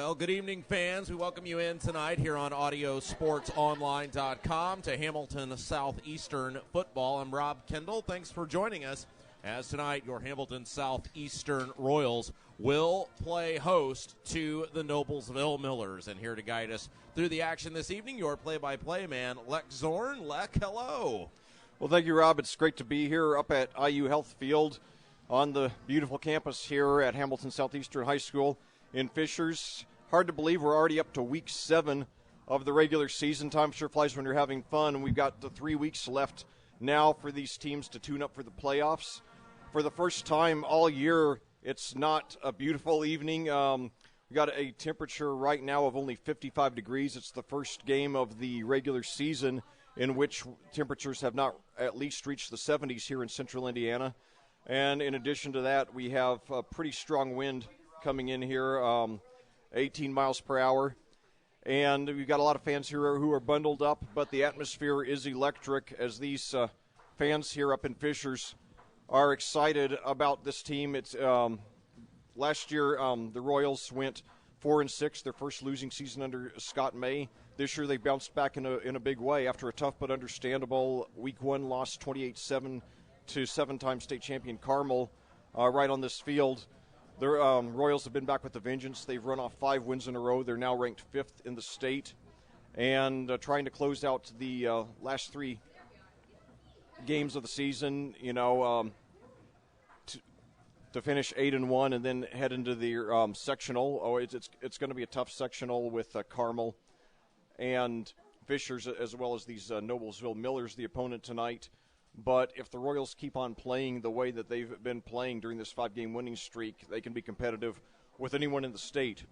Well, good evening, fans. We welcome you in tonight here on AudioSportsOnline.com to Hamilton Southeastern football. I'm Rob Kendall. Thanks for joining us as tonight your Hamilton Southeastern Royals will play host to the Noblesville Millers. And here to guide us through the action this evening, your play-by-play man, Leck Zorn. Leck, hello. Well, thank you, Rob. It's great to be here up at IU Health Field on the beautiful campus here at Hamilton Southeastern High School in Fishers. Hard to believe we're already up to week 7 of the regular season. Time sure flies when you're having fun, and we've got the 3 weeks left now for these teams to tune up for the playoffs. For the first time all year, it's not a beautiful evening. We got a temperature right now of only 55 degrees. It's the first game of the regular season in which temperatures have not at least reached the 70s here in central Indiana. And in addition to that, we have a pretty strong wind coming in here, 18 miles per hour. And we've got a lot of fans here who are bundled up, but the atmosphere is electric as these fans here up in Fishers are excited about this team. It's last year the Royals went 4-6, their first losing season under Scott May. This year they bounced back in a big way after a tough but understandable Week 1 loss, 28-7 to 7-time state champion Carmel right on this field. The Royals have been back with a vengeance. They've run off 5 wins in a row. They're now ranked 5th in the state and trying to close out the last 3 games of the season, to finish 8-1 and then head into the sectional. It's going to be a tough sectional with Carmel and Fishers, as well as these Noblesville Millers, the opponent tonight. But if the Royals keep on playing the way that they've been playing during this 5-game winning streak, they can be competitive with anyone in the state.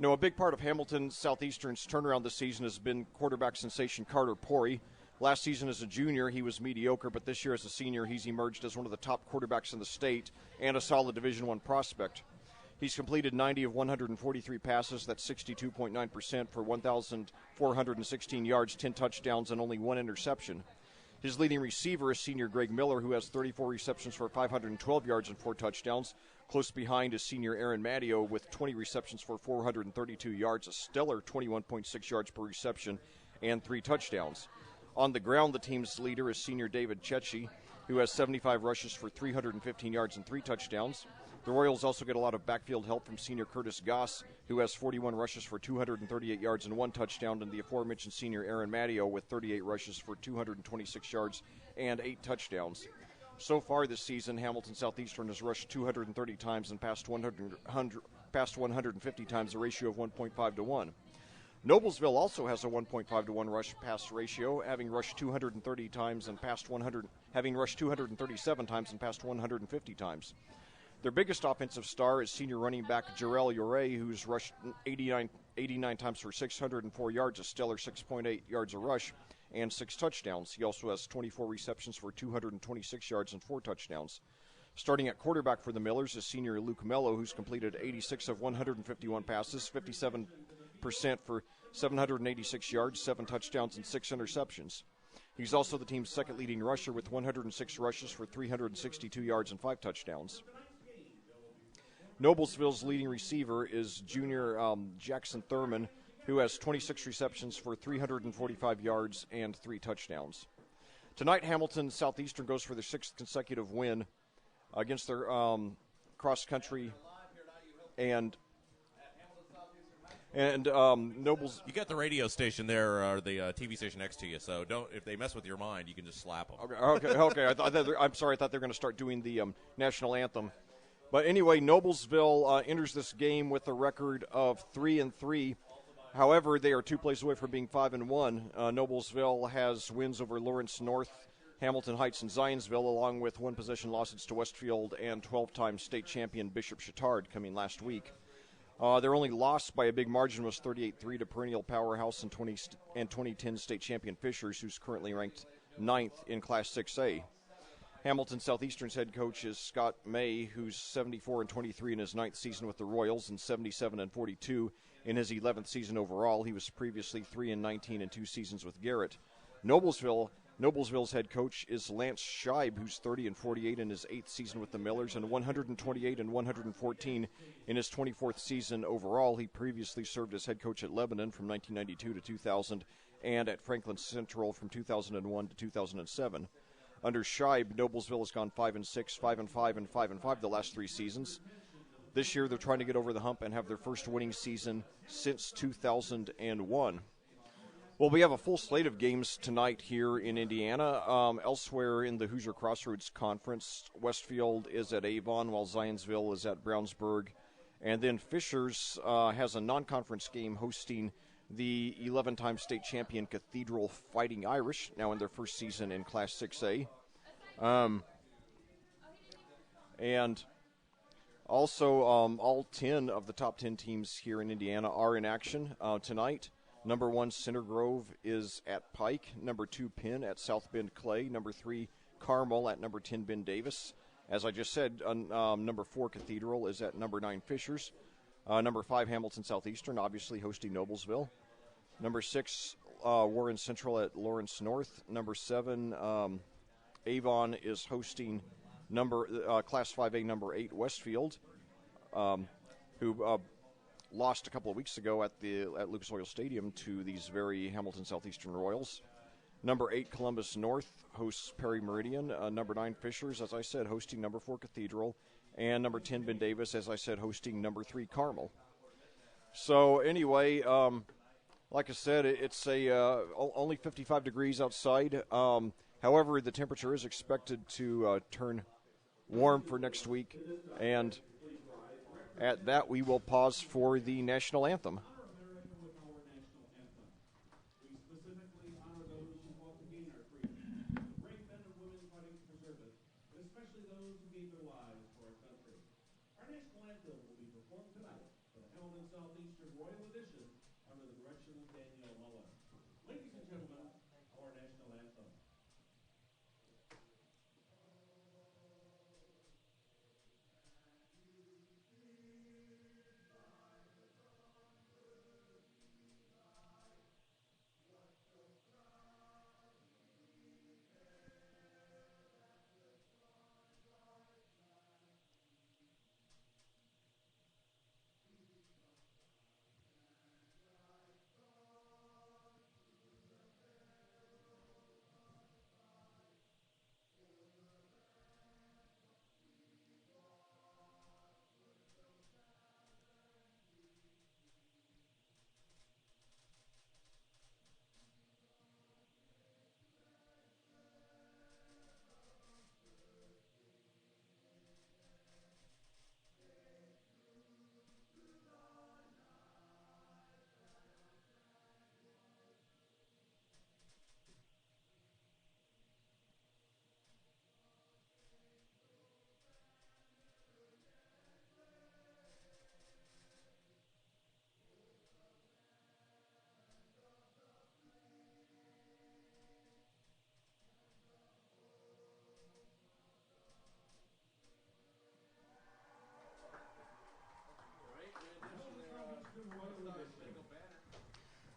A big part of Hamilton Southeastern's turnaround this season has been quarterback sensation Carter Pori. Last season as a junior, he was mediocre, but this year as a senior, he's emerged as one of the top quarterbacks in the state and a solid Division I prospect. He's completed 90 of 143 passes. That's 62.9% for 1,416 yards, 10 touchdowns, and only 1 interception. His leading receiver is senior Greg Miller, who has 34 receptions for 512 yards and 4 touchdowns. Close behind is senior Aaron Matteo with 20 receptions for 432 yards, a stellar 21.6 yards per reception, and 3 touchdowns. On the ground, the team's leader is senior David Chechi, who has 75 rushes for 315 yards and 3 touchdowns. The Royals also get a lot of backfield help from senior Curtis Goss, who has 41 rushes for 238 yards and 1 touchdown, and the aforementioned senior Aaron Matteo with 38 rushes for 226 yards and 8 touchdowns. So far this season, Hamilton Southeastern has rushed 230 times and passed 150 times, a ratio of 1.5 to 1. Noblesville also has a 1.5 to 1 rush pass ratio, having rushed 230 times and passed 237 times and passed 150 times. Their biggest offensive star is senior running back Jarrell Ure, who's rushed 89 times for 604 yards, a stellar 6.8 yards a rush, and 6 touchdowns. He also has 24 receptions for 226 yards and 4 touchdowns. Starting at quarterback for the Millers is senior Luke Mello, who's completed 86 of 151 passes, 57% for 786 yards, 7 touchdowns, and 6 interceptions. He's also the team's second leading rusher with 106 rushes for 362 yards and 5 touchdowns. Noblesville's leading receiver is junior Jackson Thurman, who has 26 receptions for 345 yards and 3 touchdowns. Tonight, Hamilton Southeastern goes for their 6th consecutive win against their cross-country and Nobles. You got the radio station there, or the TV station next to you, so if they mess with your mind, you can just slap them. Okay. I'm sorry. I thought they were going to start doing the national anthem. But anyway, Noblesville enters this game with a record of 3-3. However, they are 2 plays away from being 5-1. Noblesville has wins over Lawrence North, Hamilton Heights, and Zionsville, along with 1-possession losses to Westfield and 12-time state champion Bishop Chatard coming last week. Their only loss by a big margin was 38-3 to perennial powerhouse and 2010 state champion Fishers, who's currently ranked 9th in Class 6A. Hamilton Southeastern's head coach is Scott May, who's 74-23 in his 9th season with the Royals and 77-42 in his 11th season overall. He was previously 3-19 in 2 seasons with Garrett. Noblesville Noblesville's head coach is Lance Scheib, who's 30-48 in his 8th season with the Millers and 128-114 in his 24th season overall. He previously served as head coach at Lebanon from 1992 to 2000 and at Franklin Central from 2001 to 2007. Under Scheib, Noblesville has gone 5-6, 5-5, and 5-5 the last 3 seasons. This year they're trying to get over the hump and have their first winning season since 2001. Well, we have a full slate of games tonight here in Indiana. Elsewhere in the Hoosier Crossroads Conference, Westfield is at Avon while Zionsville is at Brownsburg. And then Fishers has a non-conference game hosting the 11-time state champion Cathedral Fighting Irish, now in their first season in Class 6A. And also all 10 of the top 10 teams here in Indiana are in action tonight. Number 1, Center Grove is at Pike. Number 2, Penn at South Bend Clay. Number 3, Carmel at number 10, Ben Davis. As I just said, number 4, Cathedral is at number 9, Fishers. Number 5, Hamilton Southeastern, obviously hosting Noblesville. Number 6, Warren Central at Lawrence North. Number 7, Avon is hosting Class 5A number 8, Westfield, who lost a couple of weeks ago at Lucas Oil Stadium to these very Hamilton Southeastern Royals. Number 8, Columbus North hosts Perry Meridian. Number 9, Fishers, as I said, hosting number 4, Cathedral. And number 10, Ben Davis, as I said, hosting number 3, Carmel. So anyway, like I said, it's only 55 degrees outside. However, the temperature is expected to turn warm for next week. And at that, we will pause for the national anthem.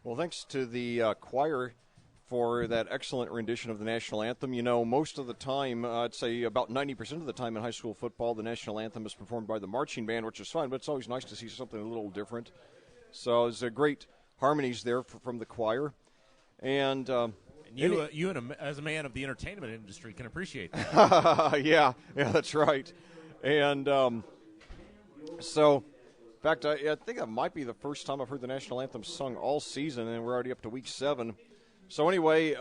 Well, thanks to the choir for that excellent rendition of the national anthem. You know, most of the time, I'd say about 90% of the time in high school football, the national anthem is performed by the marching band, which is fine, but it's always nice to see something a little different. So there's a great harmonies there from the choir. And as a man of the entertainment industry, can appreciate that. yeah, that's right. And so... In fact, I think that might be the first time I've heard the national anthem sung all season, and we're already up to week 7. So anyway,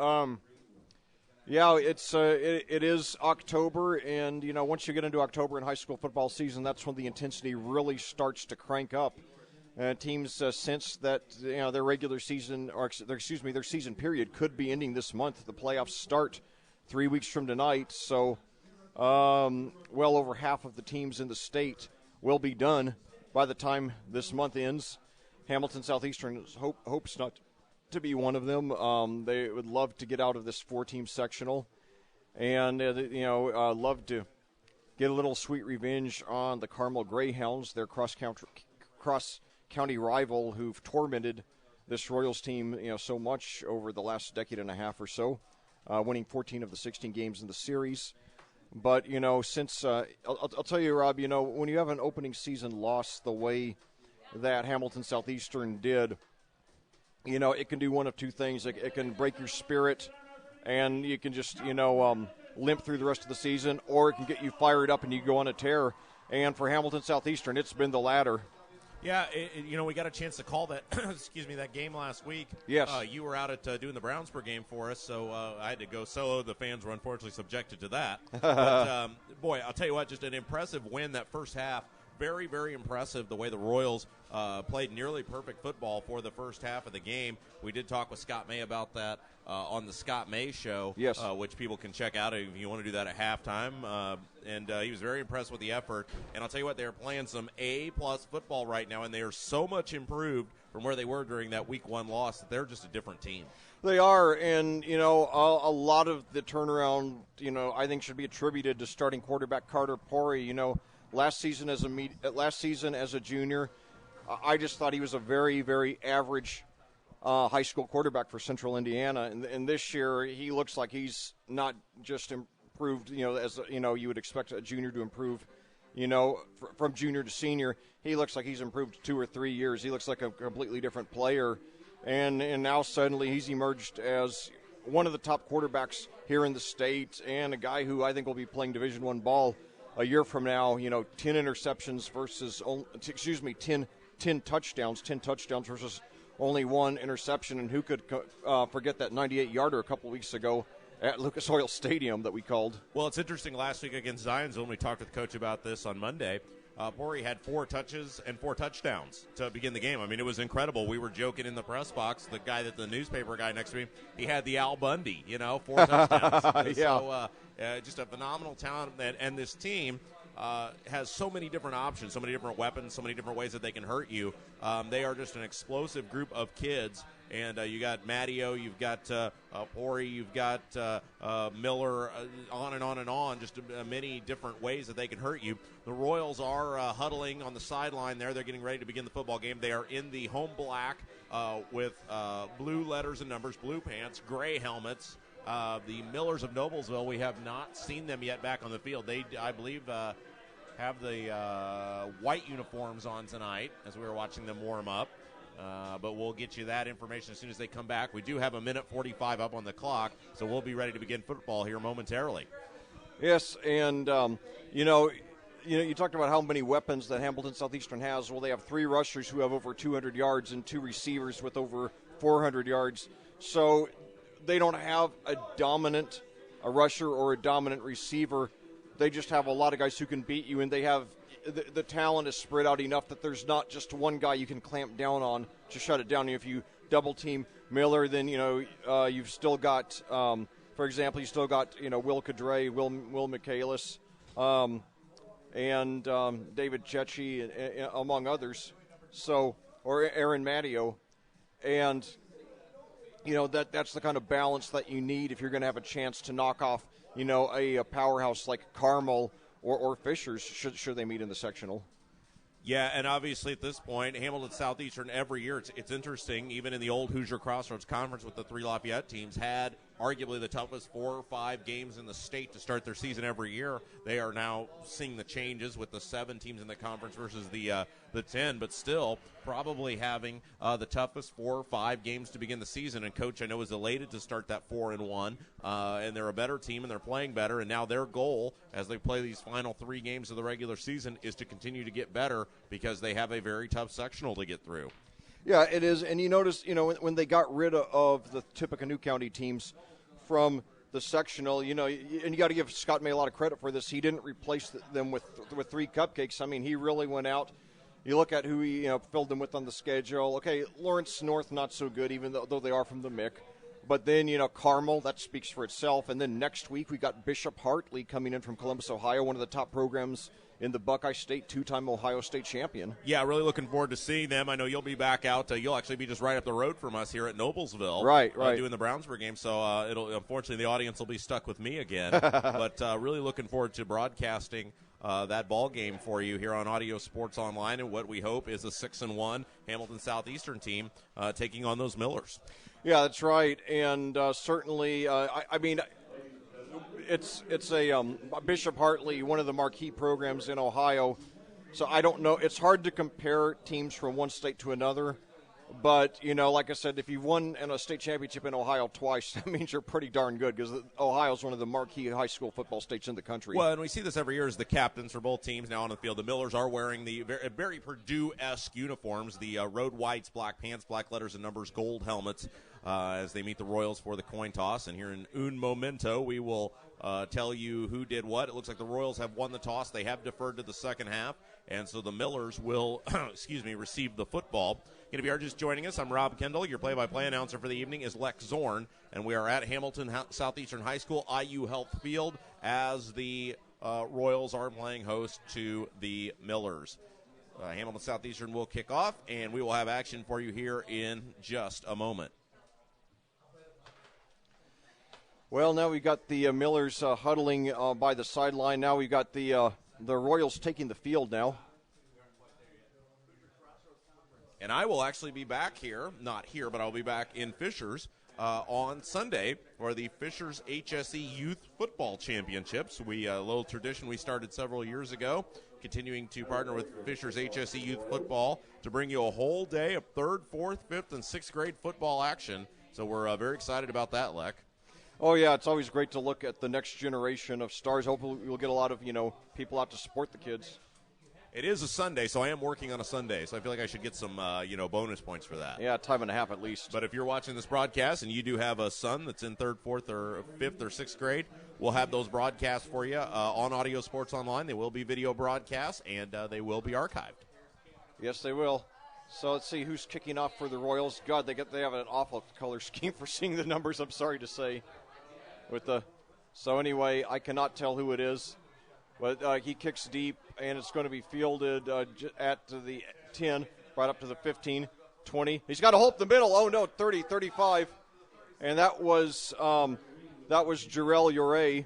it is October, and you know, once you get into October in high school football season, that's when the intensity really starts to crank up. Teams sense that their regular season, their season period could be ending this month. The playoffs start 3 weeks from tonight, so well over half of the teams in the state will be done by the time this month ends. Hamilton Southeastern hopes not to be one of them. They would love to get out of this 4-team sectional, and love to get a little sweet revenge on the Carmel Greyhounds, their cross-county rival, who've tormented this Royals team so much over the last decade and a half or so. winning 14 of the 16 games in the series. But, since I'll tell you, Rob, when you have an opening season loss the way that Hamilton Southeastern did, it can do one of two things. It can break your spirit, and you can just, limp through the rest of the season, or it can get you fired up and you go on a tear. And for Hamilton Southeastern, it's been the latter. Yeah, we got a chance to call that, that game last week. Yes. You were out at doing the Brownsburg game for us, so I had to go solo. The fans were unfortunately subjected to that. But, boy, I'll tell you what, just an impressive win that first half. Very, very impressive the way the Royals played nearly perfect football for the first half of the game. We did talk with Scott May about that on the Scott May Show, yes, which people can check out if you want to do that at halftime. And he was very impressed with the effort. And I'll tell you what, they're playing some A-plus football right now, and they are so much improved from where they were during that Week 1 loss that they're just a different team. They are, and, a lot of the turnaround, I think should be attributed to starting quarterback Carter Pori. Last season as a junior, I just thought he was a very, very average high school quarterback for Central Indiana, and this year he looks like he's not just improved. As you would expect a junior to improve. From junior to senior, he looks like he's improved 2 or 3 years. He looks like a completely different player, and now suddenly he's emerged as one of the top quarterbacks here in the state, and a guy who I think will be playing Division I ball a year from now. 10 interceptions versus 10 touchdowns versus only 1 interception. And who could forget that 98-yarder a couple weeks ago at Lucas Oil Stadium that we called? Well, it's interesting. Last week against Zionsville, we talked with the coach about this on Monday. Pori had 4 touches and 4 touchdowns to begin the game. I mean, it was incredible. We were joking in the press box. The newspaper guy next to me, he had the Al Bundy, 4 touchdowns. Yeah. So, just a phenomenal talent. And this team has so many different options, so many different weapons, so many different ways that they can hurt you. They are just an explosive group of kids. And you got Matteo, you've got Pori, you've got Miller, on and on and on, just many different ways that they can hurt you. The Royals are huddling on the sideline there. They're getting ready to begin the football game. They are in the home black with blue letters and numbers, blue pants, gray helmets. The Millers of Noblesville, we have not seen them yet back on the field. They, I believe, have the white uniforms on tonight as we were watching them warm up. But we'll get you that information as soon as they come back. We do have 1:45 up on the clock, so we'll be ready to begin football here momentarily. Yes, and you talked about how many weapons that Hamilton Southeastern has. Well, they have 3 rushers who have over 200 yards and 2 receivers with over 400 yards. So they don't have a rusher or a dominant receiver. They just have a lot of guys who can beat you, and they have the talent is spread out enough that there's not just one guy you can clamp down on to shut it down. If you double team Miller, then you've still got, for example, you still got Will Cadre, Will Michaelis, and David Chechi, among others. So, or Aaron Matteo, and that's the kind of balance that you need if you're going to have a chance to knock off a powerhouse like Carmel or Fishers should they meet in the sectional. Yeah, and obviously at this point, Hamilton Southeastern every year, it's interesting, even in the old Hoosier Crossroads Conference with the 3 Lafayette teams, had arguably the toughest 4 or 5 games in the state to start their season every year. They are now seeing the changes with the 7 teams in the conference versus the 10, but still probably having the toughest 4 or 5 games to begin the season. And Coach, I know, is elated to start that 4-1, and they're a better team and they're playing better. And now their goal, as they play these final 3 games of the regular season, is to continue to get better because they have a very tough sectional to get through. Yeah, it is. And you notice, when they got rid of the Tippecanoe County teams from the sectional, and you got to give Scott May a lot of credit for this. He didn't replace them with 3 cupcakes. I mean, he really went out. You look at who he filled them with on the schedule. Okay, Lawrence North, not so good, even though they are from the MIC. But then, Carmel, that speaks for itself. And then next week we got Bishop Hartley coming in from Columbus, Ohio, one of the top programs in the Buckeye State, 2-time Ohio State champion. Yeah, really looking forward to seeing them. I know you'll be back out. You'll actually be just right up the road from us here at Noblesville. Right. Doing the Brownsburg game. So unfortunately, the audience will be stuck with me again. But really looking forward to broadcasting that ball game for you here on Audio Sports Online, and what we hope is a 6-1 Hamilton Southeastern team taking on those Millers. Yeah, that's right, and certainly, I mean, it's a Bishop Hartley, one of the marquee programs in Ohio. So I don't know. It's hard to compare teams from one state to another. But, like I said, if you've won in a state championship in Ohio twice, that means you're pretty darn good, because Ohio is one of the marquee high school football states in the country. Well, and we see this every year as the captains for both teams now on the field. The Millers are wearing the very Purdue-esque uniforms, the road whites, black pants, black letters and numbers, gold helmets, as they meet the Royals for the coin toss. And here in un momento, we will tell you who did what. It looks like the Royals have won the toss. They have deferred to the second half, and so the Millers will, receive the football. If you're just joining us, I'm Rob Kendall. Your play-by-play announcer for the evening is Lex Zorn, and we are at Hamilton Southeastern High School, IU Health Field, as the Royals are playing host to the Millers. Hamilton Southeastern will kick off, and we will have action for you here in just a moment. Well, now we got the Millers huddling by the sideline. Now we got the Royals taking the field now. And I will actually be back here, not here, but I'll be back in Fishers on Sunday for the Fishers HSE Youth Football Championships. A little tradition we started several years ago, continuing to partner with Fishers HSE Youth Football to bring you a whole day of 3rd, 4th, 5th, and 6th grade football action. So we're very excited about that, Lek. Oh, yeah, it's always great to look at the next generation of stars. Hopefully we'll get a lot of, people out to support the kids. It is a Sunday, so I am working on a Sunday, so I feel like I should get some, bonus points for that. Yeah, time and a half at least. But if you're watching this broadcast and you do have a son that's in 3rd, 4th, or 5th, or 6th grade, we'll have those broadcasts for you on Audio Sports Online. They will be video broadcasts, and they will be archived. Yes, they will. So let's see who's kicking off for the Royals. God, they have an awful color scheme for seeing the numbers, I'm sorry to say. So anyway, I cannot tell who it is. But he kicks deep, and it's going to be fielded at the 10, right up to the 15, 20. He's got a hole up the middle. Oh, no, 30, 35. And that was Jarrell Ure.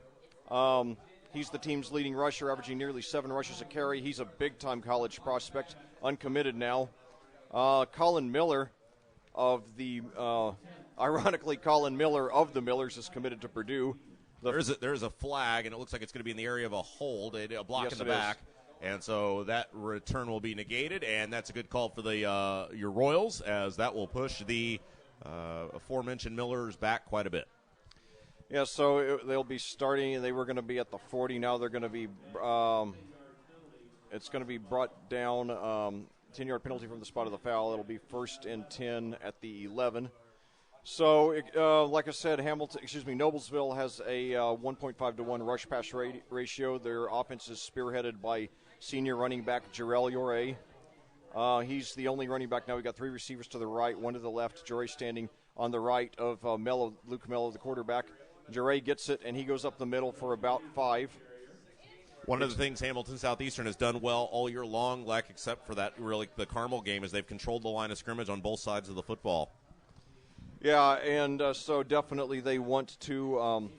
He's the team's leading rusher, averaging nearly 7 rushes a carry. He's a big-time college prospect, uncommitted now. Colin Miller of the ironically, Colin Miller of the Millers is committed to Purdue. There is a flag, and it looks like it's going to be in the area of a hold, a block in the back. And so that return will be negated, and that's a good call for your Royals, as that will push the aforementioned Millers back quite a bit. Yeah, so they'll be starting. They were going to be at the 40. Now they're going to be it's going to be brought down, 10-yard penalty from the spot of the foul. It'll be 1st and 10 at the 11. So, like I said, Noblesville has a 1.5 to 1 rush pass ratio. Their offense is spearheaded by senior running back Jarrell Ure. He's the only running back now. We got 3 receivers to the right, 1 to the left. Jure standing on the right of Luke Mello, the quarterback. Jure gets it, and he goes up the middle for about 5. One of the things Hamilton Southeastern has done well all year long, except for that really the Carmel game, is they've controlled the line of scrimmage on both sides of the football. Yeah, and so definitely they want to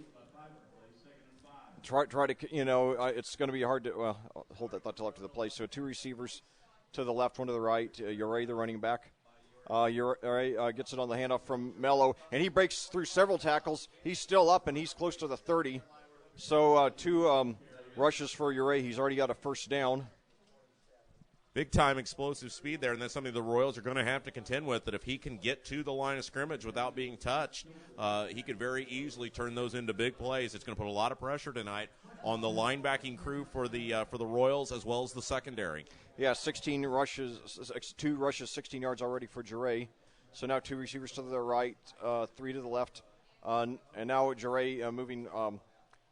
try to, it's going to be hard to, hold that thought till after the play. So 2 receivers to the left, 1 to the right. Ure, the running back. Ure gets it on the handoff from Mello, and he breaks through several tackles. He's still up, and he's close to the 30. So 2 rushes for Ure. He's already got a 1st down. Big-time explosive speed there, and that's something the Royals are going to have to contend with, that if he can get to the line of scrimmage without being touched, he could very easily turn those into big plays. It's going to put a lot of pressure tonight on the linebacking crew for the Royals as well as the secondary. Yeah, 16 rushes, 2 rushes, 16 yards already for Jure. So now 2 receivers to the right, 3 to the left, and now Jure moving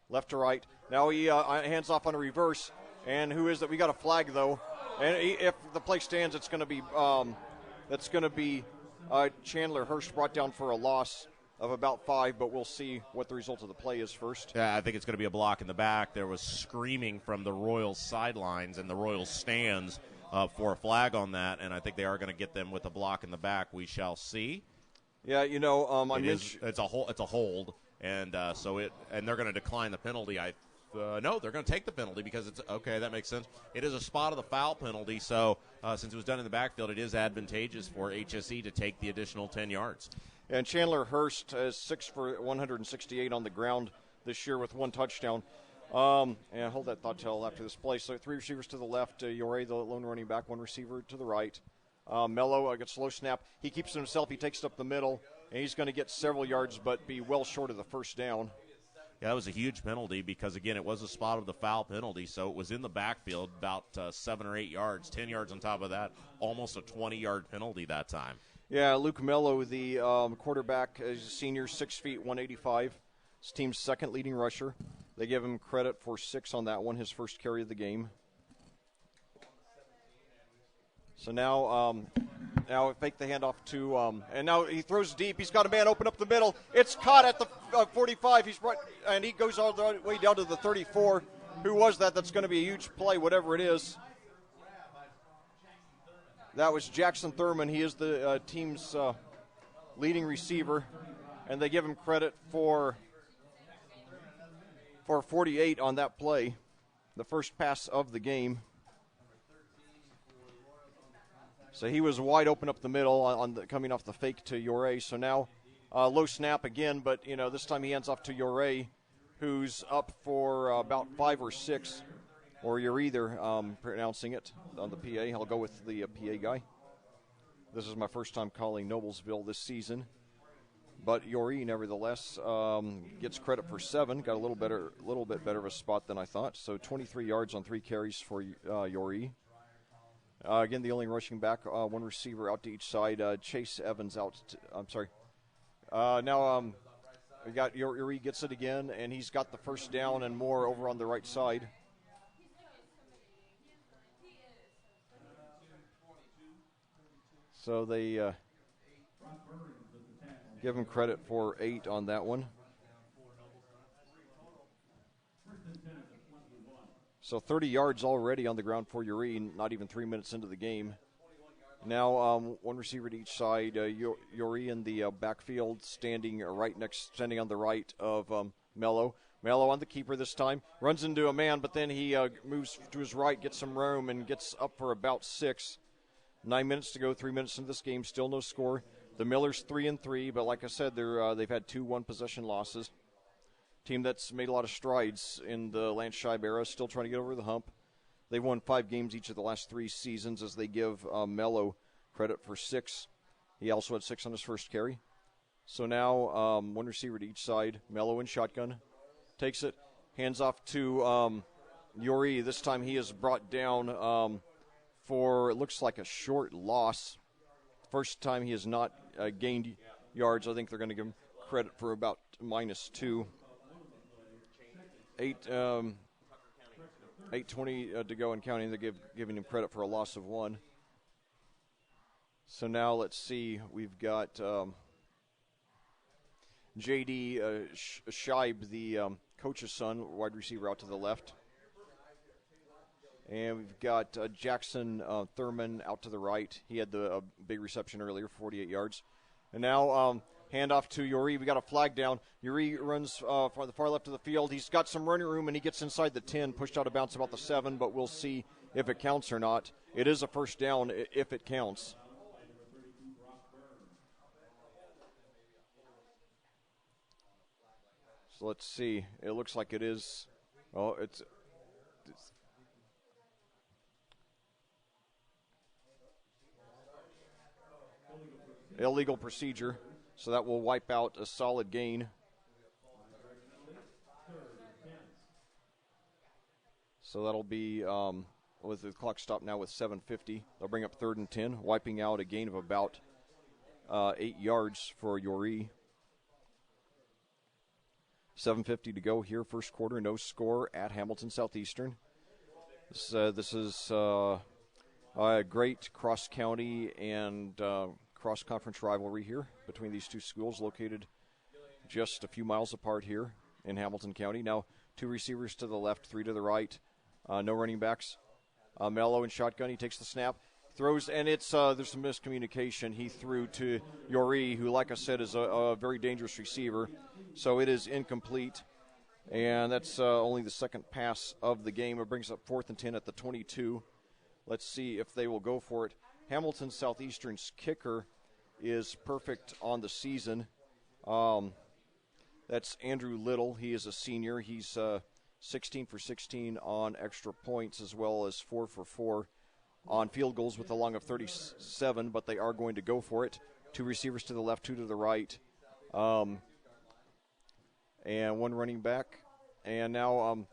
left to right. Now he hands off on a reverse, and who is that? We got a flag, though. And if the play stands, it's going to be Chandler Hurst brought down for a loss of about 5, but we'll see what the result of the play is first. Yeah, I think it's going to be a block in the back. There was screaming from the Royals sidelines and the Royals stands for a flag on that, and I think they are going to get them with a block in the back. We shall see. Yeah, it's a hold, and so they're going to decline the penalty, I no, they're going to take the penalty because it's okay. That makes sense. It is a spot of the foul penalty, so since it was done in the backfield, it is advantageous for HSE to take the additional 10 yards. And Chandler Hurst is 6 for 168 on the ground this year with 1 touchdown. And hold that thought till after this play. So 3 receivers to the left, Yoré, the lone running back, 1 receiver to the right. Mello gets slow snap. He keeps it himself. He takes it up the middle, and he's going to get several yards but be well short of the first down. Yeah, that was a huge penalty because, again, it was a spot of the foul penalty, so it was in the backfield about 7 or 8 yards, 10 yards on top of that, almost a 20-yard penalty that time. Yeah, Luke Mello, the quarterback, is a senior, 6 feet, 185. His team's second leading rusher. They give him credit for 6 on that one, his first carry of the game. So now fake the handoff to, and now he throws deep. He's got a man open up the middle. It's caught at the 45. And he goes all the way down to the 34. Who was that? That's going to be a huge play, whatever it is. That was Jackson Thurman. He is the team's leading receiver, and they give him credit for 48 on that play, the first pass of the game. So he was wide open up the middle coming off the fake to Yoré. So now low snap again, but this time he hands off to Yoré, who's up for about 5 or 6, or you're either pronouncing it on the PA. I'll go with the PA guy. This is my first time calling Noblesville this season. But Yoré, nevertheless, gets credit for 7. Got a little bit better of a spot than I thought. So 23 yards on 3 carries for Yoré. Again, the only rushing back, 1 receiver out to each side. Chase Evans out. Now we got Yoré gets it again, and he's got the first down and more over on the right side. So they give him credit for 8 on that one. So 30 yards already on the ground for Yoré, not even 3 minutes into the game. Now 1 receiver to each side. Yoré in the backfield, standing on the right of Mello. Mello on the keeper this time. Runs into a man, but then he moves to his right, gets some room, and gets up for about 6. 9 minutes to go, 3 minutes into this game, still no score. The Millers 3-3, but like I said, they've had 2 one-possession losses. Team that's made a lot of strides in the Lance Scheib era, still trying to get over the hump. They've won 5 games each of the last 3 seasons, as they give Mello credit for 6. He also had 6 on his first carry. So now 1 receiver to each side. Mello in shotgun. Takes it, hands off to Yoré. This time he is brought down for, it looks like, a short loss. First time he has not gained yards. I think they're going to give him credit for about -2. 8:20 to go and counting. They're giving him credit for a loss of 1. So now let's see. We've got J.D. Scheib, the coach's son, wide receiver out to the left. And we've got Jackson Thurman out to the right. He had the big reception earlier, 48 yards. And now handoff to Yoré. We got a flag down. Yoré runs for the far left of the field. He's got some running room, and he gets inside the 10, pushed out of bounds about the 7, but we'll see if it counts or not. It is a first down if it counts. So let's see. It looks like it is. Oh, it's illegal procedure, so that will wipe out a solid gain. So that'll be, with the clock stopped now with 7:50, they'll bring up 3rd and 10, wiping out a gain of about 8 yards for Yoré. 7:50 to go here, first quarter, no score at Hamilton Southeastern. This is a great cross-county and cross-conference rivalry here between these 2 schools, located just a few miles apart here in Hamilton County. Now 2 receivers to the left, 3 to the right, no running backs. Mello in shotgun, he takes the snap, throws, and it's there's some miscommunication. He threw to Yoré, who, like I said, is a very dangerous receiver, so it is incomplete. And that's only the second pass of the game. It brings up 4th and 10 at the 22. Let's see if they will go for it. Hamilton Southeastern's kicker is perfect on the season. That's Andrew Little. He is a senior. He's 16 for 16 on extra points, as well as 4 for 4 on field goals with a long of 37, but they are going to go for it. 2 receivers to the left, 2 to the right. And 1 running back. And now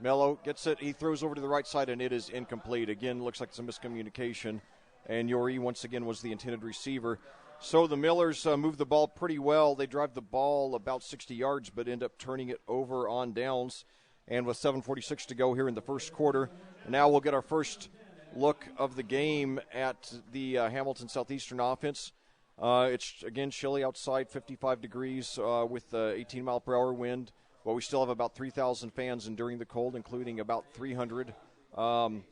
Mello gets it. He throws over to the right side, and it is incomplete. Again, looks like it's a miscommunication. And Yori, once again, was the intended receiver. So the Millers move the ball pretty well. They drive the ball about 60 yards, but end up turning it over on downs. And with 7:46 to go here in the first quarter, now we'll get our first look of the game at the Hamilton Southeastern offense. It's, again, chilly outside, 55 degrees with 18-mile-per-hour wind. But we still have about 3,000 fans enduring the cold, including about 300 on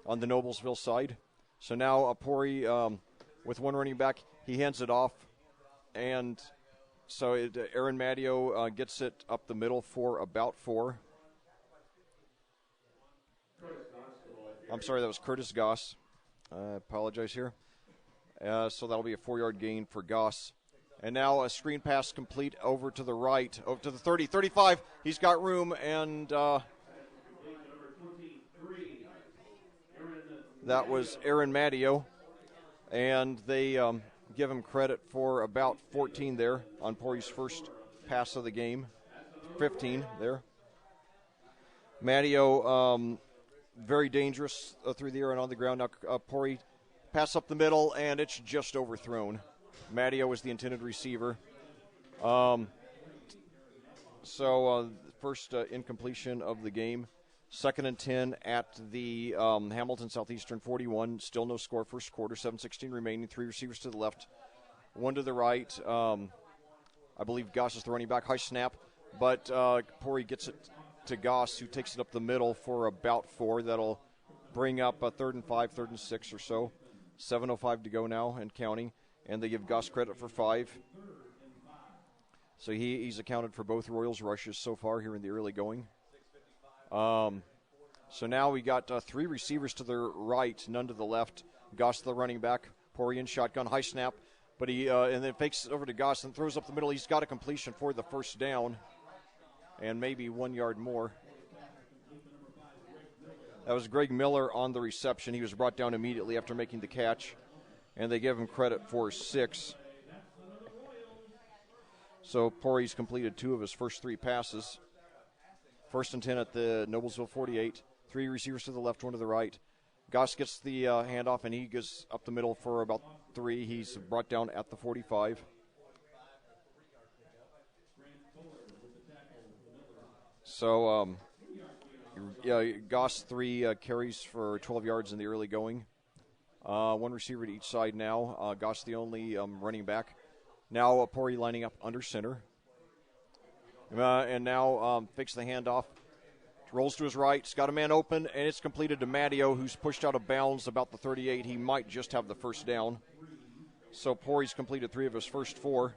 the Noblesville side. So now Pori, with 1 running back, he hands it off. And so Aaron Matteo gets it up the middle for about 4. I'm sorry, that was Curtis Goss. I apologize here. So that'll be a 4-yard gain for Goss. And now a screen pass complete over to the right, over to the 30, 35. He's got room, and that was Aaron Matteo. And they give him credit for about 14 there on Pori's first pass of the game. 15 there. Matteo, very dangerous through the air and on the ground. Now Pori pass up the middle, and it's just overthrown. Matteo was the intended receiver. First incompletion of the game. 2nd and 10 at the Hamilton Southeastern 41. Still no score first quarter. 7:16 remaining. 3 receivers to the left, 1 to the right. I believe Goss is the running back. High snap, but Pori gets it to Goss, who takes it up the middle for about 4. That'll bring up a 3rd and 5, 3rd and 6 or so. 7:05 to go now and counting. And they give Goss credit for 5. So he's accounted for both Royals rushes so far here in the early going. So now we got 3 receivers to the right, none to the left. Goss the running back, Pori in shotgun, high snap, but he and then fakes it over to Goss and throws up the middle. He's got a completion for the first down and maybe 1 yard more. That was Greg Miller on the reception. He was brought down immediately after making the catch, and they give him credit for 6. So Pori's completed 2 of his first 3 passes. 1st and 10 at the Noblesville 48. 3 receivers to the left, 1 to the right. Goss gets the handoff, and he goes up the middle for about 3. He's brought down at the 45. So, Goss 3 carries for 12 yards in the early going. 1 receiver to each side now. Goss the only running back. Now Pori lining up under center. And now fakes the handoff. Rolls to his right. He's got a man open, and it's completed to Matteo, who's pushed out of bounds about the 38. He might just have the first down. So Pori's completed 3 of his first 4.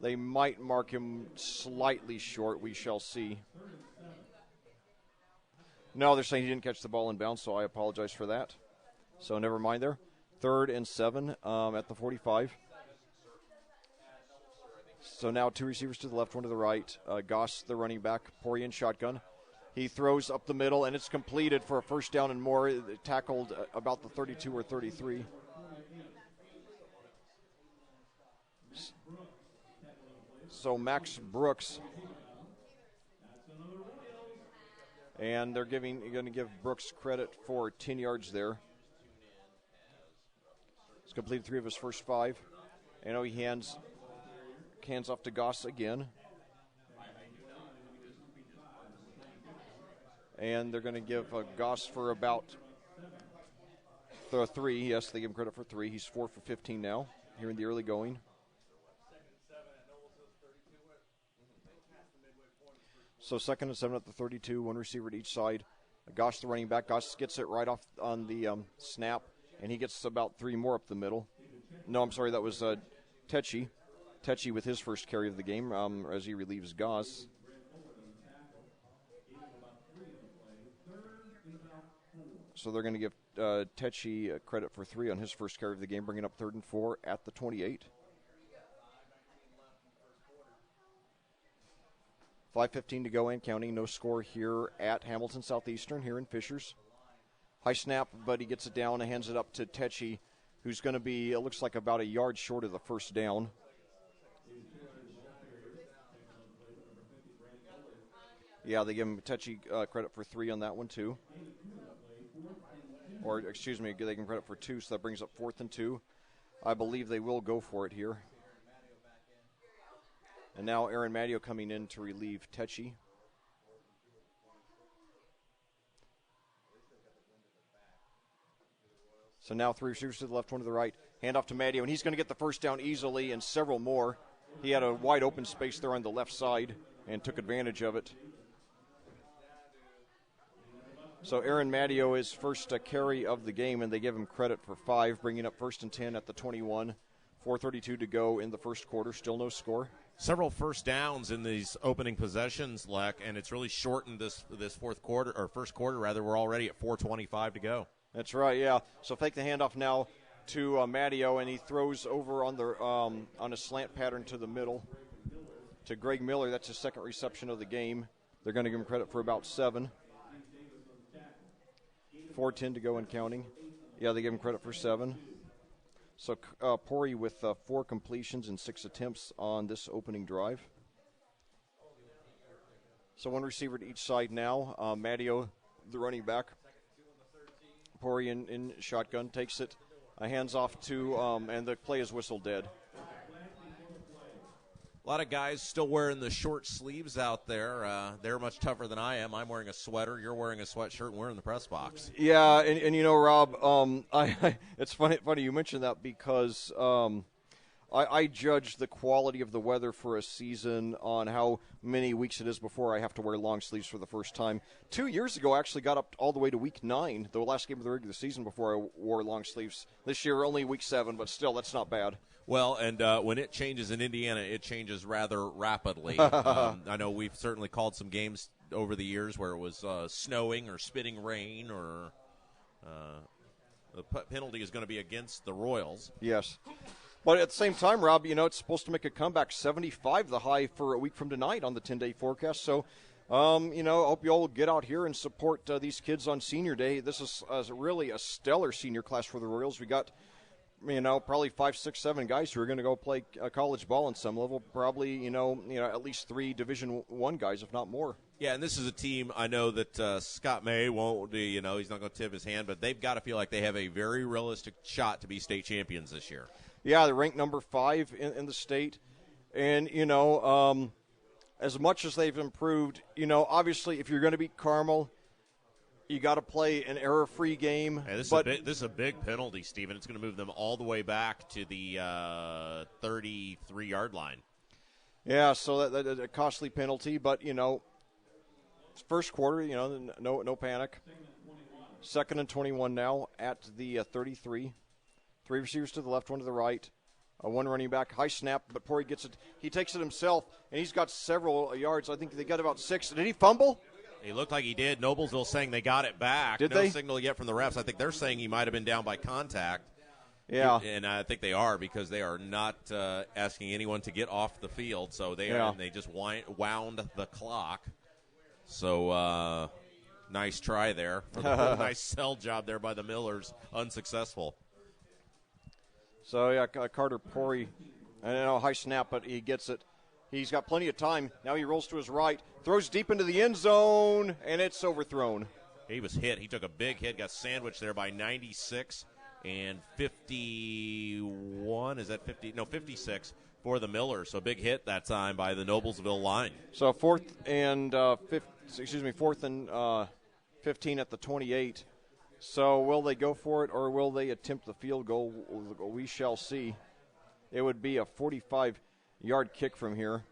They might mark him slightly short. We shall see. No, they're saying he didn't catch the ball in bounds, so I apologize for that. So never mind there. 3rd and 7 at the 45. So now 2 receivers to the left, 1 to the right. Goss, the running back, Pori in shotgun. He throws up the middle, and it's completed for a first down and more. Tackled about the 32 or 33. So Max Brooks. And they're going to give Brooks credit for 10 yards there. He's completed 3 of his first 5. And he hands off to Goss again. And they're going to give Goss for about 3. Yes, they give him credit for 3. He's 4 for 15 now here in the early going. So 2nd and 7 at the 32, 1 receiver to each side. Goss the running back. Goss gets it right off on the snap, and he gets about 3 more up the middle. No, I'm sorry, that was Tetchy Tetchy with his first carry of the game as he relieves Goss. So they're going to give Tetchy credit for 3 on his first carry of the game, bringing up 3rd and 4 at the 28. 5:15 to go and counting. No score here at Hamilton Southeastern here in Fishers. High snap, but he gets it down and hands it up to Tetchy, who's going to be, it looks like, about a yard short of the first down. Yeah, they give him Tetchy credit for 3 on that one, too. Or, excuse me, they give him credit for 2, so that brings up 4th and 2. I believe they will go for it here. And now Aaron Madio coming in to relieve Tetchy. So now 3 receivers to the left, 1 to the right. Hand off to Madio, and he's going to get the first down easily and several more. He had a wide open space there on the left side and took advantage of it. So Aaron Madio is first carry of the game, and they give him credit for 5, bringing up 1st and 10 at the 21. 4:32 to go in the first quarter. Still no score. Several first downs in these opening possessions, Leck, and it's really shortened this fourth quarter, or first quarter rather. We're already at 4:25 to go. That's right, yeah. So fake the handoff now to Madio, and he throws over on the on a slant pattern to the middle to Greg Miller. That's his second reception of the game. They're going to give him credit for about 7. 4:10 to go and counting. Yeah, they give him credit for 7. So Pori with 4 completions and 6 attempts on this opening drive. So 1 receiver to each side now. Madio, the running back. Pori in shotgun, takes it. Hands off to, and the play is whistle dead. A lot of guys still wearing the short sleeves out there. They're much tougher than I am. I'm wearing a sweater. You're wearing a sweatshirt, and we're in the press box. Yeah, and you know, Rob, it's funny you mentioned that because I judge the quality of the weather for a season on how many weeks it is before I have to wear long sleeves for the first time. 2 years ago, I actually got up all the way to week 9, the last game of the regular season, before I wore long sleeves. This year, only week 7, but still, that's not bad. Well, and when it changes in Indiana, it changes rather rapidly. I know we've certainly called some games over the years where it was snowing or spitting rain, or the penalty is going to be against the Royals. Yes. But at the same time, Rob, you know, it's supposed to make a comeback. 75 the high for a week from tonight on the 10-day forecast. So, you know, I hope you all will get out here and support these kids on Senior Day. This is really a stellar senior class for the Royals. We got, you know, probably 5, 6, 7 guys who are going to go play college ball on some level. Probably, you know, at least 3 Division I guys, if not more. Yeah, and this is a team I know that Scott May won't do, you know, he's not going to tip his hand, but they've got to feel like they have a very realistic shot to be state champions this year. Yeah, they're ranked number 5 in the state. And, you know, as much as they've improved, you know, obviously if you're going to beat Carmel, you got to play an error-free game. Hey, this is a big penalty, Stephen. It's going to move them all the way back to the 33-yard line. Yeah, so that's a costly penalty. But, you know, first quarter, you know, no panic. 2nd and 21 now at the 33. 3 receivers to the left, 1 to the right. 1 running back, high snap, but Pori gets it. He takes it himself, and he's got several yards. I think they got about 6. Did he fumble? He looked like he did. Noblesville saying they got it back. Did no they? Signal yet from the refs. I think they're saying he might have been down by contact. Yeah. And I think they are, because they are not asking anyone to get off the field. So they just wound the clock. So nice try there. Nice sell job there by the Millers. Unsuccessful. So, yeah, Carter Pori, I know, high snap, but he gets it. He's got plenty of time. Now he rolls to his right, throws deep into the end zone, and it's overthrown. He was hit. He took a big hit, got sandwiched there by 96 and 51. Is that 50? No, 56 for the Millers. So big hit that time by the Noblesville line. So 4th and 15 at the 28. So will they go for it, or will they attempt the field goal? We shall see. It would be a 45-yard kick from here.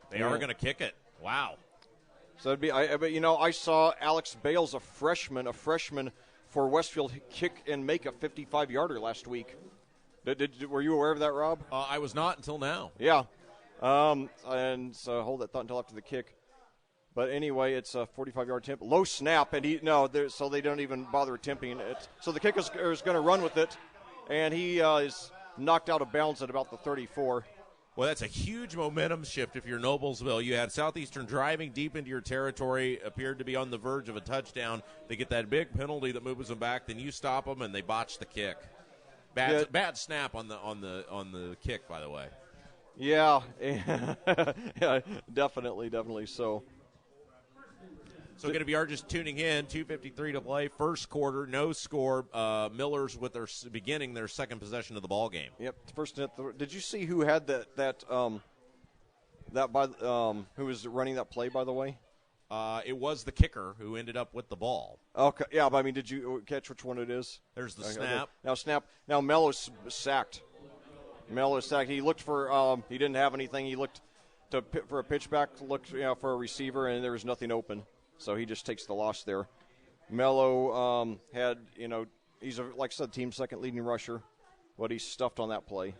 They are going to kick it. Wow. So it'd be. But you know, I saw Alex Bales, a freshman, for Westfield kick and make a 55-yarder last week. Were you aware of that, Rob? I was not until now. Yeah. And so hold that thought until after the kick. But anyway, it's a 45-yard temp. Low snap, and so they don't even bother attempting it. So the kicker is going to run with it, and he is knocked out of bounds at about the 34. Well, that's a huge momentum shift if you're Noblesville. You had Southeastern driving deep into your territory, appeared to be on the verge of a touchdown. They get that big penalty that moves them back, then you stop them, and they botch the kick. Bad snap on the kick, by the way. Yeah, yeah, definitely so. So going to be just tuning in, 2:53 to play, first quarter, no score. Millers with beginning their second possession of the ball game. Yep, first. Did you see who had who was running that play? By the way, it was the kicker who ended up with the ball. Okay, yeah, but I mean, did you catch which one it is? There's the snap. Now Mello's sacked. He looked for. He didn't have anything. He looked for a pitchback. Looked for a receiver, and there was nothing open. So he just takes the loss there. Mello had, he's, like I said, team second leading rusher, but he's stuffed on that play.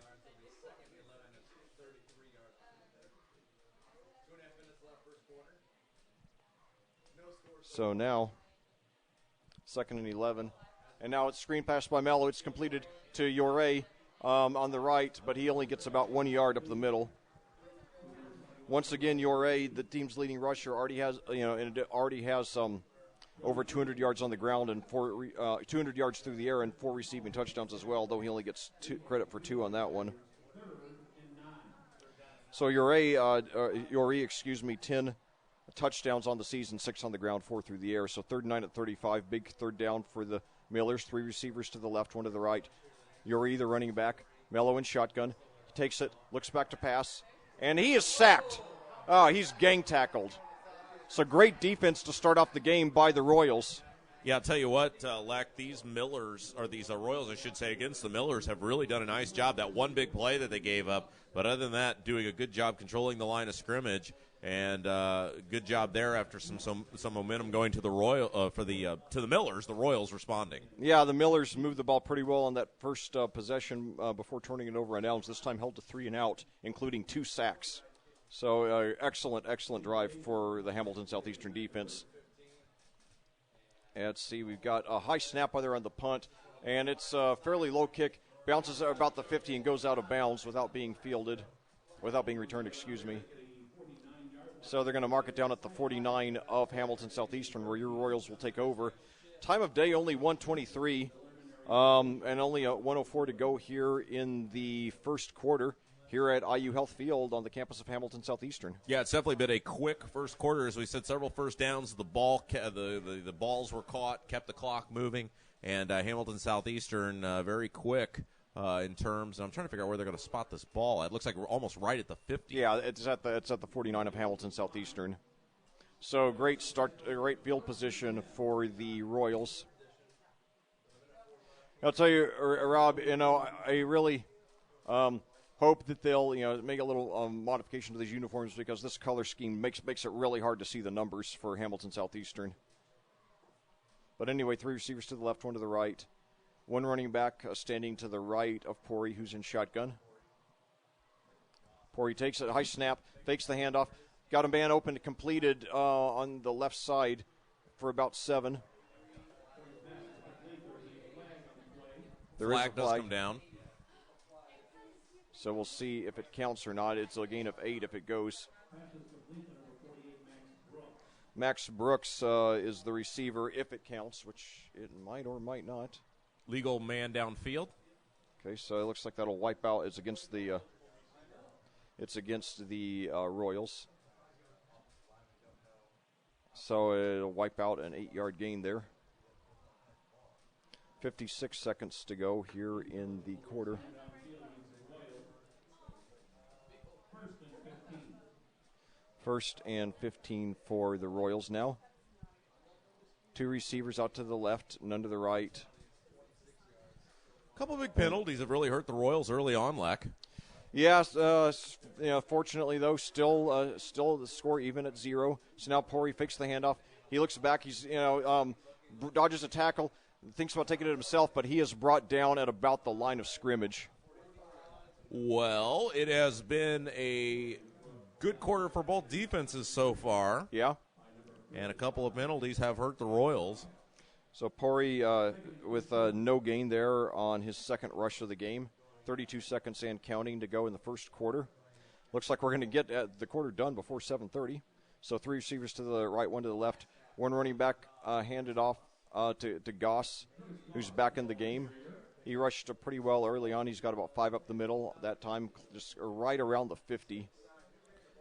So now, 2nd and 11. And now it's screen pass by Mello. It's completed to Yoré on the right, but he only gets about 1 yard up the middle. Once again, Yoré, the team's leading rusher, already has over 200 yards on the ground and 200 yards through the air and 4 receiving touchdowns as well, though he only gets credit for 2 on that one. So Yoré, 10 touchdowns on the season, 6 on the ground, 4 through the air. So 3rd and 9 at 35, big third down for the Millers, 3 receivers to the left, 1 to the right. Yoré, the running back, Mello in shotgun, takes it, looks back to pass. And he is sacked. He's gang tackled. So great defense to start off the game by the Royals. Yeah, I'll tell you what, Leck, these Royals, I should say, against the Millers have really done a nice job. That one big play that they gave up, but other than that, doing a good job controlling the line of scrimmage, and good job there after some momentum going to the to the Millers. The Royals responding. Yeah, the Millers moved the ball pretty well on that first possession before turning it over on downs. This time held to 3 and out, including 2 sacks. So excellent drive for the Hamilton Southeastern defense. And let's see, we've got a high snap there on the punt, and it's a fairly low kick, bounces about the 50 and goes out of bounds without being returned, excuse me. So they're going to mark it down at the 49 of Hamilton Southeastern, where your Royals will take over. Time of day only 1:23, and only 1:04 to go here in the first quarter here at IU Health Field on the campus of Hamilton Southeastern. Yeah, it's definitely been a quick first quarter. As we said, several first downs. The balls were caught, kept the clock moving, and Hamilton Southeastern very quick. In terms, and I'm trying to figure out where they're going to spot this ball. It looks like we're almost right at the 50. Yeah, it's at the 49 of Hamilton Southeastern. So great field position for the Royals. I'll tell you, Rob, I really hope that they'll make a little modification to these uniforms, because this color scheme makes it really hard to see the numbers for Hamilton Southeastern. But anyway, 3 receivers to the left, 1 to the right. 1 running back standing to the right of Pori, who's in shotgun. Pori takes a high snap, fakes the handoff, got a man open, completed on the left side for about 7. Flag does come down. So we'll see if it counts or not. It's a gain of 8 if it goes. Max Brooks is the receiver if it counts, which it might or might not. Legal man downfield. Okay, so it looks like that'll wipe out. It's against the Royals. So it'll wipe out an 8-yard gain there. 56 seconds to go here in the quarter. First and 15 for the Royals now. 2 receivers out to the left, none to the right. A couple of big penalties have really hurt the Royals early on, Leck. Yes, fortunately though, still the score even at 0. So now Pori fakes the handoff. He looks back. He's dodges a tackle, thinks about taking it himself, but he is brought down at about the line of scrimmage. Well, it has been a good quarter for both defenses so far. Yeah. And a couple of penalties have hurt the Royals. So Pori with no gain there on his second rush of the game. 32 seconds and counting to go in the first quarter. Looks like we're going to get the quarter done before 7:30. So 3 receivers to the right, 1 to the left. 1 running back handed off to Goss, who's back in the game. He rushed pretty well early on. He's got about 5 up the middle that time, just right around the 50.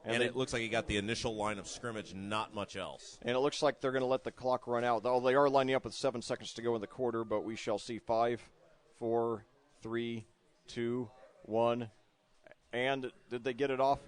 And it looks like he got the initial line of scrimmage, not much else. And it looks like they're going to let the clock run out. Though they are lining up with 7 seconds to go in the quarter, but we shall see 5, 4, 3, 2, 1. And did they get it off?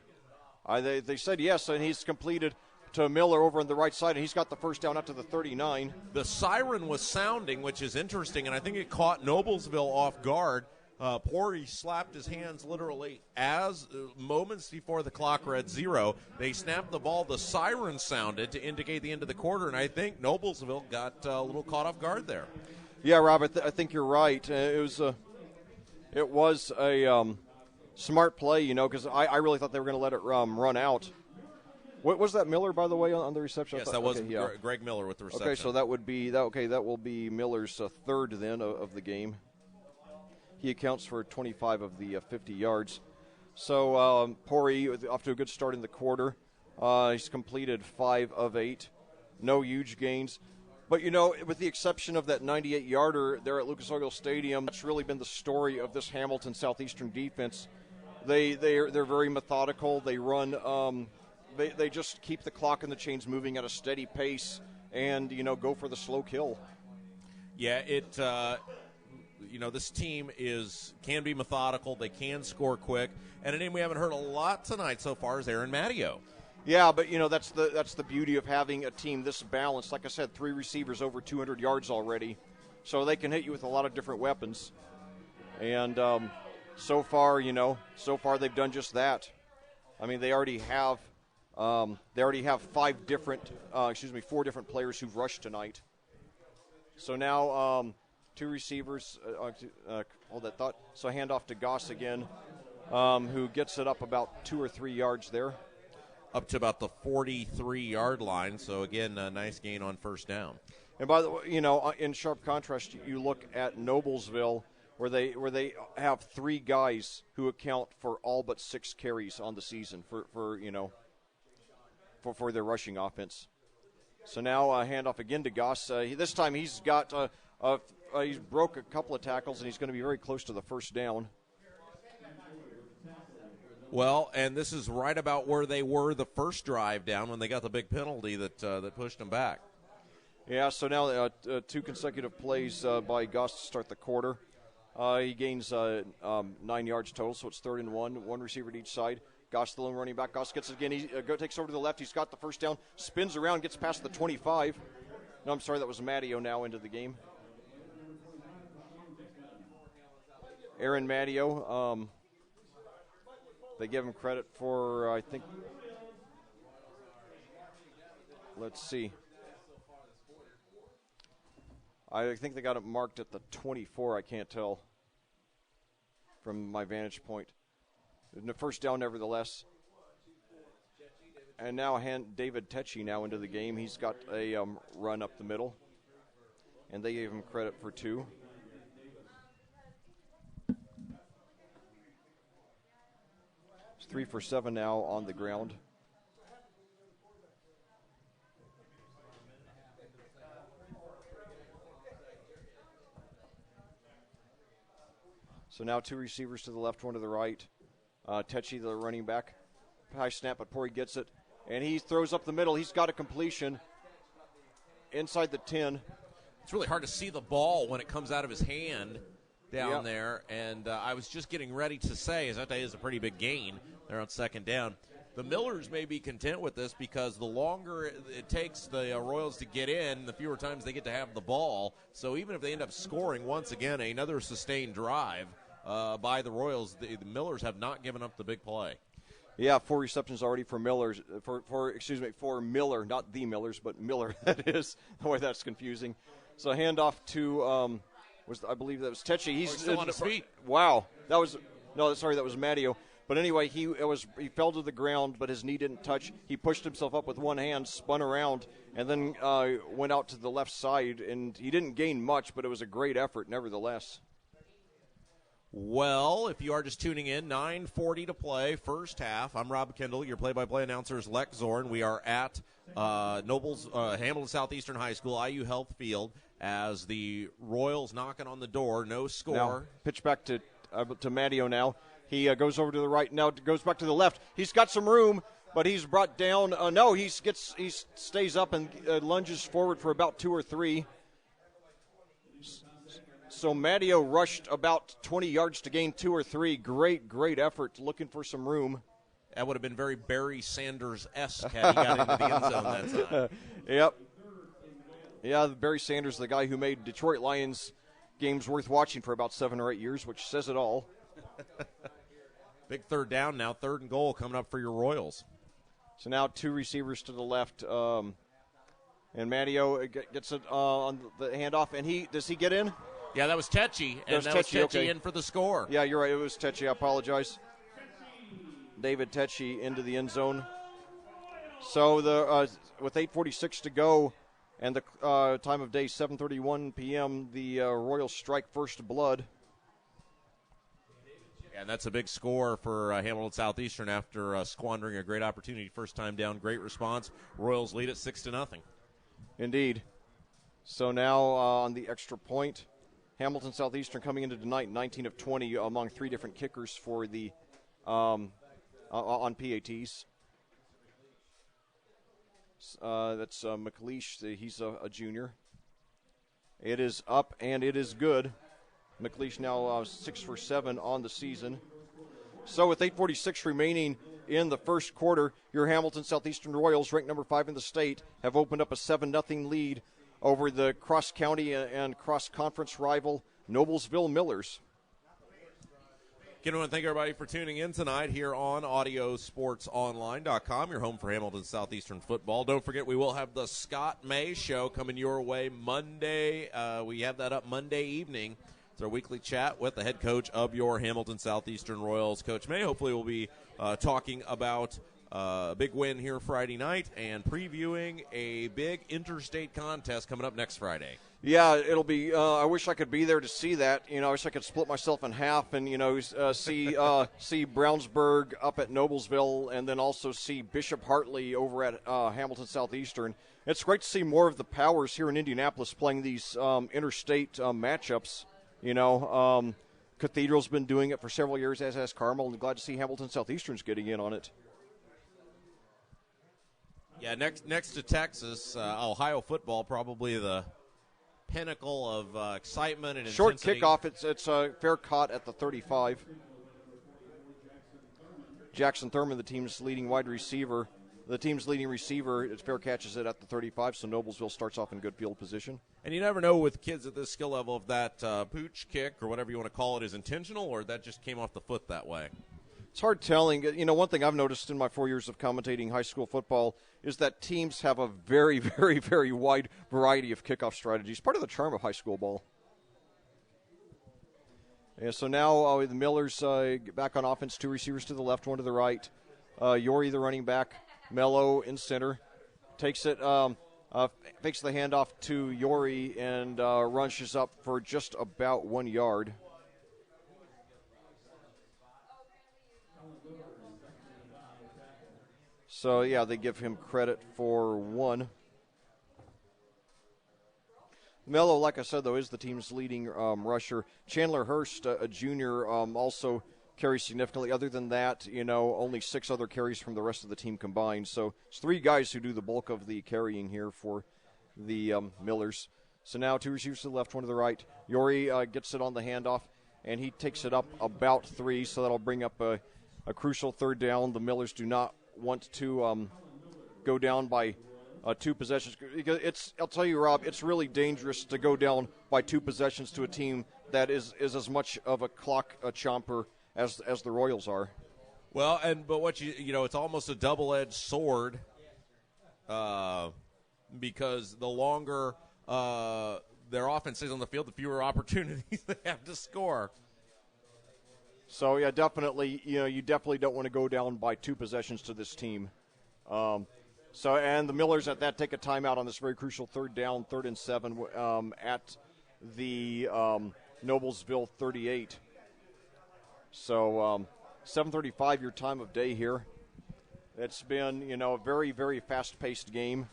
They said yes, and he's completed to Miller over on the right side, and he's got the first down up to the 39. The siren was sounding, which is interesting, and I think it caught Noblesville off guard. Pori slapped his hands literally as moments before the clock read 0. They snapped the ball. The siren sounded to indicate the end of the quarter, and I think Noblesville got a little caught off guard there. Yeah, Rob, I think you're right. It was a smart play, because I really thought they were going to let it run out. What was that, Miller, by the way, on the reception? Yes, that was Greg Miller with the reception. Okay, so that will be Miller's third then of the game. He accounts for 25 of the 50 yards. So Pori off to a good start in the quarter. He's completed 5 of 8. No huge gains. But, with the exception of that 98-yarder there at Lucas Oil Stadium, that's really been the story of this Hamilton Southeastern defense. They're very methodical. They run they just keep the clock and the chains moving at a steady pace and, go for the slow kill. Yeah, this team can be methodical. They can score quick. And a name we haven't heard a lot tonight so far is Aaron Matteo. Yeah, but, that's the beauty of having a team this balanced. Like I said, 3 receivers over 200 yards already. So they can hit you with a lot of different weapons. And so far they've done just that. I mean, they already have 4 different players who've rushed tonight. So now 2 receivers, hold that thought. So handoff to Goss again, who gets it up about 2 or 3 yards there. Up to about the 43-yard line. So, again, a nice gain on first down. And by the way, in sharp contrast, you look at Noblesville, where they have 3 guys who account for all but 6 carries on the season for their rushing offense. So now handoff again to Goss. This time he's got he's broke a couple of tackles, and he's going to be very close to the first down. Well, and this is right about where they were the first drive down when they got the big penalty that pushed them back. Yeah, so now 2 consecutive plays by Goss to start the quarter. He gains 9 yards total, so it's 3rd and 1. 1 receiver to each side. Goss, the lone running back. Goss gets it again. He takes over to the left. He's got the first down. Spins around, gets past the 25. No, I'm sorry, that was Matteo now into the game. Aaron Matteo. They give him credit for, I think, let's see. I think they got it marked at the 24. I can't tell from my vantage point. The first down, nevertheless. And now David Tetchy now into the game. He's got a run up the middle. And they gave him credit for 2. It's 3 for 7 now on the ground. So now 2 receivers to the left, 1 to the right. Tetchy, the running back. High snap, but Pori gets it. And he throws up the middle. He's got a completion inside the 10. It's really hard to see the ball when it comes out of his hand down there. And I was just getting ready to say, that is a pretty big gain there on second down. The Millers may be content with this because the longer it takes the Royals to get in, the fewer times they get to have the ball. So even if they end up scoring once again another sustained drive by the Royals, the Millers have not given up the big play. Yeah, 4 receptions already for Miller, not the Millers, but Miller. That is the way that's confusing. So handoff to I believe that was Techi. He's still on his feet. Wow, that was Matteo. But anyway, he fell to the ground, but his knee didn't touch. He pushed himself up with one hand, spun around, and then went out to the left side. And he didn't gain much, but it was a great effort nevertheless. Well, if you are just tuning in, 9:40 to play, first half. I'm Rob Kendall. Your play-by-play announcer is Lex Zorn. We are at Hamilton Southeastern High School, IU Health Field, as the Royals knocking on the door. No score. Now, pitch back to Matteo now. He goes over to the right. Now goes back to the left. He's got some room, but he's brought down. He stays up and lunges forward for about 2 or 3. So Matteo rushed about 20 yards to gain 2 or 3. Great effort, looking for some room. That would have been very Barry Sanders-esque had he got into the end zone that time. Yep. Yeah, Barry Sanders, the guy who made Detroit Lions games worth watching for about 7 or 8 years, which says it all. Big third down now, 3rd and goal coming up for your Royals. So now 2 receivers to the left, and Matteo gets it on the handoff, and does he get in? Yeah, that was Techi, and that was Techi in for the score. Yeah, you're right, it was Techi, I apologize. David Techi into the end zone. So with 8:46 to go and the time of day 7:31 p.m., the Royals strike first blood. And that's a big score for Hamilton Southeastern after squandering a great opportunity. First time down, great response. Royals lead at 6-0. Indeed. So now on the extra point, Hamilton Southeastern coming into tonight 19 of 20 among 3 different kickers for the on PATs. That's McLeish. He's a junior. It is up and it is good. McLeish now 6 for 7 on the season. So with 8:46 remaining in the first quarter, your Hamilton Southeastern Royals, ranked number 5 in the state, have opened up a 7-0 lead over the cross-county and cross-conference rival Noblesville Millers. Again, I want to thank everybody for tuning in tonight here on AudioSportsOnline.com, your home for Hamilton Southeastern football. Don't forget, we will have the Scott May Show coming your way Monday. We have that up Monday evening. It's our weekly chat with the head coach of your Hamilton Southeastern Royals, Coach May. Hopefully we'll be talking about a big win here Friday night and previewing a big interstate contest coming up next Friday. Yeah, it'll be. I wish I could be there to see that. I wish I could split myself in half and see Brownsburg up at Noblesville, and then also see Bishop Hartley over at Hamilton Southeastern. It's great to see more of the powers here in Indianapolis playing these interstate matchups. Cathedral's been doing it for several years, as has Carmel, and glad to see Hamilton Southeastern's getting in on it. Yeah, next to Texas, Ohio football, probably the pinnacle of excitement and short intensity. Kickoff. It's a fair caught at the 35. Jackson Thurman, the team's leading receiver, it's fair catches it at the 35, so Noblesville starts off in good field position. And you never know with kids at this skill level if that pooch kick or whatever you want to call it is intentional or that just came off the foot that way. It's hard telling. One thing I've noticed in my 4 years of commentating high school football is that teams have a very, very, very wide variety of kickoff strategies, part of the charm of high school ball. Yeah, so now the Millers back on offense, 2 receivers to the left, 1 to the right. Yori, the running back, Mello in center, takes it, fakes the handoff to Yori and rushes up for just about 1 yard. So, yeah, they give him credit for 1. Mello, like I said, though, is the team's leading rusher. Chandler Hurst, a junior, also carries significantly. Other than that, only 6 other carries from the rest of the team combined. So it's 3 guys who do the bulk of the carrying here for the Millers. So now 2 receivers to the left, 1 to the right. Yori gets it on the handoff, and he takes it up about 3, so that'll bring up a crucial 3rd down. The Millers do not want to go down by 2 possessions. I'll tell you, Rob, it's really dangerous to go down by 2 possessions to a team that is as much of a clock chomper as the Royals are. Well, but what it's almost a double-edged sword because the longer their offense stays on the field, the fewer opportunities they have to score. So, yeah, definitely, you definitely don't want to go down by 2 possessions to this team. And the Millers at that take a timeout on this very crucial 3rd down, 3rd and 7 at the Noblesville 38. So 7:35 your time of day here. It's been, a very, very fast-paced game.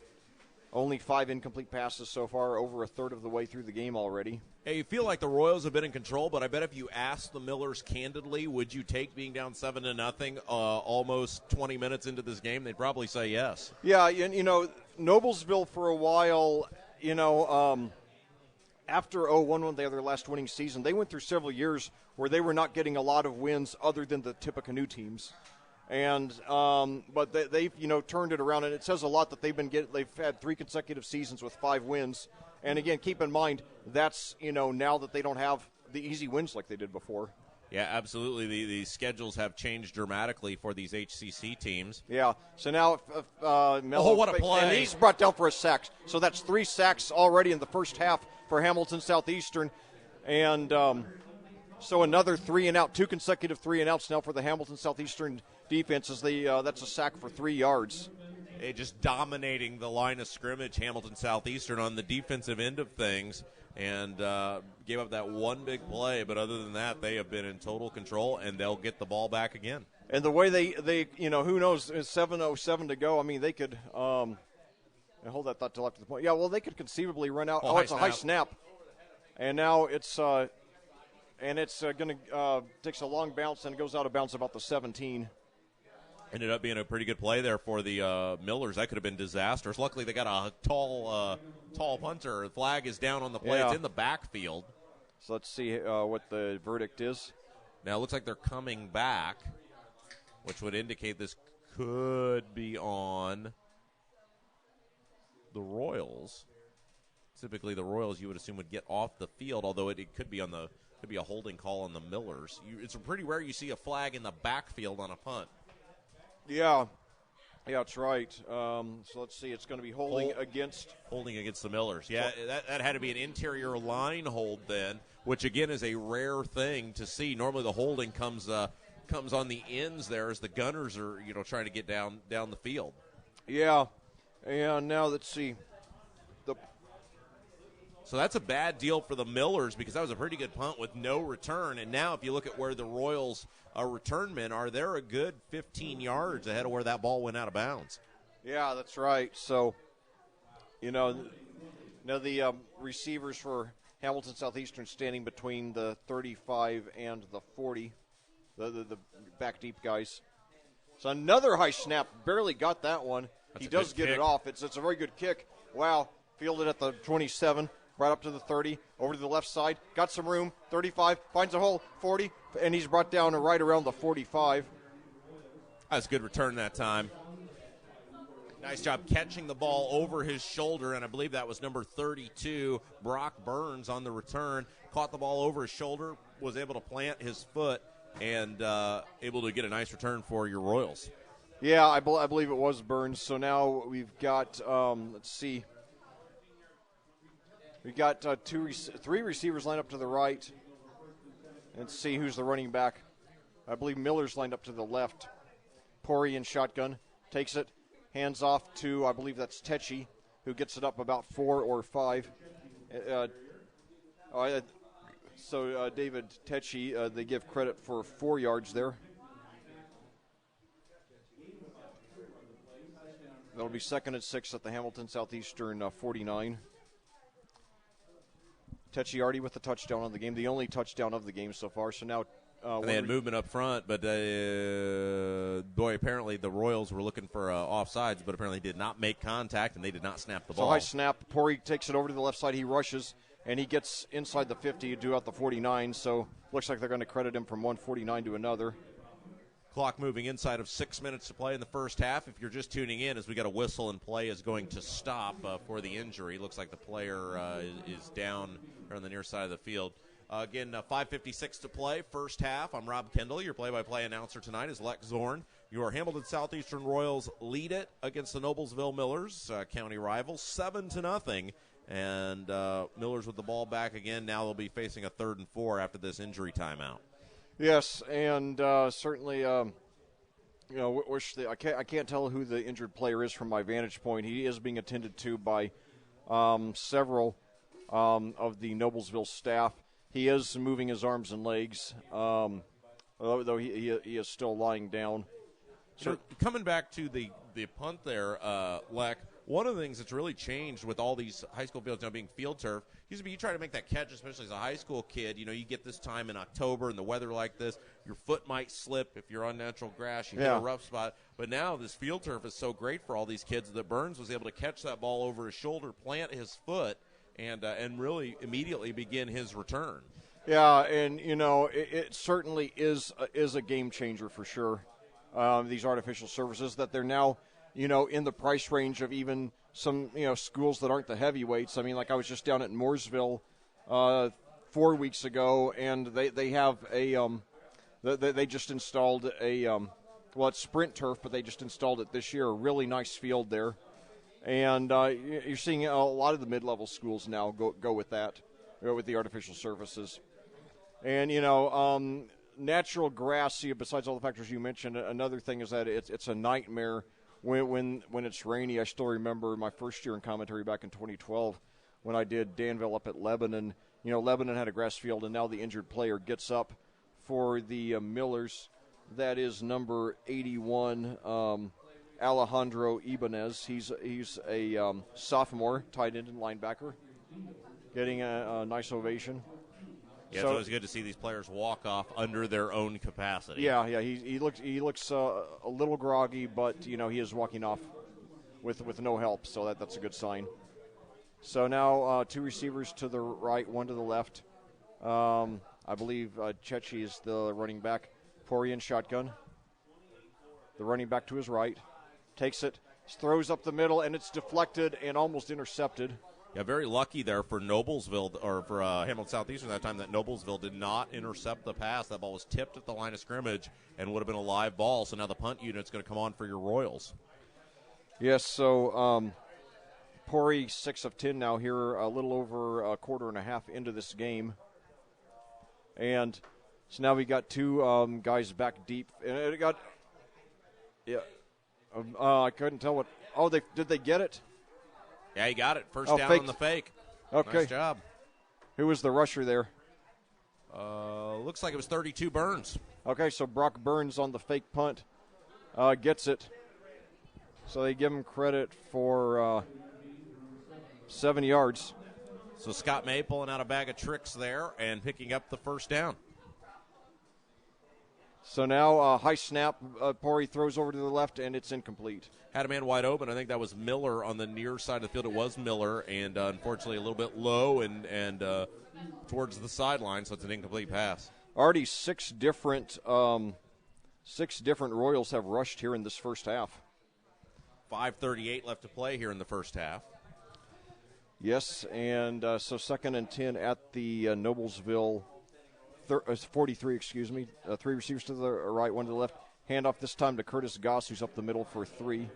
Only 5 incomplete passes so far, over a third of the way through the game already. Hey, you feel like the Royals have been in control, but I bet if you asked the Millers candidly, would you take being down 7-0 almost 20 minutes into this game, they'd probably say yes. Yeah, Noblesville for a while, after 0-1 when they had their last winning season, they went through several years where they were not getting a lot of wins other than the Tippecanoe teams. And but they've turned it around, and it says a lot that they've had 3 consecutive seasons with 5 wins. And again, keep in mind that's now that they don't have the easy wins like they did before. Yeah, absolutely. The schedules have changed dramatically for these HCC teams. Yeah. So now, what a play! And he's brought down for a sack. So that's 3 sacks already in the first half for Hamilton Southeastern, and so another 3-and-out, 2 consecutive 3-and-outs now for the Hamilton Southeastern defense. That's a sack for 3 yards. Just dominating the line of scrimmage, Hamilton Southeastern on the defensive end of things, and gave up that one big play. But other than that, they have been in total control, and they'll get the ball back again. And the way they who knows, 7:07 to go. I mean, they could hold that thought till after the point. Yeah, well, they could conceivably run out. It's a high snap, and now it's going to takes a long bounce and it goes out of bounds about the 17. Ended up being a pretty good play there for the Millers. That could have been disastrous. Luckily, they got a tall punter. The flag is down on the play. Yeah. It's in the backfield. So let's see what the verdict is. Now it looks like they're coming back, which would indicate this could be on the Royals. Typically, the Royals you would assume would get off the field, although it could be a holding call on the Millers. It's pretty rare you see a flag in the backfield on a punt. Yeah, that's right. So let's see. It's going to be holding against the Millers. Yeah, that had to be an interior line hold then, which again is a rare thing to see. Normally the holding comes on the ends there as the gunners are trying to get down the field. Yeah, and now let's see. So that's a bad deal for the Millers because that was a pretty good punt with no return. And now if you look at where the Royals' return men are, they're a good 15 yards ahead of where that ball went out of bounds. Yeah, that's right. So, now the receivers for Hamilton Southeastern standing between the 35 and the 40, the back deep guys. So another high snap, barely got that one. He does get it off. It's a very good kick. Wow, fielded at the 27. Right up to the 30, over to the left side, got some room, 35, finds a hole, 40, and he's brought down right around the 45. That's a good return that time. Nice job catching the ball over his shoulder, and I believe that was number 32, Brock Burns, on the return. Caught the ball over his shoulder, was able to plant his foot, and able to get a nice return for your Royals. Yeah, I believe it was Burns. So now we've got, let's see. We got 3 receivers lined up to the right. Let's see who's the running back. I believe Miller's lined up to the left. Pori in shotgun. Takes it. Hands off to, I believe that's Techi, who gets it up about 4 or 5. So David Techi, they give credit for 4 yards there. That'll be 2nd and 6 at the Hamilton Southeastern 49. Techiardi with the touchdown on the game, the only touchdown of the game so far. So now they had movement up front, but apparently the Royals were looking for offsides, but apparently did not make contact and they did not snap the ball. So high snap. Pori takes it over to the left side. He rushes and he gets inside the 50 to out the 49. So looks like they're going to credit him from 149 to another. Clock moving inside of 6 minutes to play in the first half. If you're just tuning in, as we got a whistle and play is going to stop for the injury. Looks like the player is down on the near side of the field. Again, 5:56 to play, first half. I'm Rob Kendall. Your play-by-play announcer tonight is Lex Zorn. Your Hamilton Southeastern Royals lead it against the Noblesville Millers, county rivals, 7-0 And Millers with the ball back again. Now they'll be facing a 3rd and 4 after this injury timeout. Yes, and certainly, I can't tell who the injured player is from my vantage point. He is being attended to by several of the Noblesville staff. He is moving his arms and legs, though he is still lying down. So coming back to the punt there, Leck, one of the things that's really changed with all these high school fields now being field turf, used to be you try to make that catch, especially as a high school kid, you get this time in October and the weather like this, your foot might slip if you're on natural grass, you hit a rough spot. But now this field turf is so great for all these kids that Burns was able to catch that ball over his shoulder, plant his foot, and really immediately begin his return. Yeah, and, it certainly is a game changer for sure. These artificial surfaces that they're now, in the price range of even some, schools that aren't the heavyweights. I mean, like I was just down at Mooresville 4 weeks ago, and they have they just installed it's sprint turf, but they just installed it this year. A really nice field there. And you're seeing a lot of the mid-level schools now go with that, with the artificial surfaces. And, natural grass, besides all the factors you mentioned, another thing is that it's a nightmare when it's rainy. I still remember my first year in commentary back in 2012 when I did Danville up at Lebanon. Lebanon had a grass field, and now the injured player gets up for the Millers. That is number 81, Alejandro Ibanez. He's a sophomore, tight end and linebacker, getting a nice ovation. Yeah, it's always good to see these players walk off under their own capacity. Yeah, he looks a little groggy, but he is walking off with no help, so that's a good sign. So now 2 receivers to the right, 1 to the left. I believe Chechi is the running back. Pori in shotgun. The running back to his right takes it, throws up the middle, and it's deflected and almost intercepted. Yeah, very lucky there for Noblesville, or for Hamilton Southeastern that time, that Noblesville did not intercept the pass. That ball was tipped at the line of scrimmage and would have been a live ball. So now the punt unit's going to come on for your Royals. Yes, so Pori 6 of 10 now here, a little over a quarter and a half into this game. And so now we got 2 guys back deep. And it got, I couldn't tell what, did they get it? Yeah, he got it. First down fake. on the fake. Okay. Nice job. Who was the rusher there? Looks like it was 32 Burns. Okay, so Brock Burns on the fake punt gets it. So they give him credit for 7 yards. So Scott May pulling out a bag of tricks there and picking up the first down. So now high snap, Pori throws over to the left, and it's incomplete. Had a man wide open. I think that was Miller on the near side of the field. It was Miller, and unfortunately a little bit low and towards the sideline, so it's an incomplete pass. Already 6 different Royals have rushed here in this first half. 5:38 left to play here in the first half. Yes, and so 2nd and 10 at the Noblesville 43, 3 receivers to the right, 1 to the left. Handoff this time to Curtis Goss, who's up the middle for 3.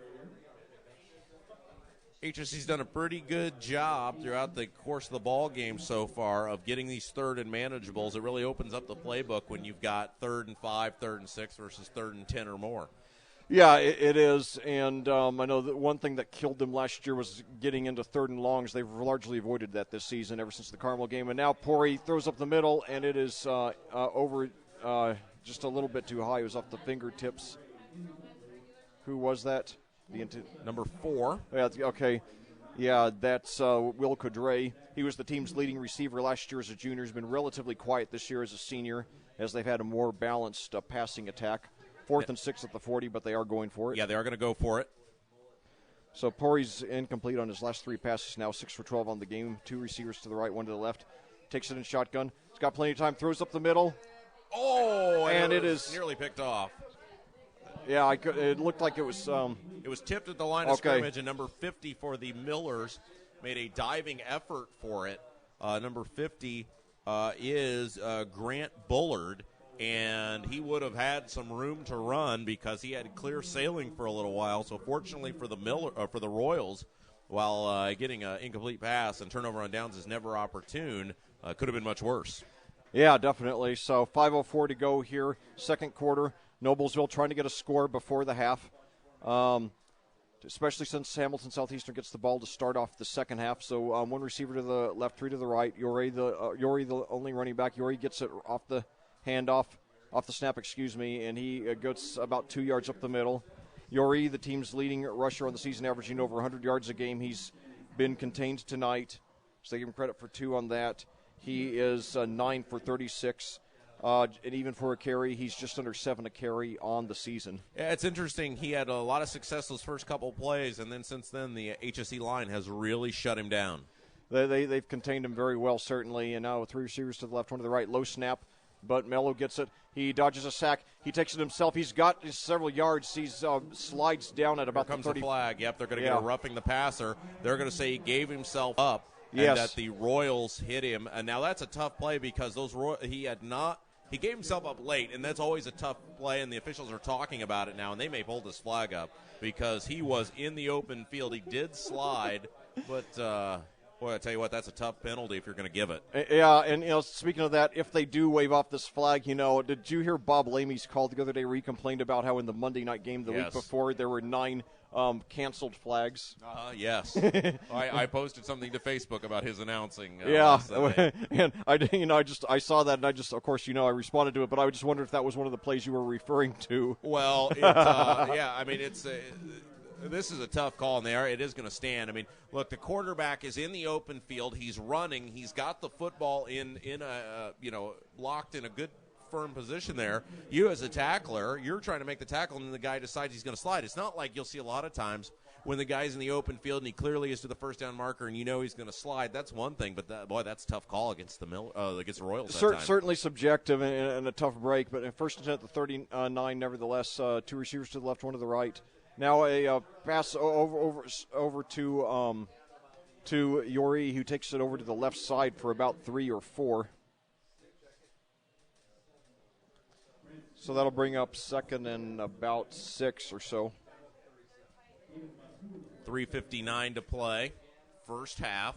HSC's done a pretty good job throughout the course of the ball game so far of getting these 3rd and manageables. It really opens up the playbook when you've got 3rd and 5, 3rd and 6 versus 3rd and 10 or more. Yeah, it is, and I know that one thing that killed them last year was getting into 3rd and longs. They've largely avoided that this season ever since the Carmel game, and now Pori throws up the middle, and it is over just a little bit too high. It was off the fingertips. Who was that? Number 4. Yeah, okay. Yeah, that's Will Codre. He was the team's leading receiver last year as a junior. He's been relatively quiet this year as a senior, as they've had a more balanced passing attack. 4th and 6 at the 40, but they are going for it. Yeah, they are going to go for it. So Pori's incomplete on his last 3 passes now, 6 for 12 on the game. 2 receivers to the right, 1 to the left. Takes it in shotgun. He's got plenty of time, throws up the middle. Oh, and it is nearly picked off. Yeah, it looked like it was. It was tipped at the line of scrimmage, and number 50 for the Millers made a diving effort for it. Number 50 is Grant Bullard, and he would have had some room to run because he had clear sailing for a little while. So fortunately for the Royals, while getting an incomplete pass and turnover on downs is never opportune. Could have been much worse. Yeah, definitely. So 5:04 to go here, second quarter. Noblesville trying to get a score before the half, especially since Hamilton Southeastern gets the ball to start off the second half. So one receiver to the left, three to the right. Yori, the only running back. Yori gets it off the handoff, off the snap, and he gets about 2 yards up the middle. Yori, the team's leading rusher on the season, averaging over 100 yards a game. He's been contained tonight, so they give him credit for 2 on that. He is 9 for 36. And even for a carry, he's just under 7 a carry on the season. Yeah, it's interesting. He had a lot of success those first couple of plays, and then since then the HSE line has really shut him down. They've contained him very well, certainly, and now with 3 receivers to the left, 1 to the right. Low snap, but Mello gets it. He dodges a sack. He takes it himself. He's got several yards. He slides down at about Here comes the 30. The flag. Yep, they're going to get a roughing the passer. They're going to say he gave himself up, and yes, that the Royals hit him. And now that's a tough play because he gave himself up late, and that's always a tough play, and the officials are talking about it now, and they may hold this flag up because he was in the open field. He did slide, but, boy, I tell you what, that's a tough penalty if you're going to give it. Yeah, and, speaking of that, if they do wave off this flag, did you hear Bob Lamy's call the other day where he complained about how in the Monday night game the week before there were 9 canceled flags? Yes. I posted something to Facebook about his announcing. And I saw that, and of course, I responded to it, but I just wondered if that was one of the plays you were referring to. Well, this is a tough call in there. It is going to stand. I mean, look, the quarterback is in the open field. He's running. He's got the football in a locked in a good firm position there. You as a tackler, you're trying to make the tackle, and then the guy decides he's going to slide. It's not like you'll see a lot of times when the guy's in the open field and he clearly is to the first down marker and he's going to slide. That's one thing, but that's a tough call against the Royals. Certainly subjective and a tough break, but first and 10 at the 39, nevertheless, 2 receivers to the left, 1 to the right. Now a pass over to Yori, who takes it over to the left side for about 3 or 4. So that'll bring up second and about 6 or so. 3:59 to play, first half.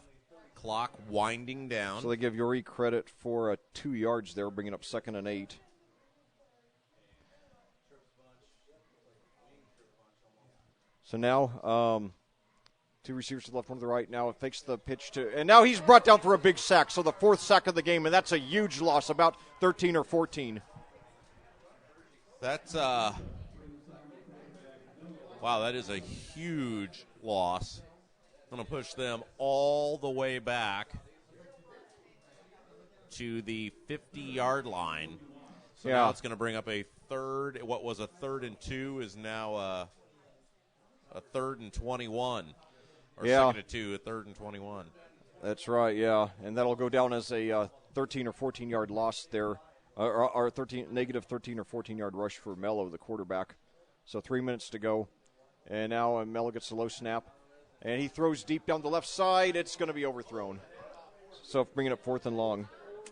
Clock winding down. So they give Yori credit for 2 yards there, bringing up second and 8. So now 2 receivers to the left, 1 to the right. Now it fakes the pitch and now he's brought down for a big sack. So the 4th sack of the game, and that's a huge loss, about 13 or 14. That's wow, that is a huge loss. Going to push them all the way back to the 50-yard line. So now it's going to bring up a third. What was a 3rd and 2 is now a 3rd and 21. Or 2nd and 2, a 3rd and 21. That's right, yeah. And that'll go down as a 13 or 14-yard loss there. Or negative 13 or 14-yard rush for Mello, the quarterback. So 3 minutes to go. And now Mello gets a low snap. And he throws deep down the left side. It's going to be overthrown. So bringing up 4th and long.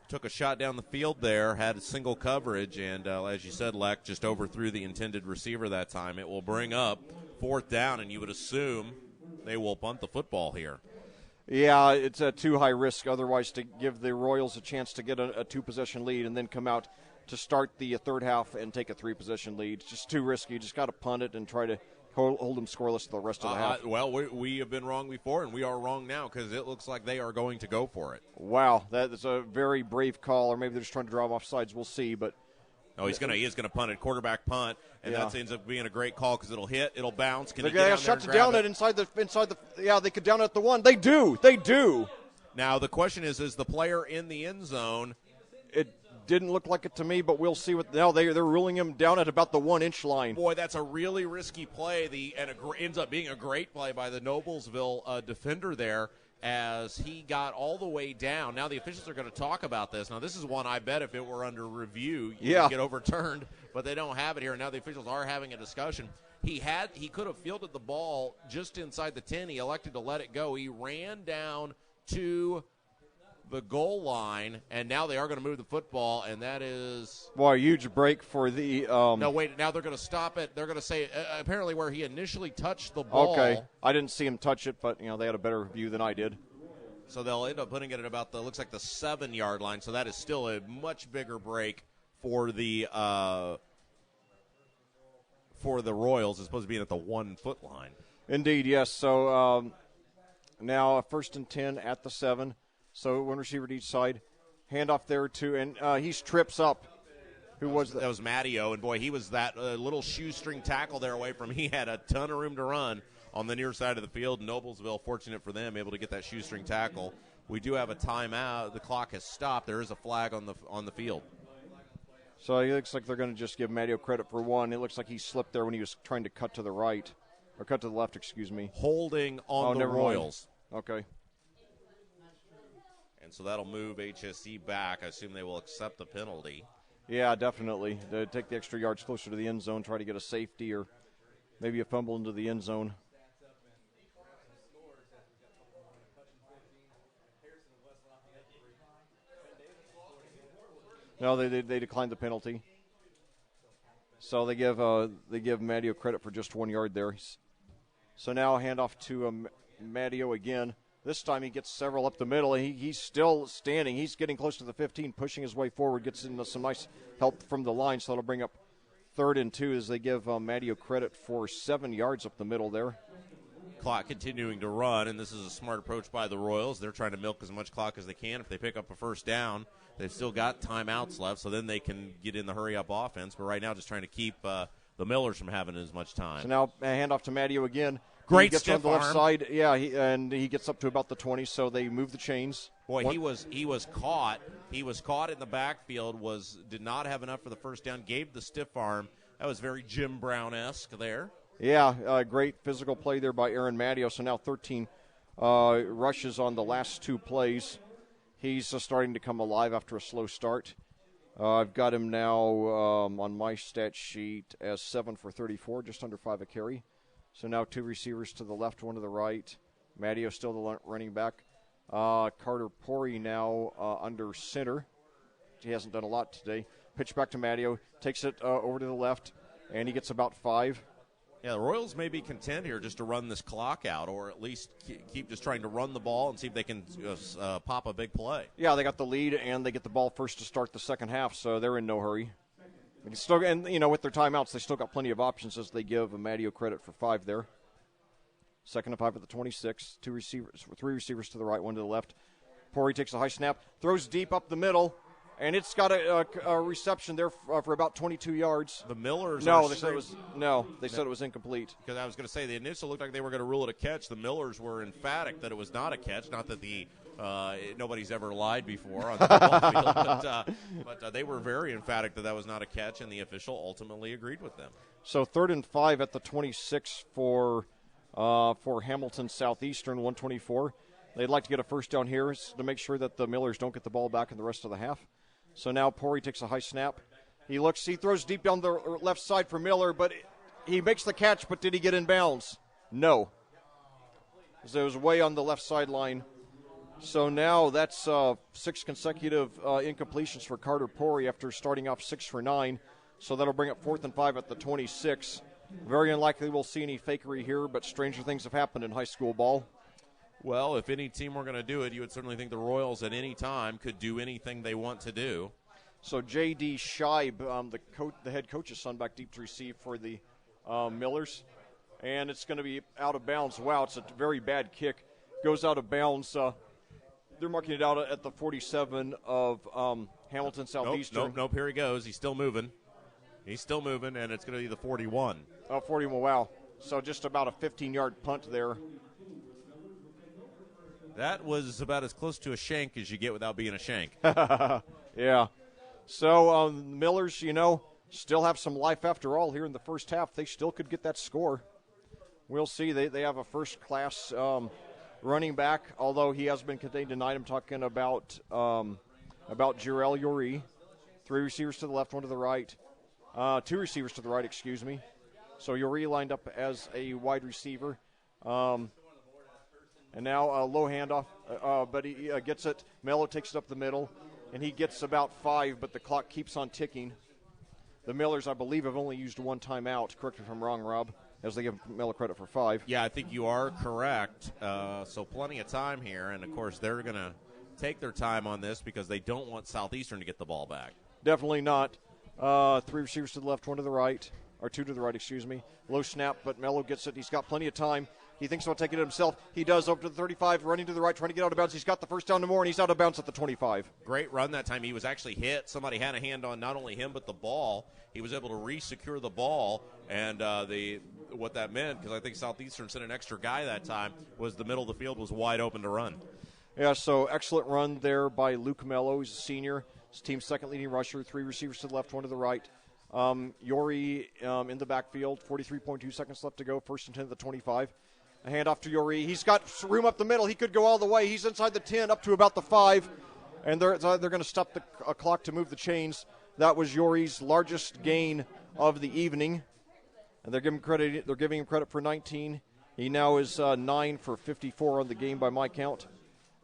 Took a shot down the field there, had a single coverage, and as you said, Leck just overthrew the intended receiver that time. It will bring up 4th down, and you would assume they will punt the football here. Yeah, it's a too high risk otherwise to give the Royals a chance to get a 2-possession lead and then come out to start the third half and take a 3-possession lead. It's just too risky. You just got to punt it and try to hold them scoreless the rest of the half. Well, we have been wrong before, and we are wrong now because it looks like they are going to go for it. Wow, that is a very brave call, or maybe they're just trying to draw him off sides. We'll see, but he is going to punt it, quarterback punt, and that ends up being a great call because it'll hit, it'll bounce. Can they shut down it inside the they could down it at the 1. They do. Now the question is the player in the end zone? It didn't look like it to me, but we'll see. Now they're ruling him down at about the 1-inch line. Boy, that's a really risky play. And it ends up being a great play by the Noblesville defender there, as he got all the way down. Now the officials are going to talk about this. Now this is one I bet if it were under review, you would get overturned, but they don't have it here. Now the officials are having a discussion. He could have fielded the ball just inside the 10. He elected to let it go. He ran down to the goal line, and now they are going to move the football, and that is – well, a huge break for the no, wait, now they're going to stop it. They're going to say apparently where he initially touched the ball. Okay, I didn't see him touch it, but, they had a better view than I did. So they'll end up putting it at about looks like the 7-yard line, so that is still a much bigger break for the Royals as opposed to being at the 1-foot line. Indeed, yes. So now 1st and 10 at the 7. So one receiver to each side. Handoff there to, and he trips up. Who was that? That was Matteo, and boy, he was that little shoestring tackle there away from. He had a ton of room to run on the near side of the field. Noblesville, fortunate for them, able to get that shoestring tackle. We do have a timeout. The clock has stopped. There is a flag on the field. So it looks like they're going to just give Matteo credit for one. It looks like he slipped there when he was trying to cut to the right. Or cut to the left, excuse me. Holding on the Royals. Okay. And so that'll move HSE back. I assume they will accept the penalty. Yeah, definitely. They take the extra yards closer to the end zone, try to get a safety or maybe a fumble into the end zone. No, they declined the penalty. So they give Matteo credit for just 1 yard there. So now handoff to Matteo again. This time he gets several up the middle. He's still standing. He's getting close to the 15, pushing his way forward, gets into some nice help from the line. So that'll bring up 3rd and 2 as they give Matteo credit for 7 yards up the middle there. Clock continuing to run, and this is a smart approach by the Royals. They're trying to milk as much clock as they can. If they pick up a first down, they've still got timeouts left, so then they can get in the hurry-up offense. But right now just trying to keep the Millers from having as much time. So now a handoff to Matteo again. Great he gets stiff on the left arm. side. Yeah, he gets up to about the 20, so they move the chains. Boy, he was caught. He was caught in the backfield, did not have enough for the first down, gave the stiff arm. That was very Jim Brown-esque there. Yeah, great physical play there by Aaron Matteo. So now 13 rushes on the last 2 plays. He's starting to come alive after a slow start. I've got him now on my stat sheet as 7 for 34, just under 5 a carry. So now 2 receivers to the left, 1 to the right. Matteo still the running back. Carter Pori now under center. He hasn't done a lot today. Pitch back to Matteo, takes it over to the left, and he gets about 5. Yeah, the Royals may be content here just to run this clock out, or at least keep just trying to run the ball and see if they can pop a big play. Yeah, they got the lead, and they get the ball first to start the second half, so they're in no hurry. And with their timeouts, they still got plenty of options as they give Matteo credit for 5 there. 2nd and 5 at the 26. 3 receivers to the right, 1 to the left. Pori takes a high snap, throws deep up the middle, and it's got a reception there for about 22 yards. The Millers they said it was incomplete. Because I was going to say, the initial looked like they were going to rule it a catch. The Millers were emphatic that it was not a catch. Not that nobody's ever lied before on the football field, but they were very emphatic that was not a catch, and the official ultimately agreed with them. So 3rd and 5 at the 26 for Hamilton Southeastern, 124. They'd like to get a first down here to make sure that the Millers don't get the ball back in the rest of the half. So now Pori takes a high snap. He throws deep down the left side for Miller, but he makes the catch, but did he get in bounds? No. So it was way on the left sideline. So now that's 6 consecutive incompletions for Carter Pori after starting off 6 for 9. So that'll bring up 4th and 5 at the 26. Very unlikely we'll see any fakery here, but stranger things have happened in high school ball. Well, if any team were going to do it, you would certainly think the Royals at any time could do anything they want to do. So J.D. Scheib, the head coach's son, back deep to receive for the Millers. And it's going to be out of bounds. Wow, it's a very bad kick. Goes out of bounds. They're marking it out at the 47 of Hamilton Southeastern. Nope, here he goes. He's still moving. And it's going to be the 41. Oh, 41, wow. So just about a 15-yard punt there. That was about as close to a shank as you get without being a shank. Yeah. So Millers, still have some life after all here in the first half. They still could get that score. We'll see. They have a first-class running back, although he has been contained tonight. I'm talking about Jarrell Yori. 3 receivers to the left, 1 to the right. 2 receivers to the right, excuse me. So Yori lined up as a wide receiver. And now a low handoff, but he gets it. Mello takes it up the middle, and he gets about 5, but the clock keeps on ticking. The Millers, I believe, have only used 1 timeout. Correct me if I'm wrong, Rob, as they give Mello credit for 5. Yeah, I think you are correct. So plenty of time here, and, of course, they're going to take their time on this because they don't want Southeastern to get the ball back. Definitely not. 3 receivers to the left, 1 to the right, or 2 to the right, excuse me. Low snap, but Mello gets it. He's got plenty of time. He thinks about taking it himself. He does, up to the 35, running to the right, trying to get out of bounds. He's got the first down to Moore, and he's out of bounds at the 25. Great run that time. He was actually hit. Somebody had a hand on not only him but the ball. He was able to re-secure the ball, and what that meant, because I think Southeastern sent an extra guy that time, was the middle of the field was wide open to run. Yeah, so excellent run there by Luke Mello. He's a senior. His team's second leading rusher. 3 receivers to the left, 1 to the right. Yori in the backfield, 43.2 seconds left to go. First and 10 at the 25. A handoff to Yori. He's got room up the middle. He could go all the way. He's inside the 10 up to about the 5. And they're going to stop the clock to move the chains. That was Yori's largest gain of the evening. And they're giving him credit for 19. He now is 9 for 54 on the game by my count.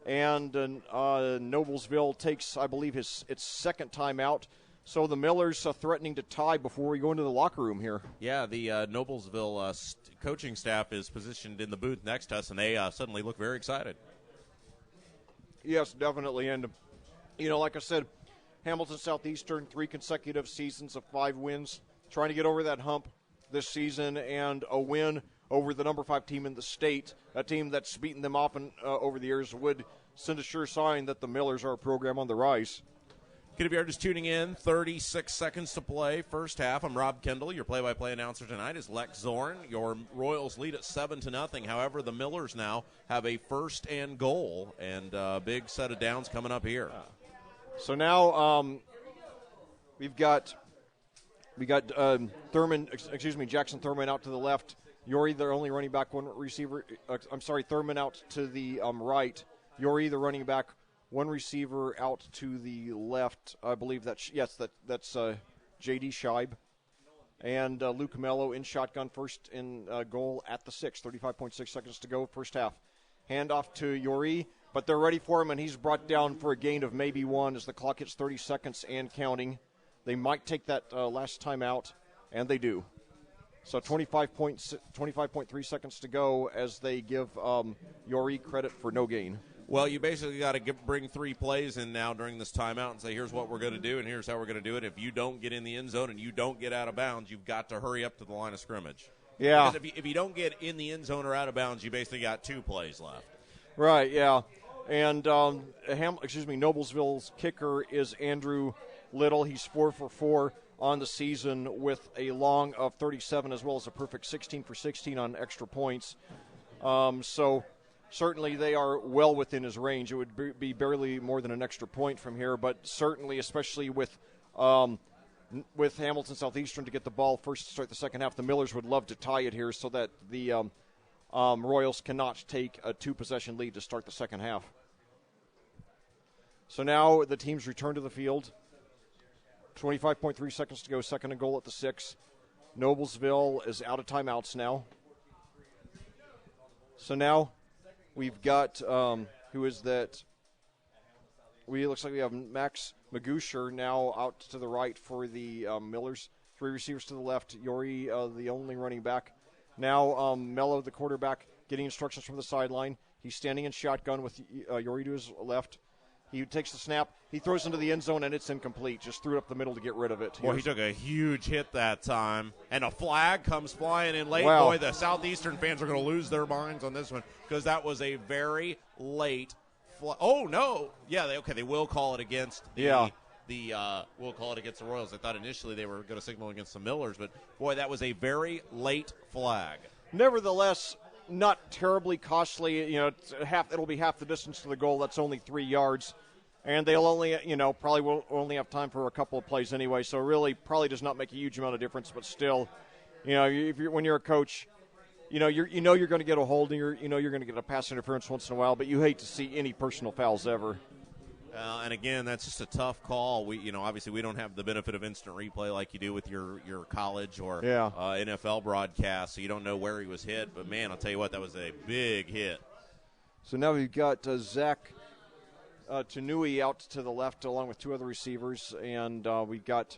And Noblesville takes, I believe, its second timeout. So the Millers threatening to tie before we go into the locker room here. Yeah, the Noblesville coaching staff is positioned in the booth next to us, and they suddenly look very excited. Yes, definitely. And, like I said, Hamilton Southeastern, 3 consecutive seasons of 5 wins, trying to get over that hump this season, and a win over the number 5 team in the state, a team that's beaten them often over the years, would send a sure sign that the Millers are a program on the rise. If you're just tuning in, 36 seconds to play, first half. I'm Rob Kendall. Your play-by-play announcer tonight is Lex Zorn. Your Royals lead at 7-0. However, the Millers now have a first and goal, and a big set of downs coming up here. So now we've got Jackson Thurman out to the left. Yori, their only running back, 1 receiver. Thurman out to the right. Yori, the running back, 1 receiver out to the left. I believe that's J.D. Scheib. And Luke Mello in shotgun, first in goal at the 6. 35.6 seconds to go, first half. Handoff to Yori, but they're ready for him, and he's brought down for a gain of maybe 1 as the clock hits 30 seconds and counting. They might take that last time out, and they do. So 25.3 seconds to go as they give Yori credit for no gain. Well, you basically got to bring 3 plays in now during this timeout and say, here's what we're going to do, and here's how we're going to do it. If you don't get in the end zone and you don't get out of bounds, you've got to hurry up to the line of scrimmage. Yeah. Because if you don't get in the end zone or out of bounds, you basically got 2 plays left. Right, yeah. And Noblesville's kicker is Andrew Little. He's 4 for 4 on the season with a long of 37 as well as a perfect 16 for 16 on extra points. So certainly they are well within his range. It would be barely more than an extra point from here, but certainly, especially with Hamilton Southeastern to get the ball first to start the second half, the Millers would love to tie it here so that the Royals cannot take a 2-possession lead to start the second half. So now the teams return to the field. 25.3 seconds to go, second and goal at the 6. Noblesville is out of timeouts now. So now we've got, who is that? Looks like we have Max Magusher now out to the right for the Millers. 3 receivers to the left. Yori, the only running back. Now Mello, the quarterback, getting instructions from the sideline. He's standing in shotgun with Yori to his left. He takes the snap. He throws into the end zone, and it's incomplete. Just threw it up the middle to get rid of it. Boy, he took a huge hit that time. And a flag comes flying in late. Wow. Boy, the Southeastern fans are going to lose their minds on this one because that was a very late flag. Oh, no. Yeah, they will call it against we'll call it against the Royals. I thought initially they were going to signal against the Millers, but, boy, that was a very late flag. Nevertheless, not terribly costly. It'll be half the distance to the goal. That's only 3 yards. And they'll only, probably will only have time for a couple of plays anyway. So really probably does not make a huge amount of difference. But still, when you're a coach, you're going to get a hold, and you're going to get a pass interference once in a while. But you hate to see any personal fouls ever. And again, that's just a tough call. We, obviously we don't have the benefit of instant replay like you do with your college or NFL broadcast, so you don't know where he was hit. But man, I'll tell you what, that was a big hit. So now we've got Zach Tanui out to the left along with two other receivers, and we've got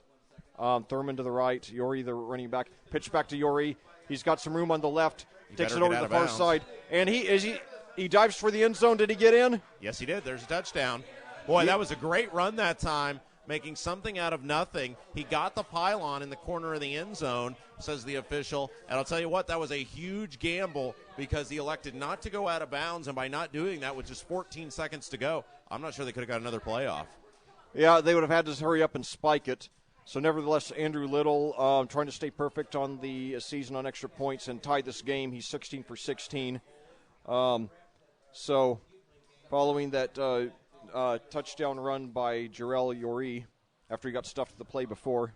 Thurman to the right, Yori the running back. Pitch back to Yori. He's got some room on the left. Takes it over to the far side, and he dives for the end zone. Did he get in? Yes, he did. There's a touchdown. Boy, that was a great run that time, making something out of nothing. He got the pylon in the corner of the end zone, says the official. And I'll tell you what, that was a huge gamble because he elected not to go out of bounds, and by not doing that with just 14 seconds to go, I'm not sure they could have got another playoff. Yeah, they would have had to hurry up and spike it. So nevertheless, Andrew Little trying to stay perfect on the season on extra points and tie this game. He's 16 for 16. So following that touchdown run by Jarrell Yori after he got stuffed at the play before.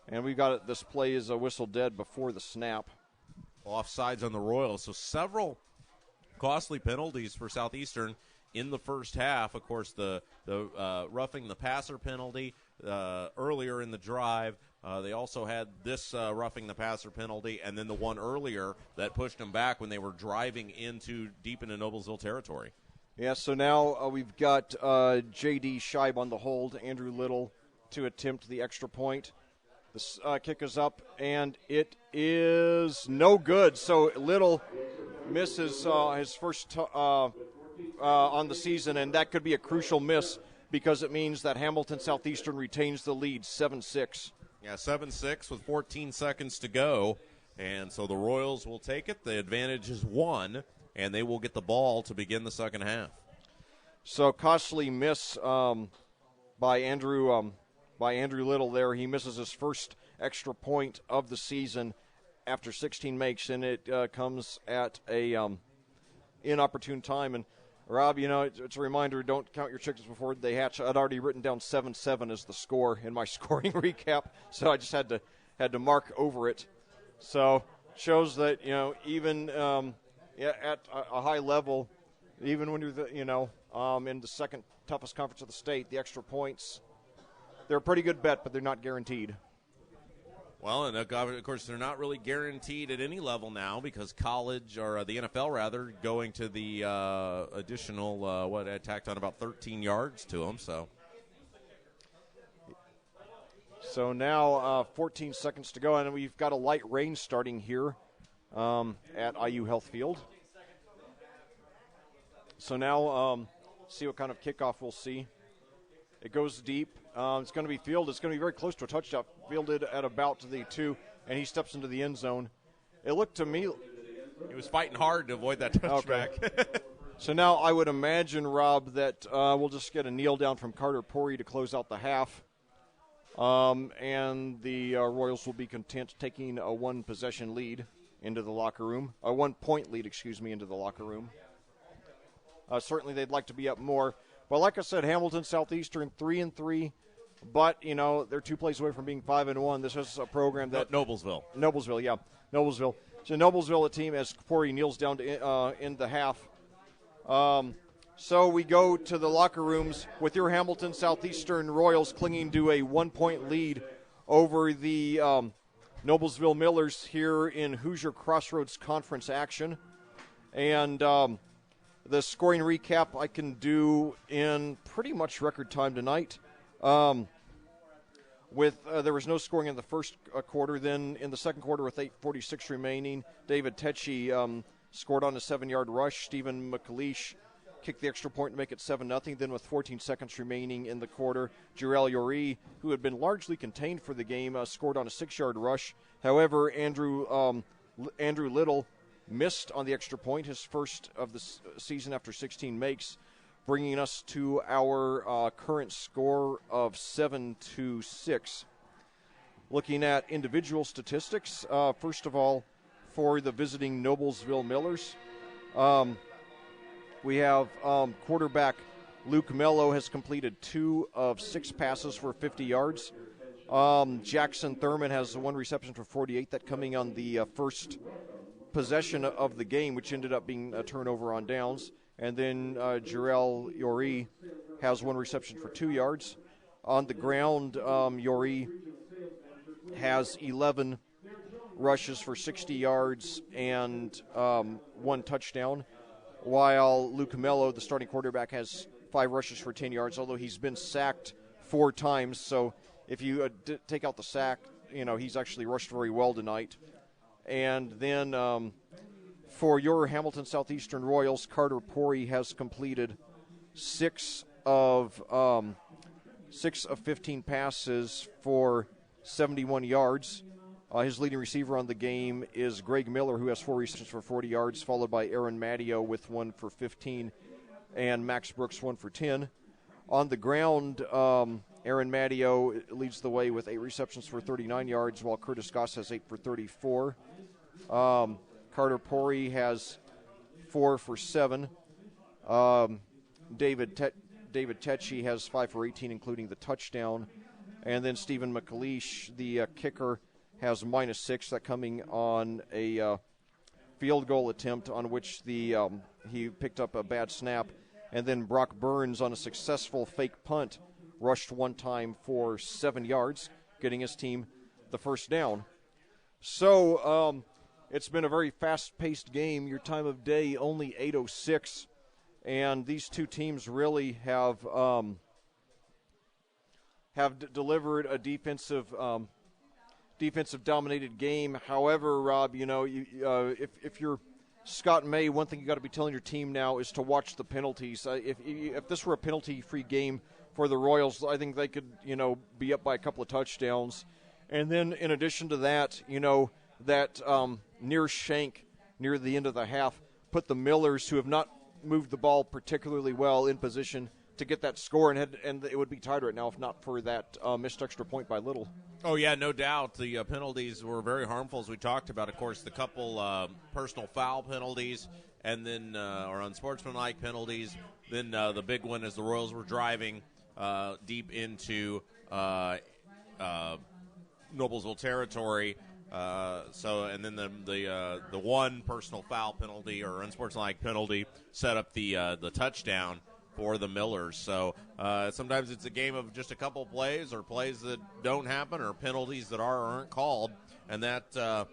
And we got it. This play is a whistle dead before the snap. Offsides on the Royals. So several costly penalties for Southeastern in the first half. Of course, the roughing the passer penalty earlier in the drive. They also had this roughing the passer penalty, and then the one earlier that pushed them back when they were driving deep into Noblesville territory. Yeah, so now we've got J.D. Scheib on the hold, Andrew Little to attempt the extra point. This kick is up, and it is no good. So Little misses his first on the season, and that could be a crucial miss because it means that Hamilton Southeastern retains the lead 7-6. Yeah, 7-6 with 14 seconds to go, and so the Royals will take it. The advantage is 1, and they will get the ball to begin the second half. So costly miss by Andrew Little there. He misses his first extra point of the season after 16 makes, and it comes at a inopportune time. And Rob, it's a reminder, don't count your chickens before they hatch. I'd already written down 7-7 as the score in my scoring recap, so I just had to mark over it. So shows that, even at a high level, even when you're, in the second toughest conference of the state, the extra points, they're a pretty good bet, but they're not guaranteed. Well, and of course, they're not really guaranteed at any level now because college, or the NFL rather, going to the additional, tacked on about 13 yards to them. So now 14 seconds to go, and we've got a light rain starting here at IU Health Field. So now see what kind of kickoff we'll see. It goes deep. It's going to be fielded. It's going to be very close to a touchdown. Fielded at about the 2, and he steps into the end zone. It looked to me. He was fighting hard to avoid that touchback. Okay. So now I would imagine, Rob, that we'll just get a kneel down from Carter Pori to close out the half. And the Royals will be content taking a one-possession lead into the locker room. A one-point lead, into the locker room. Certainly they'd like to be up more. But like I said, Hamilton Southeastern 3-3, but they're 2 plays away from being 5-1. This is a program that Noblesville. Noblesville. So Noblesville, a team as Pori kneels down to in the half. So we go to the locker rooms with your Hamilton Southeastern Royals clinging to a 1-point lead over the Noblesville Millers here in Hoosier Crossroads Conference action, and. The scoring recap I can do in pretty much record time tonight. There was no scoring in the first quarter. Then in the second quarter with 8:46 remaining, David Tetchy scored on a 7-yard rush. Stephen McLeish kicked the extra point to make it 7-0. Then with 14 seconds remaining in the quarter, Jarrell Yori, who had been largely contained for the game, scored on a 6-yard rush. However, Andrew Little missed on the extra point, his first of the season after 16 makes, bringing us to our current score of 7-6. Looking at individual statistics, first of all, for the visiting Noblesville Millers, we have quarterback Luke Mello has completed 2 of 6 passes for 50 yards. Jackson Thurman has 1 reception for 48, that coming on the first possession of the game, which ended up being a turnover on downs. And then Jarrell Yori has 1 reception for 2 yards. On the ground, Yori has 11 rushes for 60 yards and 1 touchdown, while Luke Mello, the starting quarterback, has 5 rushes for 10 yards, although he's been sacked 4 times. So if you take out the sack, he's actually rushed very well tonight. And then for your Hamilton Southeastern Royals, Carter Pori has completed 6 of 15 passes for 71 yards. His leading receiver on the game is Greg Miller, who has 4 receptions for 40 yards, followed by Aaron Matteo with 1 for 15, and Max Brooks 1 for 10. On the ground, Aaron Matteo leads the way with 8 receptions for 39 yards, while Curtis Goss has 8 for 34. Carter Pori has 4 for 7. David Tetchy has 5 for 18, including the touchdown. And then Stephen McAleish, the kicker, has -6, that coming on a field goal attempt on which he picked up a bad snap. And then Brock Burns, on a successful fake punt, rushed 1 time for 7 yards, getting his team the first down. So it's been a very fast-paced game. Your time of day only 8:06, and these two teams really have delivered a defensive dominated game. However, Rob, if you're Scott May, one thing you got to be telling your team now is to watch the penalties. If this were a penalty-free game for the Royals, I think they could, be up by a couple of touchdowns. And then in addition to that, that near shank near the end of the half put the Millers, who have not moved the ball particularly well, in position to get that score, and it would be tied right now if not for that missed extra point by Little. Oh, yeah, no doubt. The penalties were very harmful, as we talked about. Of course, the couple personal foul penalties and then or unsportsmanlike penalties. Then the big one is the Royals were driving deep into Noblesville territory. And then the one personal foul penalty or unsportsmanlike penalty set up the touchdown for the Millers. So sometimes it's a game of just a couple plays, or plays that don't happen, or penalties that aren't called, and that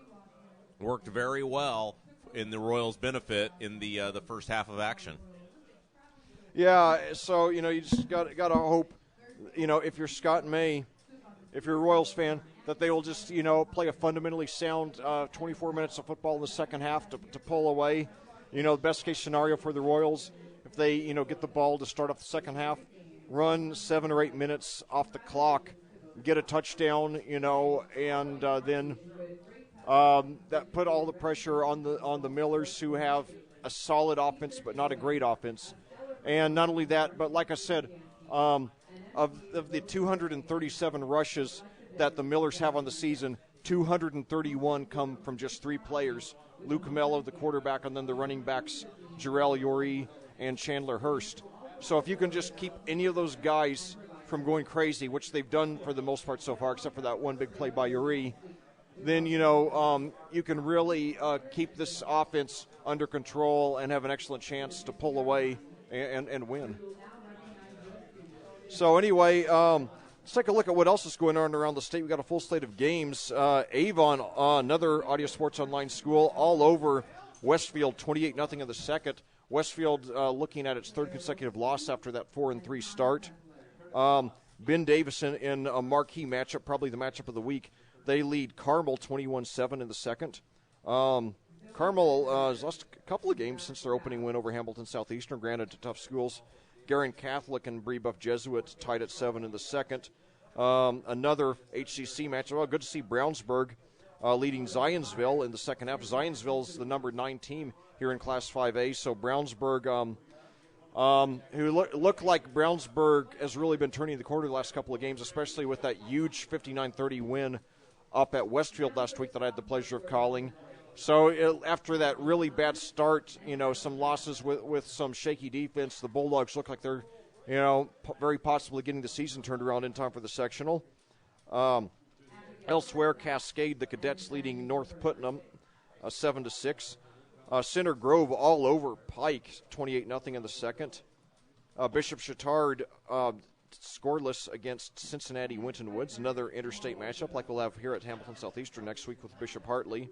worked very well in the Royals' benefit in the first half of action. Yeah, so you just got to hope, if you're Scott May, if you're a Royals fan, that they will just play a fundamentally sound 24 minutes of football in the second half to pull away. The best case scenario for the Royals, if they get the ball to start off the second half, run 7 or 8 minutes off the clock, get a touchdown, and then that put all the pressure on the Millers, who have a solid offense but not a great offense. And not only that, but like I said, of the 237 rushes that the Millers have on the season, 231 come from just 3 players: Luke Mello, the quarterback, and then the running backs, Jarrell Yoree and Chandler Hurst. So if you can just keep any of those guys from going crazy, which they've done for the most part so far, except for that one big play by Yoree, then you can really keep this offense under control and have an excellent chance to pull away and win. So anyway, let's take a look at what else is going on around the state. We've got a full slate of games. Avon, another Audio Sports Online school, all over Westfield, 28-0 in the second. Westfield looking at its 3rd consecutive loss after that 4-3 start. Ben Davison in a marquee matchup, probably the matchup of the week. They lead Carmel 21-7 in the second. Carmel has lost a couple of games since their opening win over Hamilton Southeastern, granted to tough schools. Guerin Catholic and Brebeuf Jesuit tied at 7 in the second. Another HCC match. Well, good to see Brownsburg leading Zionsville in the second half. Zionsville is the number 9 team here in Class 5A. So Brownsburg, who looked like Brownsburg has really been turning the corner the last couple of games, especially with that huge 59-30 win up at Westfield last week that I had the pleasure of calling. So after that really bad start, some losses with some shaky defense, the Bulldogs look like they're, very possibly getting the season turned around in time for the sectional. Elsewhere, Cascade, the Cadets leading North Putnam 7-6. Center Grove all over Pike, 28-0 in the second. Bishop Chatard scoreless against Cincinnati Winton Woods, another interstate matchup like we'll have here at Hamilton Southeastern next week with Bishop Hartley.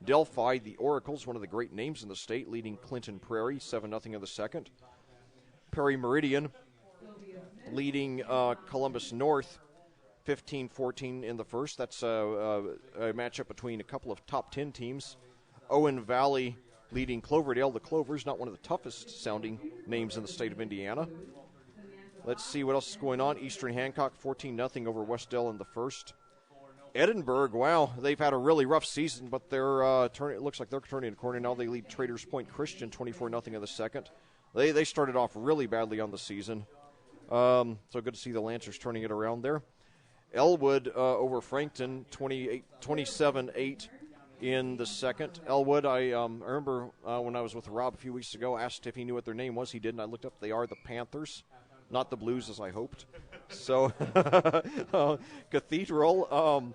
Delphi, the Oracles, one of the great names in the state, leading Clinton Prairie 7-0 in the second. Perry Meridian leading Columbus North 15-14 in the first. That's a matchup between a couple of top 10 teams. Owen Valley leading Cloverdale. The Clovers, not one of the toughest sounding names in the state of Indiana. Let's see what else is going on. Eastern Hancock 14-0 over Westdale in the first. Edinburgh, wow, they've had a really rough season, but it looks like they're turning a corner now. They lead Traders Point Christian 24-0 in the second. They started off really badly on the season. So good to see the Lancers turning it around there. Elwood over Frankton 27-8 in the second. Elwood, I remember when I was with Rob a few weeks ago, asked if he knew what their name was. He didn't. I looked up. They are the Panthers, not the Blues as I hoped. So Cathedral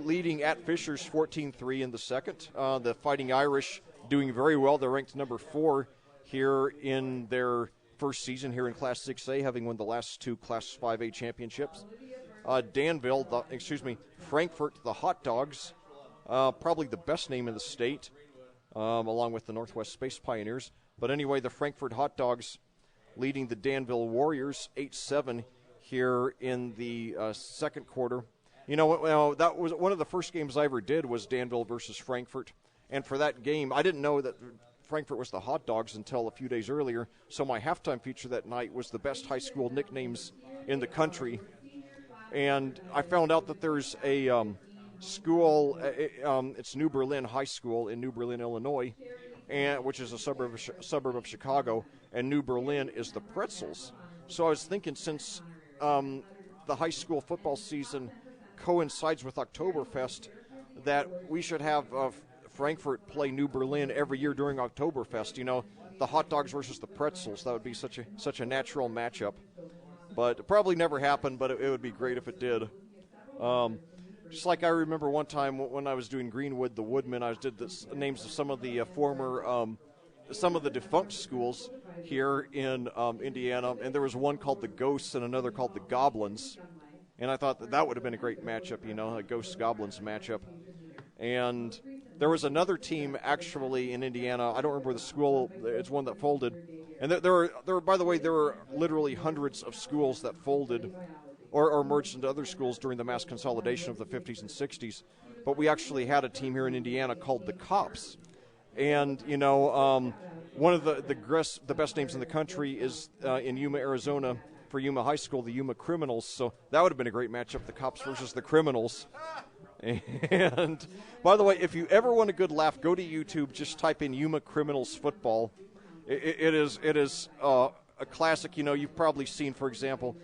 leading at Fishers 14-3 in the second. The Fighting Irish doing very well. They're ranked number 4 here in their first season here in Class 6A, having won the last 2 Class 5A championships. Frankfort, the Hot Dogs, probably the best name in the state, along with the Northwest Space Pioneers. But anyway, the Frankfort Hot Dogs leading the Danville Warriors 8-7 here in the second quarter. You know, that was one of the first games I ever did was Danville versus Frankfort. And for that game, I didn't know that Frankfort was the Hot Dogs until a few days earlier. So my halftime feature that night was the best high school nicknames in the country. And I found out that there's a school, it's New Berlin High School in New Berlin, Illinois, which is a suburb of Chicago, and New Berlin is the Pretzels. So I was thinking, since the high school football season coincides with Oktoberfest, that we should have Frankfort play New Berlin every year during Oktoberfest. You know, the Hot Dogs versus the Pretzels. That would be such a natural matchup. But it probably never happened, but it would be great if it did. Just like I remember one time when I was doing Greenwood, the Woodmen, I did the names of some of the some of the defunct schools here in Indiana, and there was one called the Ghosts and another called the Goblins. And I thought that would have been a great matchup, you know, a Ghosts-Goblins matchup. And there was another team actually in Indiana. I don't remember the school. It's one that folded. And by the way, there were literally hundreds of schools that folded or merged into other schools during the mass consolidation of the 50s and 60s. But we actually had a team here in Indiana called the Cops. And, you know, one of the best names in the country is in Yuma, Arizona, for Yuma High School, the Yuma Criminals. So that would have been a great matchup, the Cops versus the Criminals. And, by the way, if you ever want a good laugh, go to YouTube, just type in Yuma Criminals football. It is a classic. You know, you've probably seen, for example,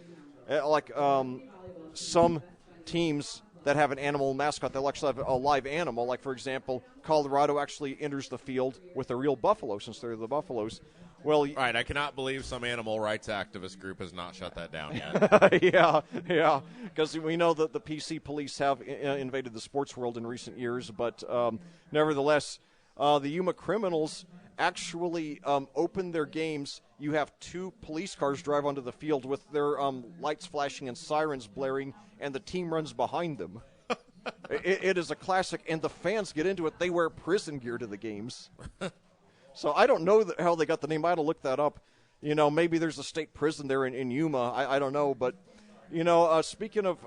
some teams that have an animal mascot, they'll actually have a live animal. Like, for example, Colorado actually enters the field with a real buffalo, since they're the Buffaloes. Well, right, I cannot believe some animal rights activist group has not shut that down yet. yeah, because we know that the PC police have invaded the sports world in recent years, but nevertheless, the Yuma Criminals actually open their games. You have 2 police cars drive onto the field with their lights flashing and sirens blaring, and the team runs behind them. It is a classic, and the fans get into it. They wear prison gear to the games. So I don't know how they got the name. I had to look that up. You know, maybe there's a state prison there in Yuma. I don't know. But, you know, speaking of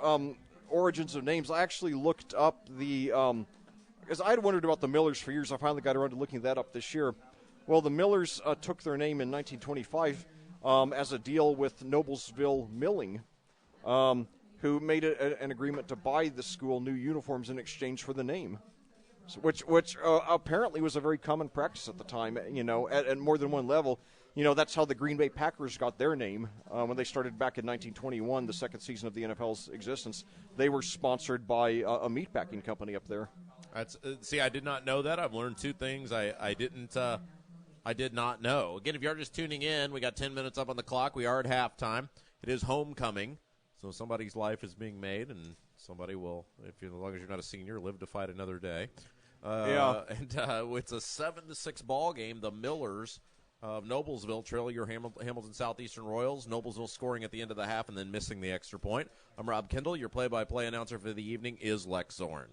origins of names, I actually looked up because I had wondered about the Millers for years. I finally got around to looking that up this year. Well, the Millers took their name in 1925 as a deal with Noblesville Milling, who made an agreement to buy the school new uniforms in exchange for the name. Which apparently was a very common practice at the time, you know, at more than one level. You know, that's how the Green Bay Packers got their name when they started back in 1921, the second season of the NFL's existence. They were sponsored by a meatpacking company up there. See, I did not know that. I've learned 2 things I did not know. Again, if you are just tuning in, we got 10 minutes up on the clock. We are at halftime. It is homecoming, so somebody's life is being made, and somebody will, as long as you're not a senior, live to fight another day. And it's a 7-6 ball game. The Millers of Noblesville trail your Hamilton Southeastern Royals. Noblesville scoring at the end of the half and then missing the extra point. I'm Rob Kendall. Your play-by-play announcer for the evening is Lex Zorn.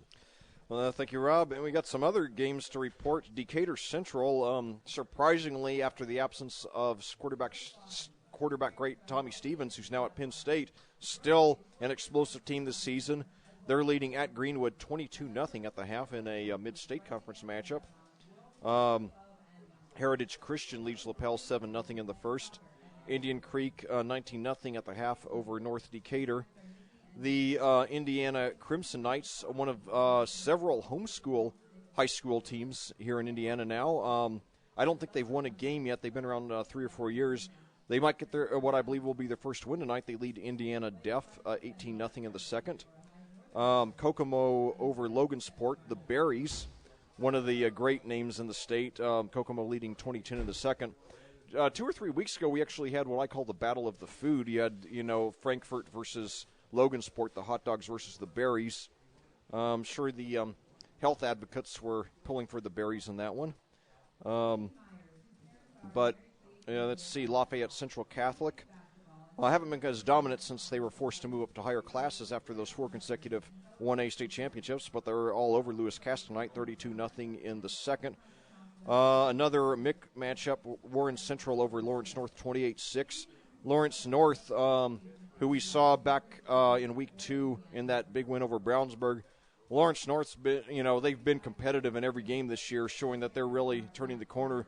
Well, thank you, Rob. And we got some other games to report. Decatur Central, surprisingly, after the absence of quarterback great Tommy Stevens, who's now at Penn State, still an explosive team this season. They're leading at Greenwood 22-0 at the half in a mid-state conference matchup. Heritage Christian leads LaPel 7-0 in the first. Indian Creek 19-0 at the half over North Decatur. The Indiana Crimson Knights, one of several homeschool high school teams here in Indiana now. I don't think they've won a game yet. They've been around 3 or 4 years. They might get their what I believe will be their first win tonight. They lead Indiana Deaf 18-0 in the second. Kokomo over Logansport. The Berries, one of the great names in the state. Kokomo leading 20-10 in the second. 2 or 3 weeks ago, we actually had what I call the Battle of the Food. You had, Frankfort versus Logansport, the hot dogs versus the Berries. I'm sure the health advocates were pulling for the Berries in that one. But let's see, Lafayette Central Catholic. Haven't been as dominant since they were forced to move up to higher classes after those 4 consecutive 1A state championships, but they're all over Lewis Cass tonight, 32-0 in the second. Another MIC matchup, Warren Central over Lawrence North, 28-6. Lawrence North, who we saw back in week 2 in that big win over Brownsburg. Lawrence North's been, they've been competitive in every game this year, showing that they're really turning the corner.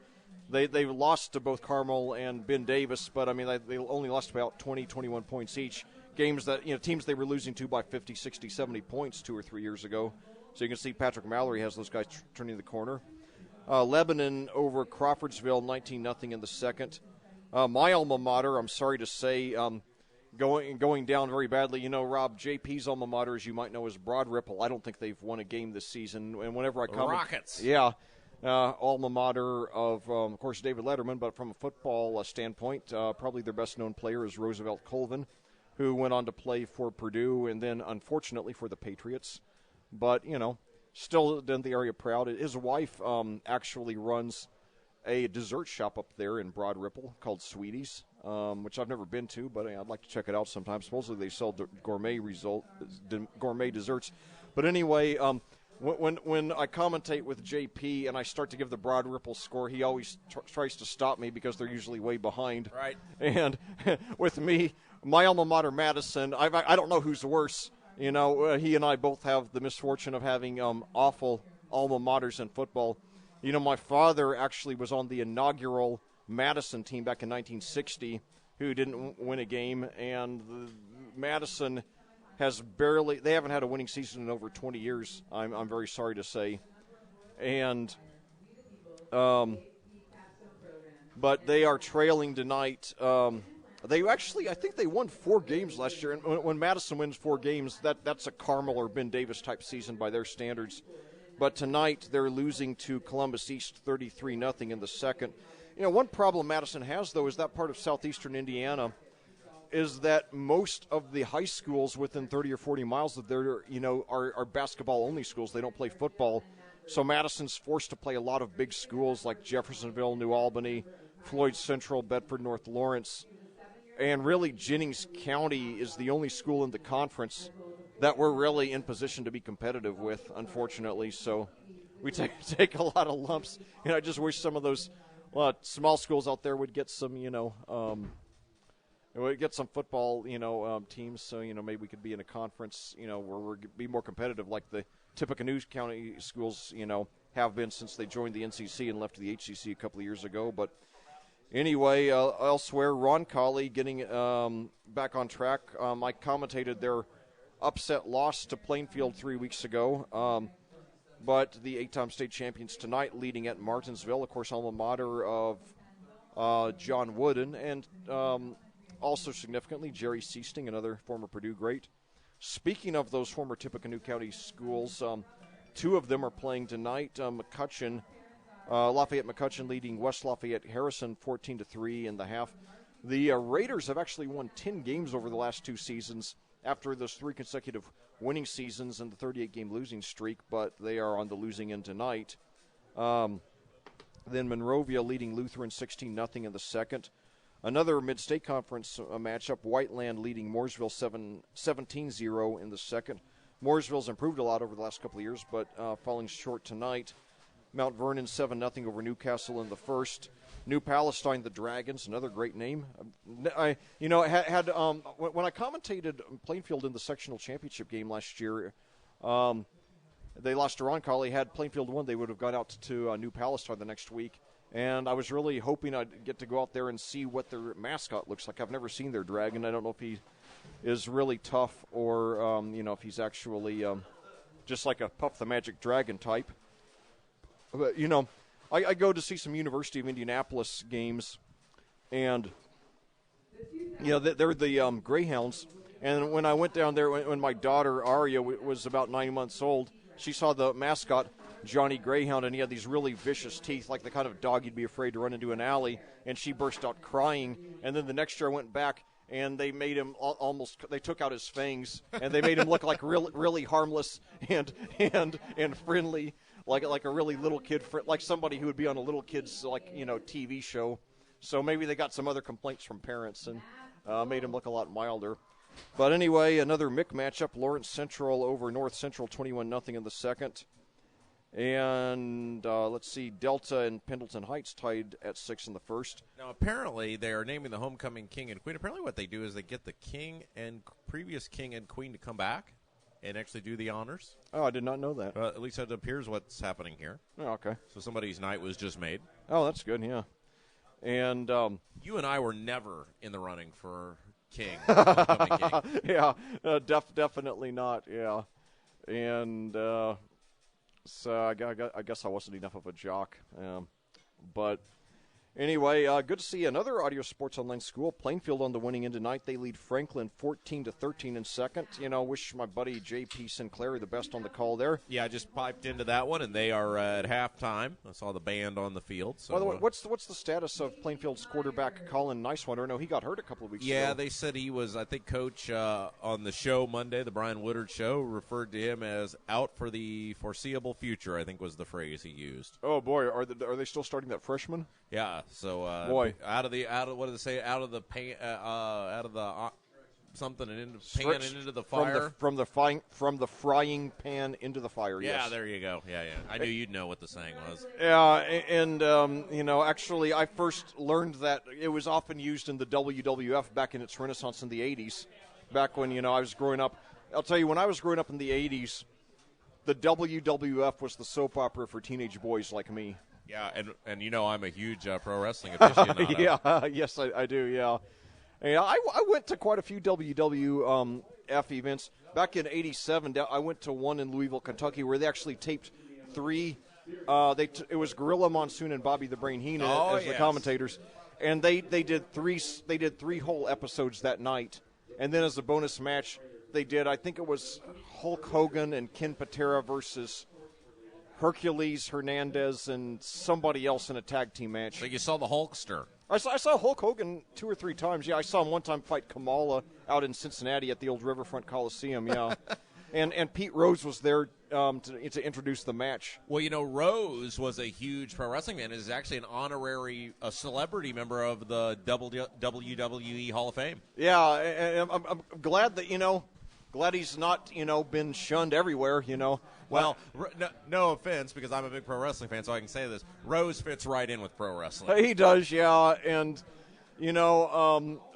They've lost to both Carmel and Ben Davis, but they only lost about 20, 21 points each. Games that, teams they were losing to by 50, 60, 70 points 2 or 3 years ago. So you can see Patrick Mallory has those guys turning the corner. Lebanon over Crawfordsville, 19-0 in the second. My alma mater, I'm sorry to say, going down very badly. Rob, JP's alma mater, as you might know, is Broad Ripple. I don't think they've won a game this season. And whenever I comment, Rockets. Yeah. Alma mater of course, David Letterman, but from a football standpoint, probably their best-known player is Roosevelt Colvin, who went on to play for Purdue and then, unfortunately, for the Patriots. But, still done the area proud. His wife actually runs a dessert shop up there in Broad Ripple called Sweeties, which I've never been to, but I'd like to check it out sometime. Supposedly they sell gourmet desserts. But anyway, when I commentate with JP and I start to give the Broad Ripple score, he always tries to stop me because they're usually way behind. Right. And with me, my alma mater, Madison, I don't know who's worse. He and I both have the misfortune of having awful alma maters in football. My father actually was on the inaugural Madison team back in 1960, who didn't win a game, and Madison they haven't had a winning season in over 20 years, I'm very sorry to say. And but they are trailing tonight. I think they won 4 games last year, and when Madison wins 4 games, that's a Carmel or Ben Davis type season by their standards. But tonight they're losing to Columbus East 33-0 in the second. One problem Madison has, though, is that part of southeastern Indiana is that most of the high schools within 30 or 40 miles of there, are basketball-only schools. They don't play football. So Madison's forced to play a lot of big schools like Jeffersonville, New Albany, Floyd Central, Bedford North Lawrence. And really, Jennings County is the only school in the conference that we're really in position to be competitive with, unfortunately. So we take a lot of lumps. I just wish some of those small schools out there would get some, get some football, teams. So, maybe we could be in a conference, where we're be more competitive like the Tippecanoe County schools, have been since they joined the NCC and left the HCC a couple of years ago. But anyway, elsewhere, Roncalli getting back on track. I commentated their upset loss to Plainfield 3 weeks ago. But the 8-time state champions tonight leading at Martinsville, of course, alma mater of John Wooden, and also significantly Jerry Seasting, another former Purdue great. Speaking of those former Tippecanoe County schools, 2 of them are playing tonight. McCutcheon, Lafayette McCutcheon leading West Lafayette Harrison 14-3 in the half. The Raiders have actually won 10 games over the last 2 seasons after those 3 consecutive winning seasons and the 38-game losing streak, but they are on the losing end tonight. Then Monrovia leading Lutheran 16-0 in the second. Another Mid-State Conference matchup, Whiteland leading Mooresville 17-0 in the second. Mooresville's improved a lot over the last couple of years, but falling short tonight. Mount Vernon 7-0 over Newcastle in the first. New Palestine, the Dragons, another great name. When I commentated Plainfield in the sectional championship game last year, they lost to Roncalli. Had Plainfield won, they would have gone out to New Palestine the next week. And I was really hoping I'd get to go out there and see what their mascot looks like. I've never seen their dragon. I don't know if he is really tough or, if he's actually just like a Puff the Magic Dragon type. But, I go to see some University of Indianapolis games, and, they're the Greyhounds. And when I went down there, when my daughter, Aria, was about 9 months old, she saw the mascot, Johnny Greyhound, and he had these really vicious teeth, like the kind of dog you'd be afraid to run into an alley, and she burst out crying. And then the next year I went back, and they made him they took out his fangs, and they made him look like really harmless and friendly, like a really little kid, like somebody who would be on a little kid's TV show. So maybe they got some other complaints from parents and made him look a lot milder. But anyway, another MIC matchup, Lawrence Central over North Central 21-0 in the second. And let's see, Delta and Pendleton Heights tied at 6 in the first. Now, apparently, they are naming the homecoming king and queen. Apparently what they do is they get the king and previous king and queen to come back and actually do the honors. Oh, I did not know that. At least it appears what's happening here. Oh, okay. So somebody's night was just made. Oh, that's good, yeah. And you and I were never in the running for king. Homecoming king. Yeah, definitely not, yeah. And so I guess I wasn't enough of a jock. But anyway, good to see another Audio Sports Online school. Plainfield on the winning end tonight. They lead Franklin 14-13 in second. Wish my buddy J.P. Sinclair the best on the call there. Yeah, I just piped into that one, and they are at halftime. I saw the band on the field. So, by the way, what's the status of Plainfield's quarterback Colin Nicewater? No, he got hurt a couple of weeks ago. Yeah, they said he was, I think, Coach on the show Monday, the Brian Woodard show, referred to him as out for the foreseeable future, I think was the phrase he used. Oh, boy, are they still starting that freshman? Yeah, so boy, out of what do they say? Out of the pan, out of the something and into pan and into the fire. From the frying pan into the fire. Yeah, yes. There you go. Yeah. I knew you'd know what the saying was. Yeah, and actually, I first learned that it was often used in the WWF back in its renaissance in the '80s. Back when I was growing up, I'll tell you, when I was growing up in the '80s, the WWF was the soap opera for teenage boys like me. Yeah, and I'm a huge pro wrestling aficionado. Yeah, yes, I do, yeah. And I went to quite a few WWF events. Back in '87, I went to one in Louisville, Kentucky, where they actually taped 3. It was Gorilla Monsoon and Bobby the Brain Heenan as the commentators. And they did 3 whole episodes that night. And then as a bonus match, they did, I think it was Hulk Hogan and Ken Patera versus Hercules Hernandez and somebody else in a tag team match. So you saw the Hulkster. I saw Hulk Hogan 2 or 3 times. Yeah, I saw him one time fight Kamala out in Cincinnati at the old Riverfront Coliseum. Yeah, and Pete Rose was there to introduce the match. Well, Rose was a huge pro wrestling fan. Is actually an honorary, a celebrity member of the WWE Hall of Fame. Yeah, and I'm glad that glad he's not been shunned everywhere. Well, no offense, because I'm a big pro wrestling fan, so I can say this. Rose fits right in with pro wrestling. He does, yeah, and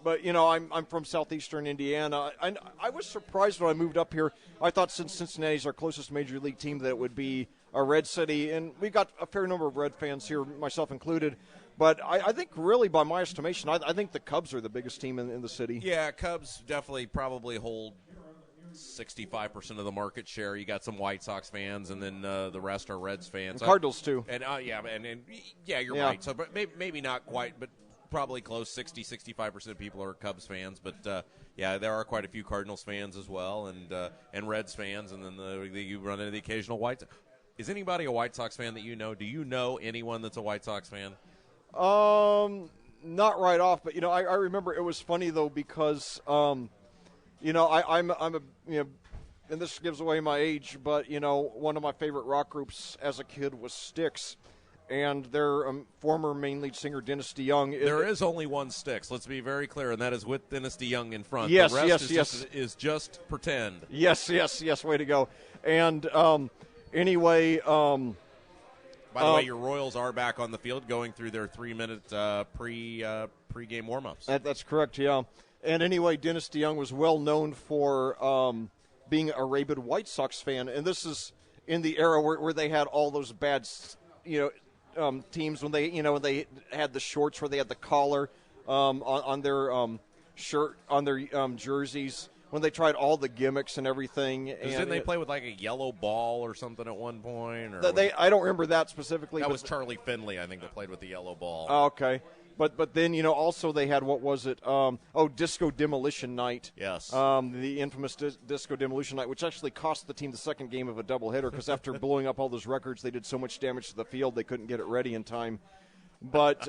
but I'm from southeastern Indiana. I was surprised when I moved up here. I thought since Cincinnati's our closest major league team that it would be a Red city, and we got a fair number of Red fans here, myself included. But I think really, by my estimation, I think the Cubs are the biggest team in the city. Yeah, Cubs definitely probably hold 65% of the market share. You got some White Sox fans, and then the rest are Reds fans. And Cardinals too. And you're right. So, but maybe not quite, but probably close. 60-65% of people are Cubs fans. But there are quite a few Cardinals fans as well, and Reds fans, and then you run into the occasional White Sox. Is anybody a White Sox fan that you know? Do you know anyone that's a White Sox fan? Not right off, but I remember it was funny though because. I'm a and this gives away my age, but one of my favorite rock groups as a kid was Styx, and their former main lead singer, Dennis DeYoung. There is only one Styx. Let's be very clear, and that is with Dennis DeYoung in front. Yes, the rest yes. is just pretend. Yes. Way to go. And anyway. By the way, your Royals are back on the field going through their 3-minute pre-game warm-ups. That's correct, yeah. And anyway, Dennis DeYoung was well known for being a rabid White Sox fan, and this is in the era where they had all those bad, teams when they had the shorts where they had the collar on their shirt, on their jerseys. When they tried all the gimmicks and everything. Didn't they play with like a yellow ball or something at one point? Or I don't remember that specifically. That was Charlie Finley, I think, that played with the yellow ball. Oh, okay. But then, also they had, what was it? Disco Demolition Night. Yes. The infamous Disco Demolition Night, which actually cost the team the second game of a doubleheader because after blowing up all those records, they did so much damage to the field they couldn't get it ready in time. But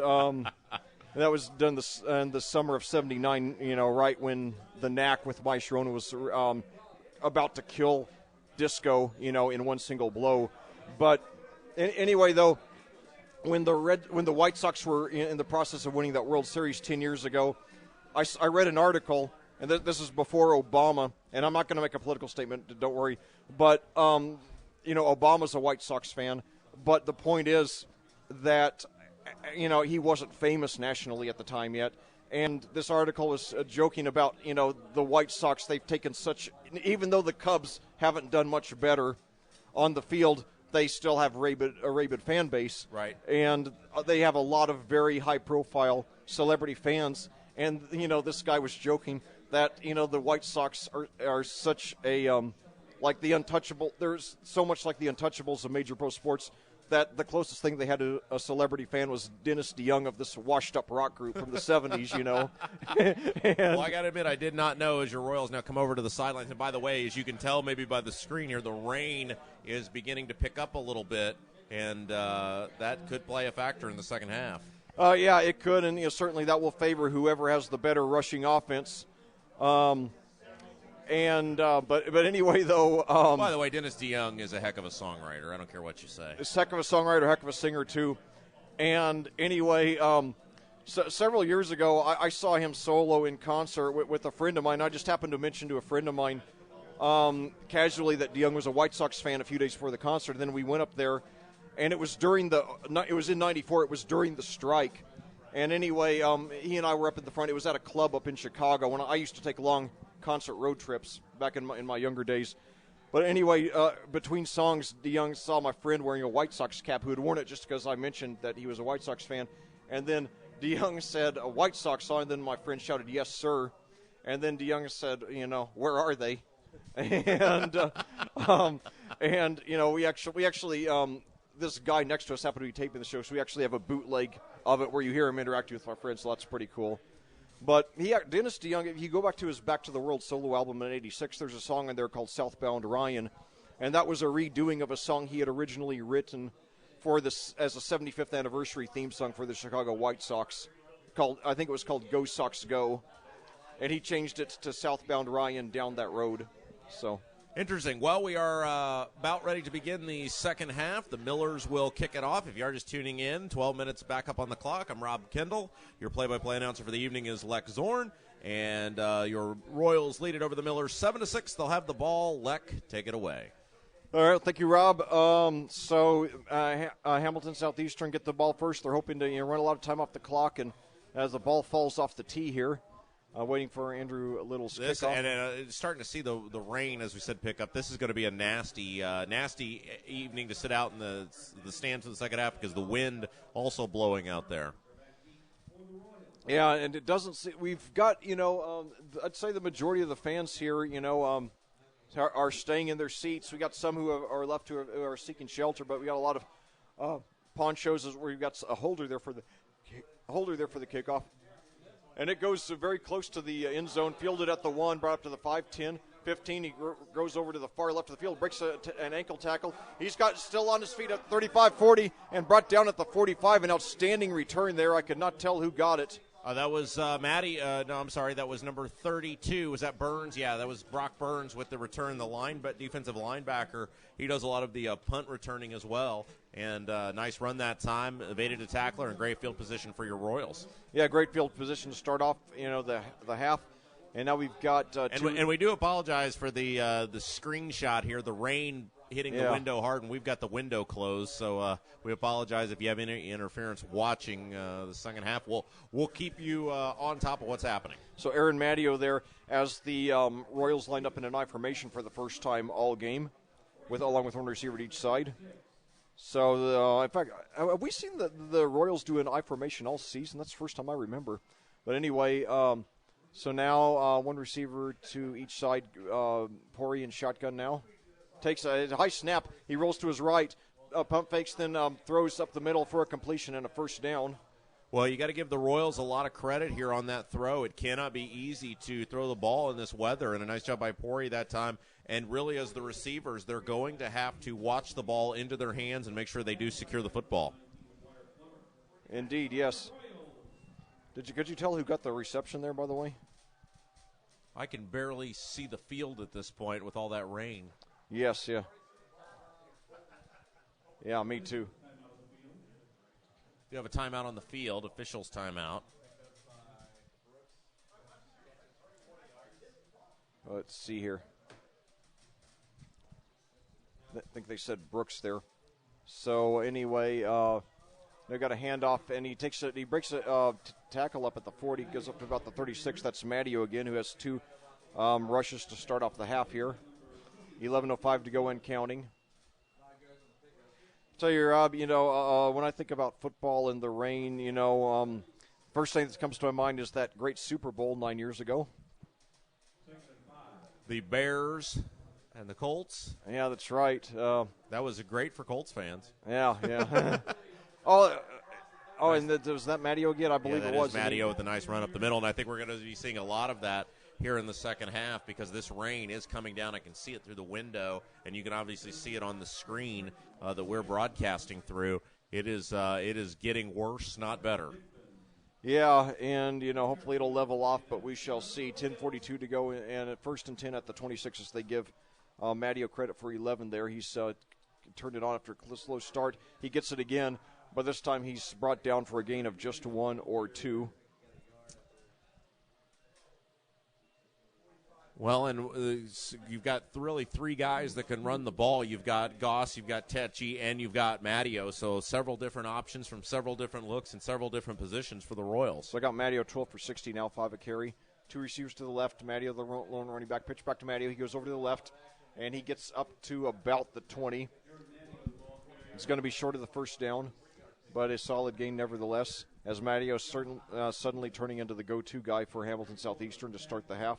that was done in the summer of '79, right when the Knack with Mike Sharona was about to kill disco, in one single blow. But anyway, though, when the White Sox were in the process of winning that World Series 10 years ago, I read an article, and this is before Obama, and I'm not going to make a political statement, don't worry, but, Obama's a White Sox fan, but the point is that he wasn't famous nationally at the time yet. And this article was joking about, the White Sox. They've taken even though the Cubs haven't done much better on the field, they still have a rabid fan base. Right. And they have a lot of very high-profile celebrity fans. And, this guy was joking that, the White Sox are such a, like the untouchable. There's so much like the Untouchables of major pro sports that the closest thing they had to a celebrity fan was Dennis DeYoung of this washed-up rock group from the 70s, Well, I got to admit, I did not know as your Royals now come over to the sidelines. And by the way, as you can tell maybe by the screen here, the rain is beginning to pick up a little bit, and that could play a factor in the second half. Yeah, it could, and certainly that will favor whoever has the better rushing offense. But anyway, though. By the way, Dennis DeYoung is a heck of a songwriter. I don't care what you say. He's a heck of a songwriter, heck of a singer too. And anyway, several years ago, I saw him solo in concert with a friend of mine. I just happened to mention to a friend of mine casually that DeYoung was a White Sox fan a few days before the concert. And then we went up there, and it was in '94. It was during the strike. And anyway, he and I were up at the front. It was at a club up in Chicago when I used to take long concert road trips back in my younger days. But anyway, between songs, DeYoung saw my friend wearing a White Sox cap who had worn it just because I mentioned that he was a White Sox fan. And then DeYoung said, a White Sox song, and then my friend shouted, "Yes, sir." And then DeYoung said, "Where are they?" And, we actually this guy next to us happened to be taping the show, so we actually have a bootleg of it where you hear him interacting with my friends, so that's pretty cool. But Dennis DeYoung, if you go back to his Back to the World solo album in '86, there's a song in there called Southbound Ryan, and that was a redoing of a song he had originally written for this as a 75th anniversary theme song for the Chicago White Sox. I think it was called Go Sox Go, and he changed it to Southbound Ryan, Down That Road. So interesting. Well, we are about ready to begin the second half. The Millers will kick it off. If you are just tuning in, 12 minutes back up on the clock. I'm Rob Kendall. Your play-by-play announcer for the evening is Leck Zorn. And your Royals lead it over the Millers 7-6. They'll have the ball. Leck, take it away. All right, thank you, Rob. Hamilton Southeastern get the ball first. They're hoping to run a lot of time off the clock, and as the ball falls off the tee here, waiting for Andrew Little's kickoff. And starting to see the rain, as we said, pick up. This is going to be a nasty evening to sit out in the stands in the second half because the wind also blowing out there. Yeah, and it doesn't see, we've got, I'd say the majority of the fans here, are staying in their seats. We got some who are left who are seeking shelter, but we got a lot of ponchos where you've got a holder there for the kickoff. And it goes very close to the end zone, fielded at the 1, brought up to the 5, 10, 15. He goes over to the far left of the field, breaks an ankle tackle. He's got still on his feet at 35-40 and brought down at the 45. An outstanding return there. I could not tell who got it. That was Maddie. No, I'm sorry. That was number 32. Was that Burns? Yeah, that was Brock Burns with the return. The defensive linebacker. He does a lot of the punt returning as well. And nice run that time. Evaded a tackler and great field position for your Royals. Yeah, great field position to start off. The half. And now we've got and we do apologize for the screenshot here. The rain hitting the window hard, and we've got the window closed. So we apologize if you have any interference watching the second half. We'll keep you on top of what's happening. So Aaron Matteo there as the Royals lined up in an I formation for the first time all game, along with one receiver at each side. So in fact, have we seen the Royals do an I formation all season? That's the first time I remember. But anyway. So now one receiver to each side. Pori in shotgun now. Takes a high snap. He rolls to his right. Pump fakes, then throws up the middle for a completion and a first down. Well, you got to give the Royals a lot of credit here on that throw. It cannot be easy to throw the ball in this weather, and a nice job by Pori that time. And really, as the receivers, they're going to have to watch the ball into their hands and make sure they do secure the football. Indeed, yes. Could you tell who got the reception there, by the way? I can barely see the field at this point with all that rain. Yes, yeah. Yeah, me too. You have a timeout on the field, officials timeout. Let's see here. I think they said Brooks there. So anyway, they got a handoff, and he breaks a tackle up at the 40, goes up to about the 36. That's Matteo again, who has two rushes to start off the half here. 11:05 to go and counting. Tell you, Rob, when I think about football in the rain, first thing that comes to my mind is that great Super Bowl 9 years ago. The Bears and the Colts. Yeah, that's right. That was great for Colts fans. Yeah. And was that Matteo again? I believe it was. Matteo with a nice run up the middle, and I think we're going to be seeing a lot of that here in the second half because this rain is coming down. I can see it through the window, and you can obviously see it on the screen that we're broadcasting through. It is getting worse, not better. Yeah, and, hopefully it'll level off, but we shall see. 10:42 to go, and at 1st and 10 at the 26 as they give Matteo credit for 11 there. He's turned it on after a slow start. He gets it again, but this time he's brought down for a gain of just 1 or 2. Well, and you've got really three guys that can run the ball. You've got Goss, you've got Tetchy, and you've got Matteo. So several different options from several different looks and several different positions for the Royals. So I got Matteo 12 for 60 now, 5 a carry. Two receivers to the left. Matteo, the lone running back. Pitch back to Matteo. He goes over to the left, and he gets up to about the 20. It's going to be short of the first down, but a solid gain nevertheless, as Matteo suddenly turning into the go-to guy for Hamilton Southeastern to start the half,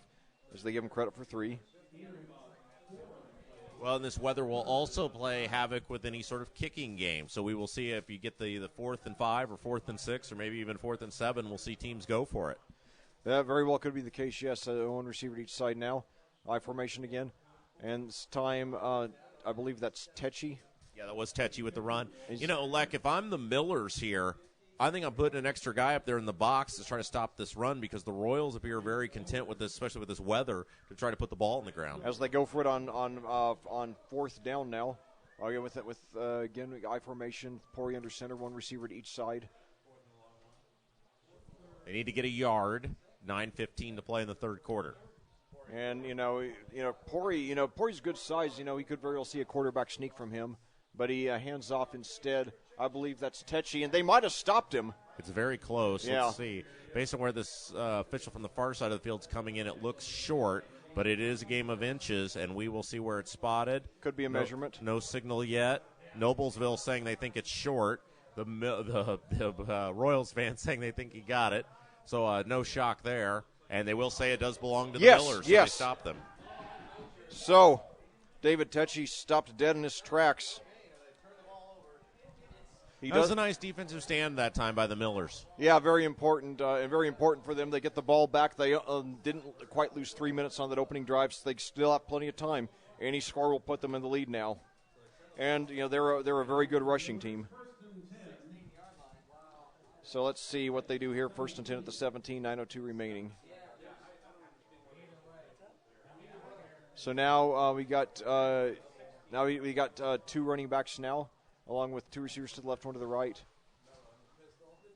as they give him credit for 3. Well, and this weather will also play havoc with any sort of kicking game. So we will see if you get the 4th and 5 or 4th and 6 or maybe even 4th and 7, we'll see teams go for it. That very well could be the case, yes. One receiver at each side now. I formation again. And this time, I believe that's Tetchy. Yeah, that was Tetchy with the run. Leck, if I'm the Millers here, I think I'm putting an extra guy up there in the box to try to stop this run because the Royals appear very content with this, especially with this weather, to try to put the ball in the ground. As they go for it on 4th down now. Again, I formation, Pori under center, one receiver to each side. They need to get a yard. 9:15 to play in the third quarter. And Pori's good size. He could very well see a quarterback sneak from him, but he hands off instead. I believe that's Tetchy, and they might have stopped him. It's very close. Yeah. Let's see. Based on where this official from the far side of the field is coming in, it looks short, but it is a game of inches, and we will see where it's spotted. Could be a measurement. No signal yet. Noblesville saying they think it's short. The Royals fans saying they think he got it. So no shock there. And they will say it does belong to the Millers, so they stop them. So David Tetchy stopped dead in his tracks. That was a nice defensive stand that time by the Millers. Yeah, very important, and very important for them. They get the ball back. They didn't quite lose 3 minutes on that opening drive, so they still have plenty of time. Any score will put them in the lead now. And they're a very good rushing team. So let's see what they do here. First and 10 at the 17, 9:02 remaining. So now we got two running backs now, along with two receivers to the left, one to the right.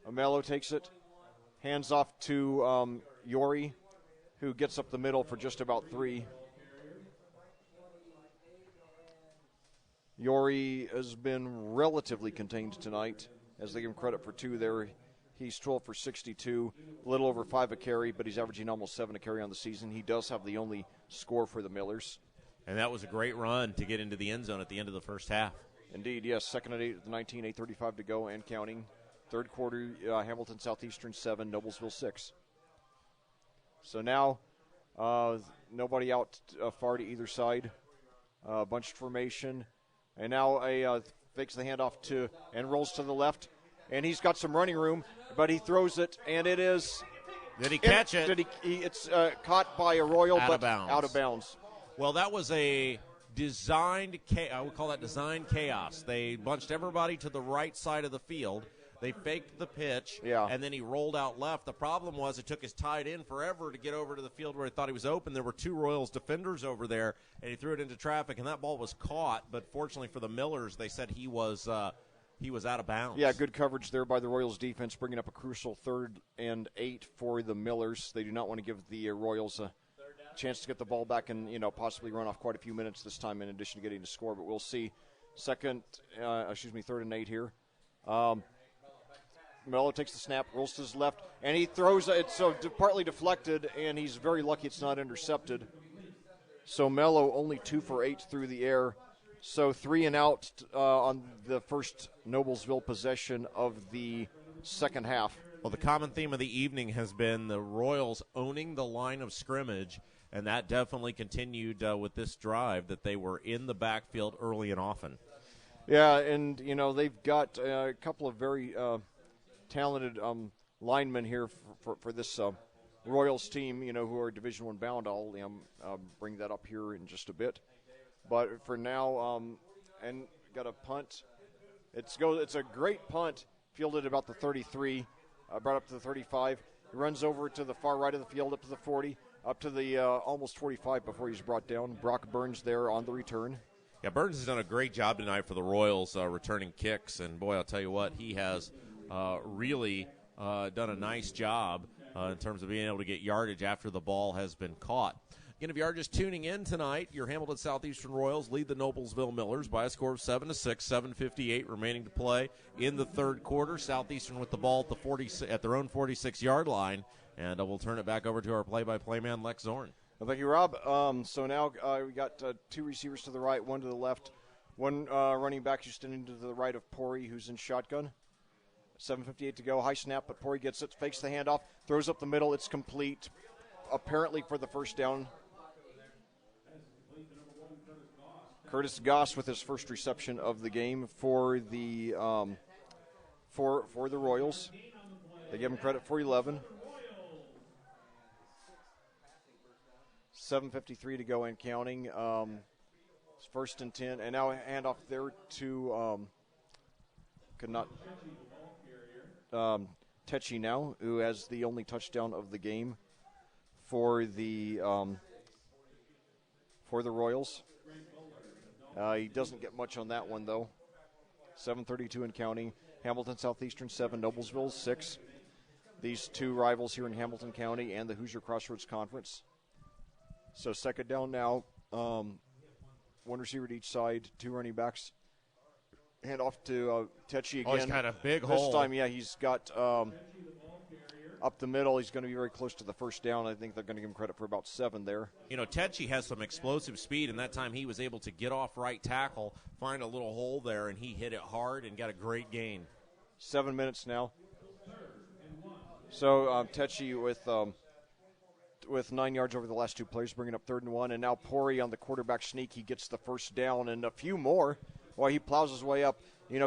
Amelo takes it, hands off to Yori, who gets up the middle for just about 3. Yori has been relatively contained tonight, as they give him credit for 2 there. He's 12 for 62, a little over 5 a carry, but he's averaging almost 7 a carry on the season. He does have the only score for the Millers. And that was a great run to get into the end zone at the end of the first half. Indeed, yes. Second and 8 at the 19, 8:35 to go and counting. Third quarter, Hamilton Southeastern 7, Noblesville 6. So now, nobody out far to either side. Bunched formation. And now fakes the handoff to and rolls to the left. And he's got some running room, but he throws it, and it is. Did he catch it? It's caught by Arroyo, but out of bounds. Well, that was a designed, I would call that designed chaos. They bunched everybody to the right side of the field. They faked the pitch, and then he rolled out left. The problem was it took his tight end forever to get over to the field where he thought he was open. There were 2 Royals defenders over there, and he threw it into traffic, and that ball was caught. But fortunately for the Millers, they said he was out of bounds. Yeah, good coverage there by the Royals defense, bringing up a crucial 3rd and 8 for the Millers. They do not want to give the Royals a chance to get the ball back and, possibly run off quite a few minutes this time in addition to getting to score. But we'll see. 3rd and 8 here. Mello takes the snap, rolls to his left, and he throws it. So partly deflected, and he's very lucky it's not intercepted. So Mello only 2 for 8 through the air. So 3 and out on the first Noblesville possession of the second half. Well, the common theme of the evening has been the Royals owning the line of scrimmage, and that definitely continued with this drive, that they were in the backfield early and often. Yeah, and, they've got a couple of very talented linemen here for this Royals team, who are Division I bound. I'll bring that up here in just a bit. But for now, and got a punt. It's a great punt, fielded about the 33, brought up to the 35. He runs over to the far right of the field, up to the 40, up to the almost 45 before he's brought down. Brock Burns there on the return. Yeah, Burns has done a great job tonight for the Royals returning kicks. And, boy, I'll tell you what, he has really done a nice job in terms of being able to get yardage after the ball has been caught. Again, if you are just tuning in tonight, your Hamilton Southeastern Royals lead the Noblesville Millers by a score of 7-6, 7:58 remaining to play in the third quarter. Southeastern with the ball at their own 46-yard line, and we'll turn it back over to our play-by-play man, Lex Zorn. Well, thank you, Rob. So now we got 2 receivers to the right, 1 to the left, 1 running back who's standing to the right of Pori, who's in shotgun. 7:58 to go. High snap, but Pori gets it, fakes the handoff, throws up the middle. It's complete, apparently for the first down. Curtis Goss with his first reception of the game for the for the Royals. They give him credit for 11. 7:53 to go and counting. It's 1st and 10, and now a handoff there to Techi now, who has the only touchdown of the game for the Royals. He doesn't get much on that one, though. 7:32 and counting. Hamilton Southeastern 7, Noblesville 6. These 2 rivals here in Hamilton County and the Hoosier Crossroads Conference. So 2nd down now. 1 receiver to each side, 2 running backs. Hand off to Techi again. Oh, he's got a big this hole. This time, yeah, he's got up the middle. He's going to be very close to the first down. I think they're going to give him credit for about 7 there. Techi has some explosive speed, and that time he was able to get off right tackle, find a little hole there, and he hit it hard and got a great gain. 7 minutes now. So Techi with 9 yards over the last 2 plays, bringing up 3rd and 1. And now Pori on the quarterback sneak. He gets the first down and a few more while he plows his way up.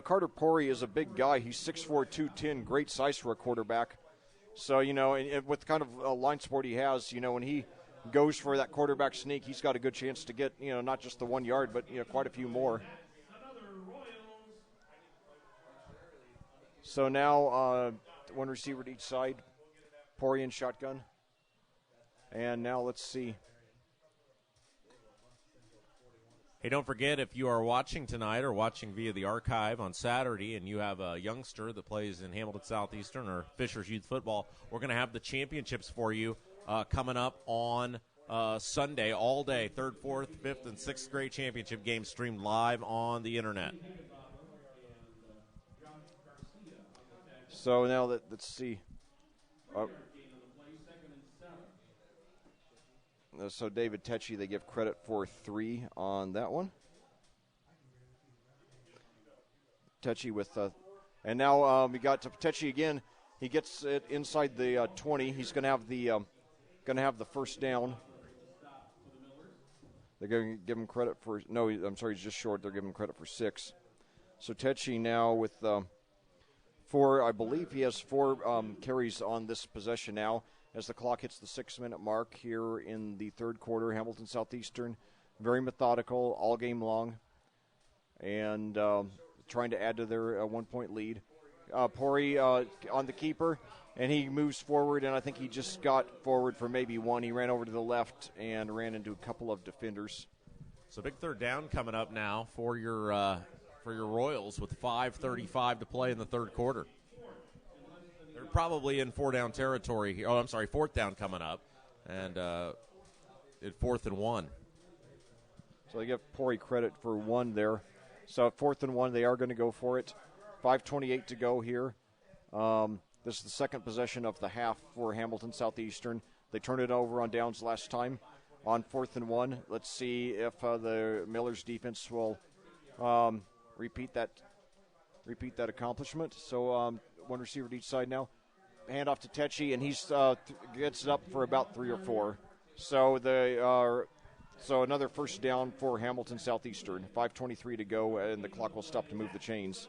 Carter Pori is a big guy. He's 6'4", 210, great size for a quarterback. So, and with the kind of line support he has, when he goes for that quarterback sneak, he's got a good chance to get, not just the 1 yard, but, quite a few more. So now one receiver to each side. Pori in shotgun. And now let's see. Hey, don't forget, if you are watching tonight or watching via the archive on Saturday and you have a youngster that plays in Hamilton Southeastern or Fishers Youth Football, we're going to have the championships for you coming up on Sunday all day. 3rd, 4th, 5th, and 6th grade championship games streamed live on the internet. So now let's see. So David Tetchy, they give credit for 3 on that one. Tetchy with, and now we got to Tetchy again. He gets it inside the 20. He's going to have the first down. They're going to give him credit for I'm sorry, he's just short. They're giving him credit for 6. So Tetchy now with 4. I believe he has 4 carries on this possession now. As the clock hits the 6-minute mark here in the 3rd quarter, Hamilton Southeastern, very methodical all game long, and trying to add to their 1-point lead. Pori on the keeper, and he moves forward, and I think he just got forward for maybe 1. He ran over to the left and ran into a couple of defenders. So big 3rd down coming up now for your Royals with 5:35 to play in the 3rd quarter. They're probably in 4-down territory here. 4th down coming up, and at 4th and 1. So they give Pori credit for 1 there. So at 4th and 1, they are going to go for it. 5:28 to go here. This is the second possession of the half for Hamilton Southeastern. They turned it over on downs last time on 4th and 1. Let's see if the Millers defense will repeat that accomplishment. So 1 receiver to each side now. Hand off to Tetchy, and he's gets it up for about 3 or 4. So so another first down for Hamilton Southeastern. 5:23 to go, and the clock will stop to move the chains.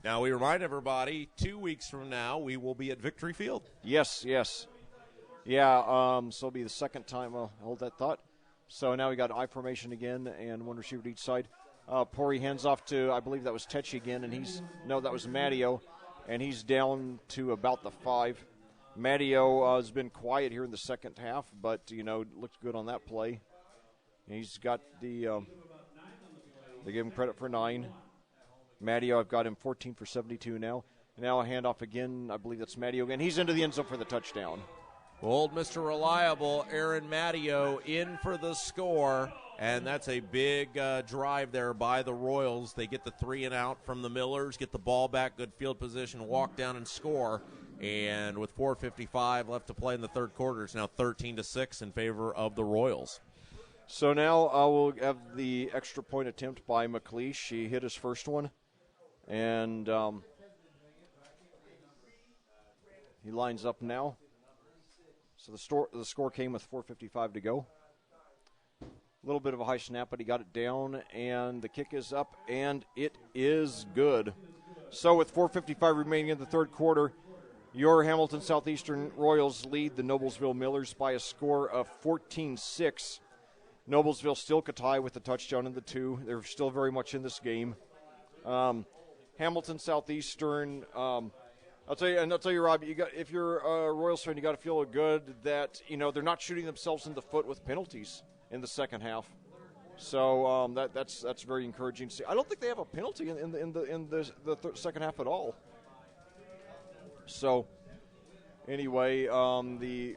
Now we remind everybody, 2 weeks from now we will be at Victory Field. Yes. Yeah, so it'll be the second time. I'll hold that thought. So now we got I formation again, and 1 receiver to each side. Pori hands off to, I believe that was Tetchy again, and that was Matteo, and he's down to about the 5. Matteo has been quiet here in the second half, but, looked good on that play. And he's got they give him credit for 9. Matteo, I've got him 14 for 72 now. Now a handoff again, I believe that's Matteo again. He's into the end zone for the touchdown. Old Mr. Reliable, Aaron Matteo, in for the score. And that's a big drive there by the Royals. They get the 3 and out from the Millers, get the ball back, good field position, walk down and score. And with 4:55 left to play in the 3rd quarter, it's now 13-6 in favor of the Royals. So now we'll have the extra point attempt by McLeish. He hit his first one, and he lines up now. So the score came with 4:55 to go. A little bit of a high snap, but he got it down, and the kick is up, and it is good. So with 4:55 remaining in the 3rd quarter, your Hamilton Southeastern Royals lead the Noblesville Millers by a score of 14-6. Noblesville still could tie with the touchdown in the 2. They're still very much in this game. Hamilton Southeastern, I'll tell you, Rob, if you're a Royals fan, you got to feel good that they're not shooting themselves in the foot with penalties in the second half. So that's very encouraging to see. I don't think they have a penalty in the second half at all. So anyway, the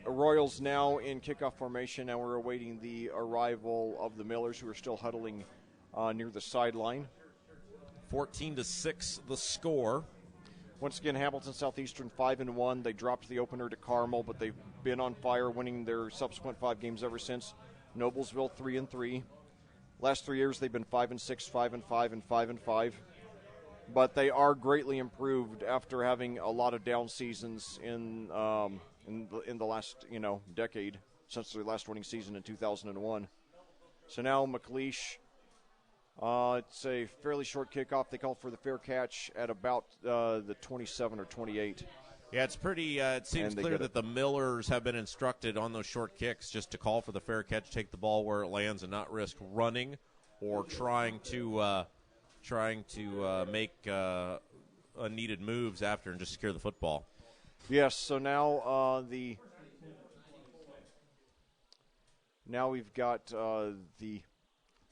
Royals now in kickoff formation, and we're awaiting the arrival of the Millers, who are still huddling near the sideline. 14-6 the score. Once again, Hamilton Southeastern 5-1. They dropped the opener to Carmel, but they've been on fire, winning their subsequent 5 games ever since. Noblesville 3-3. Last 3 years they've been 5-6, 5-5, and 5-5. But they are greatly improved after having a lot of down seasons in the last decade, since their last winning season in 2001. So now McLeish. It's a fairly short kickoff. They call for the fair catch at about the 27 or 28. Yeah, it's pretty. It seems clear that the Millers have been instructed on those short kicks just to call for the fair catch, take the ball where it lands, and not risk running or trying to make unneeded moves after and just secure the football. Yes, so now now we've got the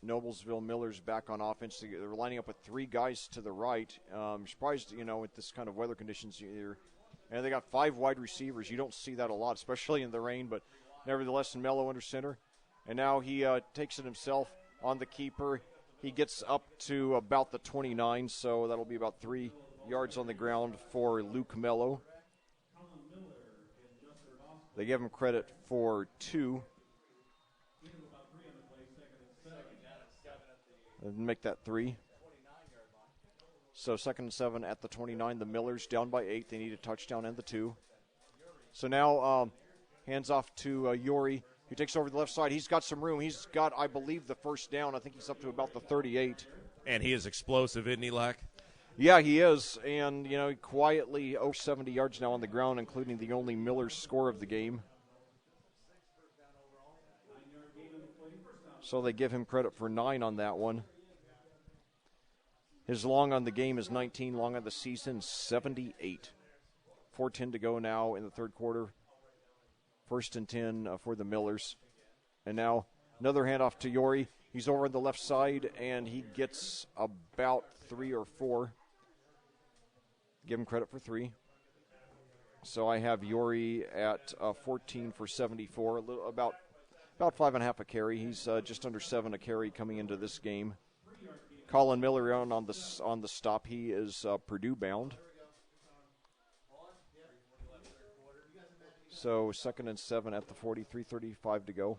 Noblesville Millers back on offense. They're lining up with 3 guys to the right. I'm surprised, with this kind of weather conditions here. And they got 5 wide receivers. You don't see that a lot, especially in the rain, but nevertheless, Mello under center. And now he takes it himself on the keeper. He gets up to about the 29, so that'll be about 3 yards on the ground for Luke Mello. They give him credit for 2. And make that 3. So 2nd and 7 at the 29. The Millers down by 8. They need a touchdown and the 2. So now hands off to Yori, who takes over the left side. He's got some room. He's got, I believe, the first down. I think he's up to about the 38. And he is explosive, isn't he, Leck? Yeah, he is. And, quietly over 70 yards now on the ground, including the only Millers score of the game. So they give him credit for 9 on that one. His long on the game is 19, long on the season 78. 4:10 to go now in the third quarter. 1st and 10 for the Millers. And now another handoff to Yori. He's over on the left side, and he gets about 3 or 4. Give him credit for 3. So I have Yori at 14 for 74, about 5.5 a carry. He's just under 7 a carry coming into this game. Colin Miller on the stop. He is Purdue bound. So 2nd and 7 at the 40, 3:35 to go.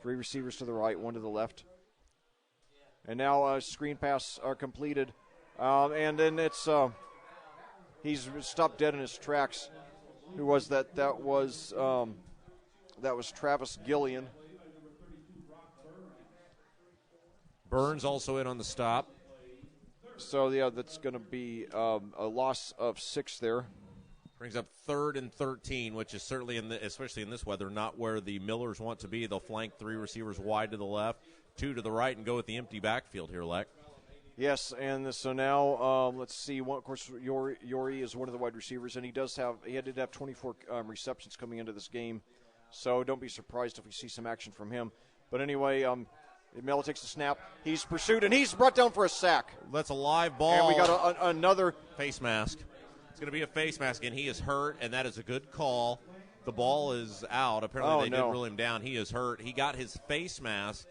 3 receivers to the right, 1 to the left. And now screen pass are completed. And then it's he's stopped dead in his tracks. Who was that? That was Travis Gillian. Burns also in on the stop. So, yeah, that's going to be a loss of 6 there. Brings up 3rd and 13, which is certainly, especially in this weather, not where the Millers want to be. They'll flank 3 receivers wide to the left, 2 to the right, and go with the empty backfield here, Leck. Yes, and so now let's see. Of course, Yori is one of the wide receivers, and he did have 24 receptions coming into this game. So don't be surprised if we see some action from him. But anyway, Mello takes the snap. He's pursued, and he's brought down for a sack. That's a live ball. And we got another face mask. It's going to be a face mask, and he is hurt, and that is a good call. The ball is out. Apparently they didn't rule him down. He is hurt. He got his face mask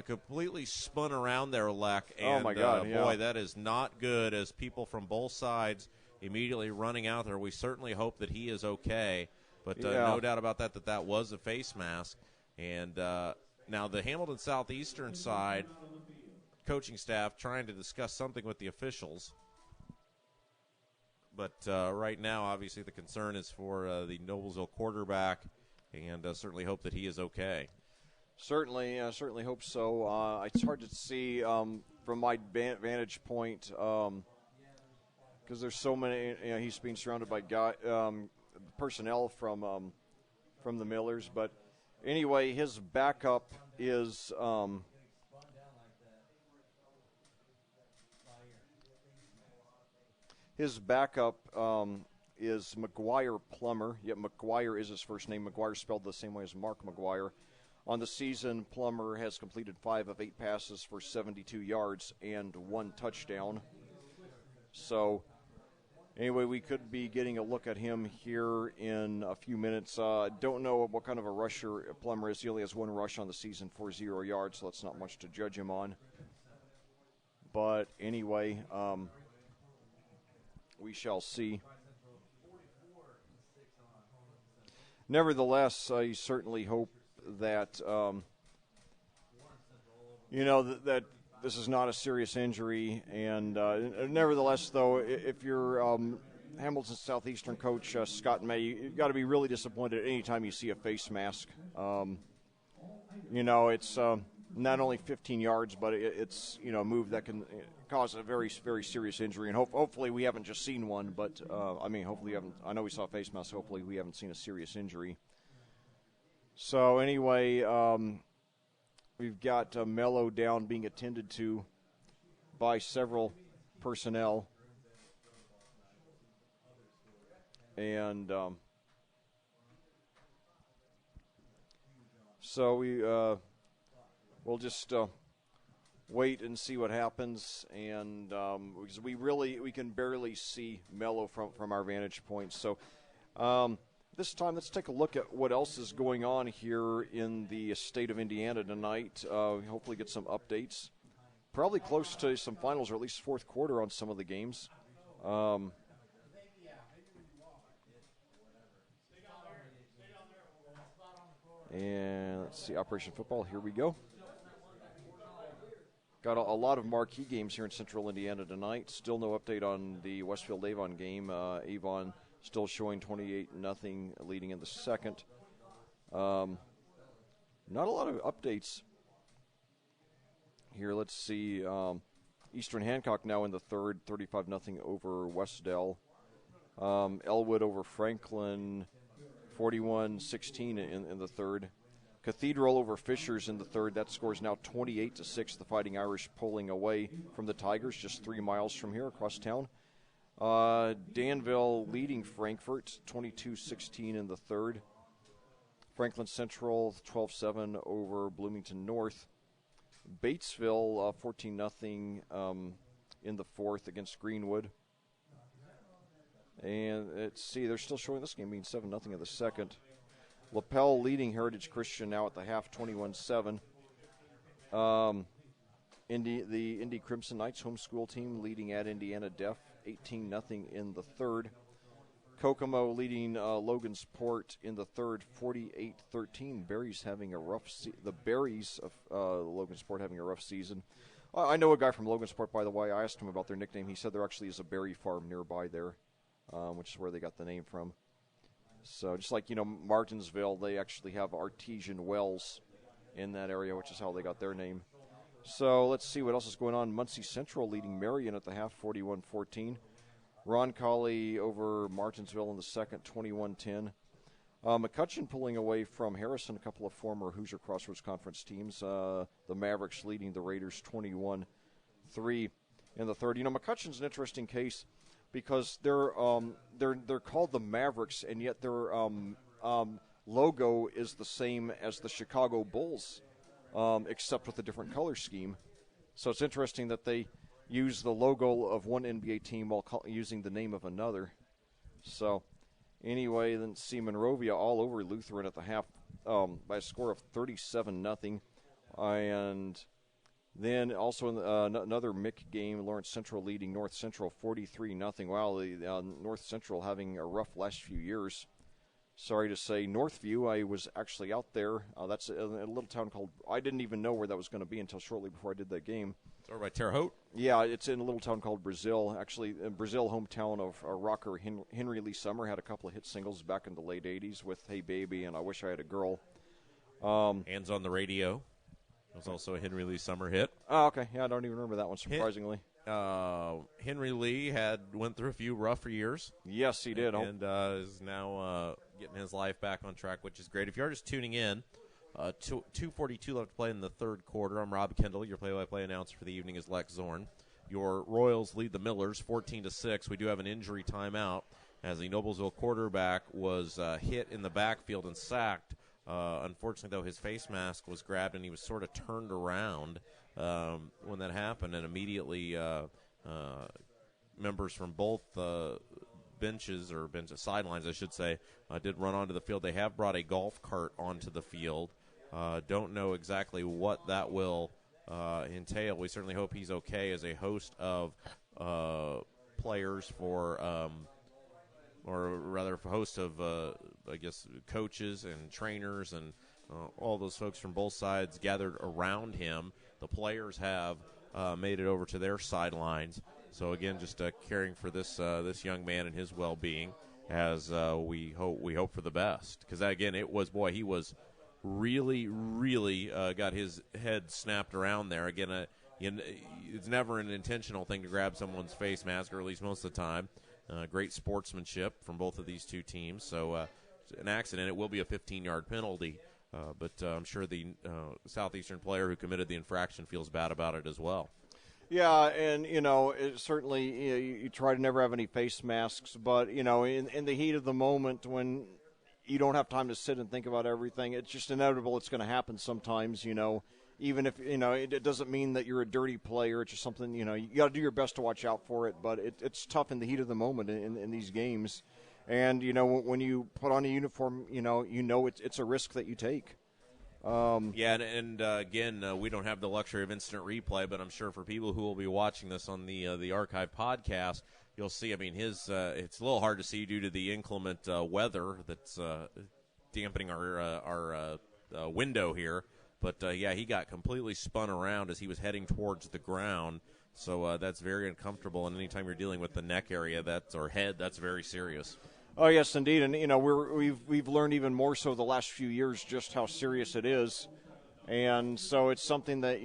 completely spun around there, Leck. And, oh, my God, yeah. Boy, that is not good as people from both sides immediately running out there. We certainly hope that he is okay. But no doubt about that was a face mask. And now the Hamilton Southeastern side coaching staff trying to discuss something with the officials. But right now, obviously, the concern is for the Noblesville quarterback, and certainly hope that he is okay. Certainly hope so. It's hard to see from my vantage point because there's so many. He's being surrounded by personnel from the Millers, but anyway, his backup is. His backup is McGuire Plummer. Yet McGuire is his first name. McGuire spelled the same way as Mark McGuire. On the season, Plummer has completed 5 of 8 passes for 72 yards and 1 touchdown. So, anyway, we could be getting a look at him here in a few minutes. Don't know what kind of a rusher Plummer is. He only has 1 rush on the season for 0 yards, so that's not much to judge him on. But anyway, we shall see. Nevertheless, I certainly hope that that this is not a serious injury, and nevertheless, though, if you're Hamilton Southeastern coach Scott May, you've got to be really disappointed any time you see a face mask. It's not only 15 yards, but it's a move that can cause a very, very serious injury, and hopefully we haven't just seen one, but hopefully we haven't. I know we saw a face mask. Hopefully we haven't seen a serious injury. So anyway, we've got Mello down being attended to by several personnel. And so we'll just wait and see what happens, and because we can barely see Mello from our vantage point. So this time, let's take a look at what else is going on here in the state of Indiana tonight. Hopefully get some updates. Probably close to some finals, or at least fourth quarter on some of the games. And let's see, Operation Football, here we go. Got a lot of marquee games here in Central Indiana tonight. Still no update on the Westfield-Avon game. Avon still showing 28-0 leading in the second. Not a lot of updates here. Let's see. Eastern Hancock now in the third, 35-0 over Westdell. Elwood over Franklin, 41-16 in the third. Cathedral over Fishers in the third. That score is now 28-6. The Fighting Irish pulling away from the Tigers just 3 miles from here across town. Danville leading Frankfort 22-16 in the third. Franklin Central 12-7 over Bloomington North. Batesville 14-0 in the fourth against Greenwood. And let's see, they're still showing this game being 7-0 in the second. LaPel leading Heritage Christian now at the half, 21-7. The Indy Crimson Knights homeschool team leading at Indiana Deaf, 18-0 in the third. Kokomo leading Logansport in the third, 48-13. Berries having a rough the Berries of Logansport having a rough season. I know a guy from Logansport, by the way. I asked him about their nickname. He said there actually is a berry farm nearby there, which is where they got the name from. So just like, Martinsville, they actually have artesian wells in that area, which is how they got their name. So let's see what else is going on. Muncie Central leading Marion at the half, 41-14. Roncalli over Martinsville in the second, 21-10. McCutcheon pulling away from Harrison, a couple of former Hoosier Crossroads Conference teams. The Mavericks leading the Raiders 21-3 in the third. McCutcheon's an interesting case because they're called the Mavericks, and yet their logo is the same as the Chicago Bulls, except with a different color scheme. So it's interesting that they use the logo of one NBA team while using the name of another. So anyway, then see Monrovia all over Lutheran at the half by a score of 37-0. And then also in another MIC game, Lawrence Central leading North Central 43-0. Wow, the North Central having a rough last few years. Sorry to say, Northview, I was actually out there. That's a little town called, I didn't even know where that was going to be until shortly before I did that game. It's over by Terre Haute? Yeah, it's in a little town called Brazil. Actually, Brazil, hometown of rocker Henry Lee Summer, had a couple of hit singles back in the late 80s with Hey Baby and I Wish I Had a Girl. Hands on the Radio. It was also a Henry Lee Summer hit. Oh, okay. Yeah, I don't even remember that one, surprisingly. Henry Lee went through a few rougher years. Yes, he did. And is now getting his life back on track, which is great. If you're just tuning in, 2:42 left to play in the third quarter. I'm Rob Kendall. Your play-by-play announcer for the evening is Lex Zorn. Your Royals lead the Millers 14-6. We do have an injury timeout as the Noblesville quarterback was hit in the backfield and sacked. Unfortunately, though, his face mask was grabbed and he was sort of turned around when that happened, and immediately members from both sidelines, I should say, did run onto the field. They have brought a golf cart onto the field. Don't know exactly what that will entail. We certainly hope he's okay as a host of players or rather a host of, coaches and trainers and all those folks from both sides gathered around him. The players have made it over to their sidelines. So again, just caring for this young man and his well-being as we hope for the best. Because again, he was really got his head snapped around there. Again, it's never an intentional thing to grab someone's face mask, or at least most of the time. Great sportsmanship from both of these two teams. So an accident, it will be a 15-yard penalty. But I'm sure the Southeastern player who committed the infraction feels bad about it as well. Yeah, and it certainly you try to never have any face masks, but in the heat of the moment when you don't have time to sit and think about everything, it's just inevitable. It's going to happen sometimes. Even if it doesn't mean that you're a dirty player. It's just something you got to do your best to watch out for it. But it's tough in the heat of the moment in these games, and when you put on a uniform, it's a risk that you take. Again, we don't have the luxury of instant replay, but I'm sure for people who will be watching this on the archive podcast, you'll see. I mean, it's a little hard to see due to the inclement weather that's dampening our window here. But he got completely spun around as he was heading towards the ground. So that's very uncomfortable. And anytime you're dealing with the neck area, or head, that's very serious. Oh yes, indeed, and we've learned even more so the last few years just how serious it is, and so it's something that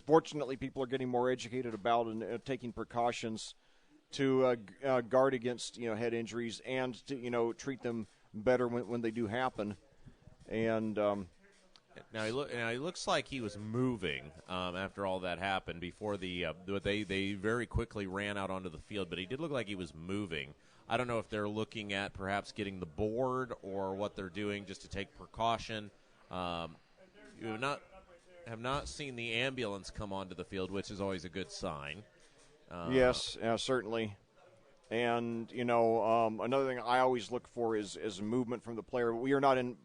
fortunately people are getting more educated about and taking precautions to guard against head injuries and to treat them better when they do happen, and. Now he looks like he was moving after all that happened. Before they very quickly ran out onto the field, but he did look like he was moving. I don't know if they're looking at perhaps getting the board or what they're doing just to take precaution. You have not seen the ambulance come onto the field, which is always a good sign. Yes, certainly. And another thing I always look for is movement from the player. We are not in.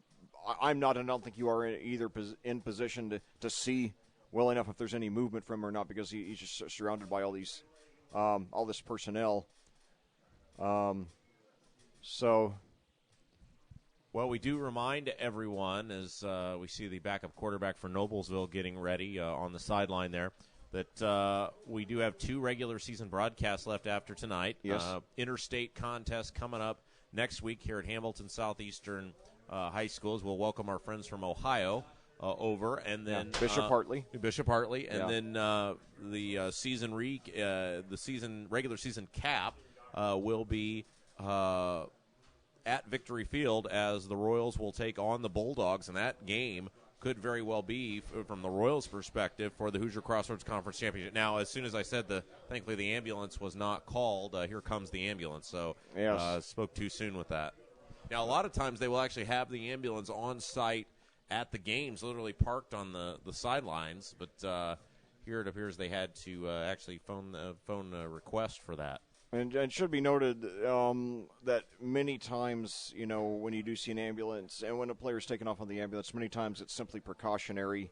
I'm not, and I don't think you are either in position to see well enough if there's any movement from him or not, because he's just surrounded by all this personnel. Well, we do remind everyone as we see the backup quarterback for Noblesville getting ready on the sideline there that we do have 2 regular season broadcasts left after tonight. Yes. Interstate contest coming up next week here at Hamilton Southeastern High Schools. We'll welcome our friends from Ohio over, and then Bishop Hartley, and then the regular season cap will be at Victory Field as the Royals will take on the Bulldogs, and that game could very well be, from the Royals' perspective, for the Hoosier Crossroads Conference Championship. Now, as soon as I said thankfully the ambulance was not called, here comes the ambulance. So spoke too soon with that. Now, a lot of times they will actually have the ambulance on site at the games, literally parked on the sidelines. But here it appears they had to actually phone a request for that. And it should be noted that many times, when you do see an ambulance and when a player is taken off on the ambulance, many times it's simply precautionary.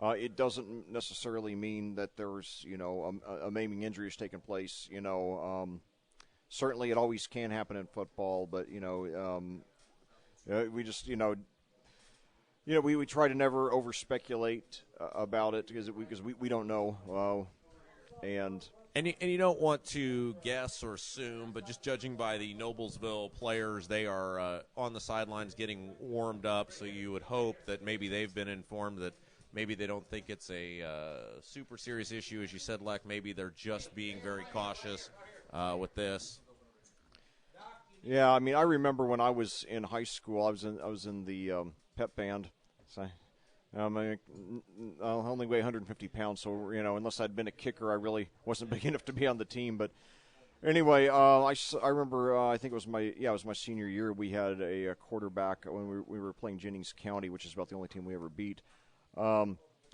It doesn't necessarily mean that there's, a maiming injury has taken place. Certainly it always can happen in football, but, we just, we try to never over-speculate about it because we don't know. And you don't want to guess or assume, but just judging by the Noblesville players, they are on the sidelines getting warmed up, so you would hope that maybe they've been informed that maybe they don't think it's a super serious issue. As you said, Leck, maybe they're just being very cautious with this. Yeah, I mean, I remember when I was in high school, I was in the pep band. So I only weigh 150 pounds, so unless I'd been a kicker, I really wasn't big enough to be on the team. But anyway, I remember I think it was my senior year. We had a quarterback when we were playing Jennings County, which is about the only team we ever beat.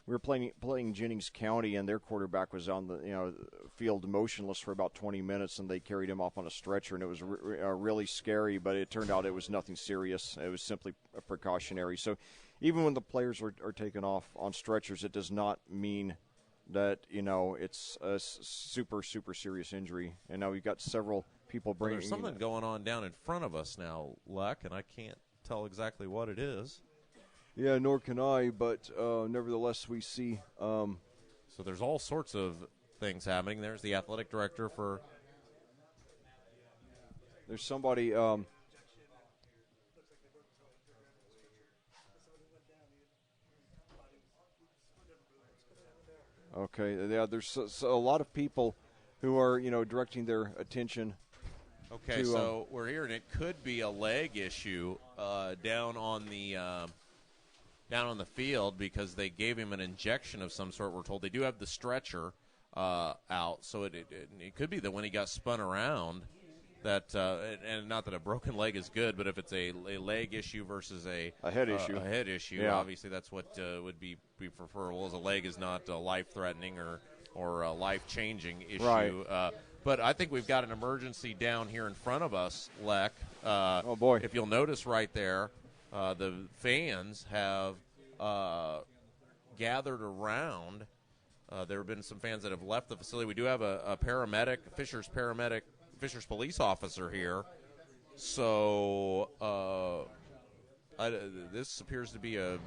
We were playing Jennings County, and their quarterback was on the field motionless for about 20 minutes, and they carried him off on a stretcher, and it was really scary. But it turned out it was nothing serious. It was simply a precautionary. So even when the players are taken off on stretchers, it does not mean that it's a super serious injury. And now we've got several people bringing. There's something going on down in front of us now, Leck, and I can't tell exactly what it is. Yeah, nor can I, but nevertheless, we see. So there's all sorts of things happening. There's the athletic director for. There's somebody. Okay, yeah, there's a lot of people who are, directing their attention. Okay, so we're hearing it could be a leg issue down on the field because they gave him an injection of some sort. We're told they do have the stretcher out. So it could be that when he got spun around, that and not that a broken leg is good, but if it's a leg issue versus a head issue, yeah. Obviously that's what would be preferable, as a leg is not life-threatening or a life-changing issue. Right. But I think we've got an emergency down here in front of us, Lek. Oh, boy. If you'll notice right there, the fans have gathered around. There have been some fans that have left the facility. We do have a paramedic, Fisher's police officer here. So this appears to be a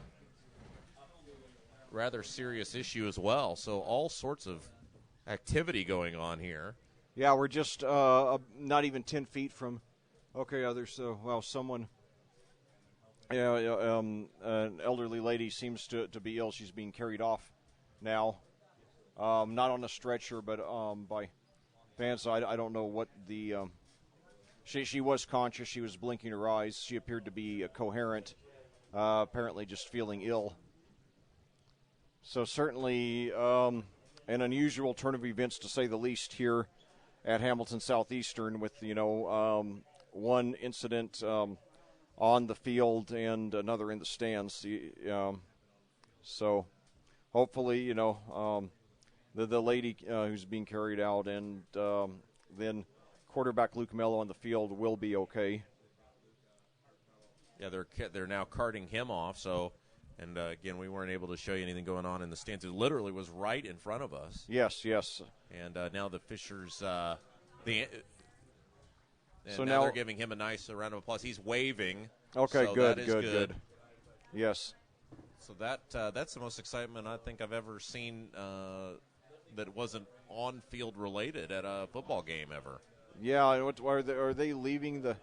rather serious issue as well. So all sorts of activity going on here. Yeah, we're just not even 10 feet from. Okay, there's someone. Yeah, an elderly lady seems to be ill. She's being carried off now, not on a stretcher, but by fans. I don't know what the. She was conscious. She was blinking her eyes. She appeared to be coherent. Apparently, just feeling ill. So certainly an unusual turn of events, to say the least, here at Hamilton Southeastern, with one incident on the field and another in the stands. So hopefully, the lady who's being carried out, and then quarterback Luke Mello on the field will be okay. Yeah, they're now carting him off. So, and again, we weren't able to show you anything going on in the stands. It literally was right in front of us. Yes. And now the Fishers, so now they're giving him a nice round of applause. He's waving. Okay, so good, that is good. Yes. So that's the most excitement I think I've ever seen that wasn't on-field related at a football game ever. Yeah, are they leaving the?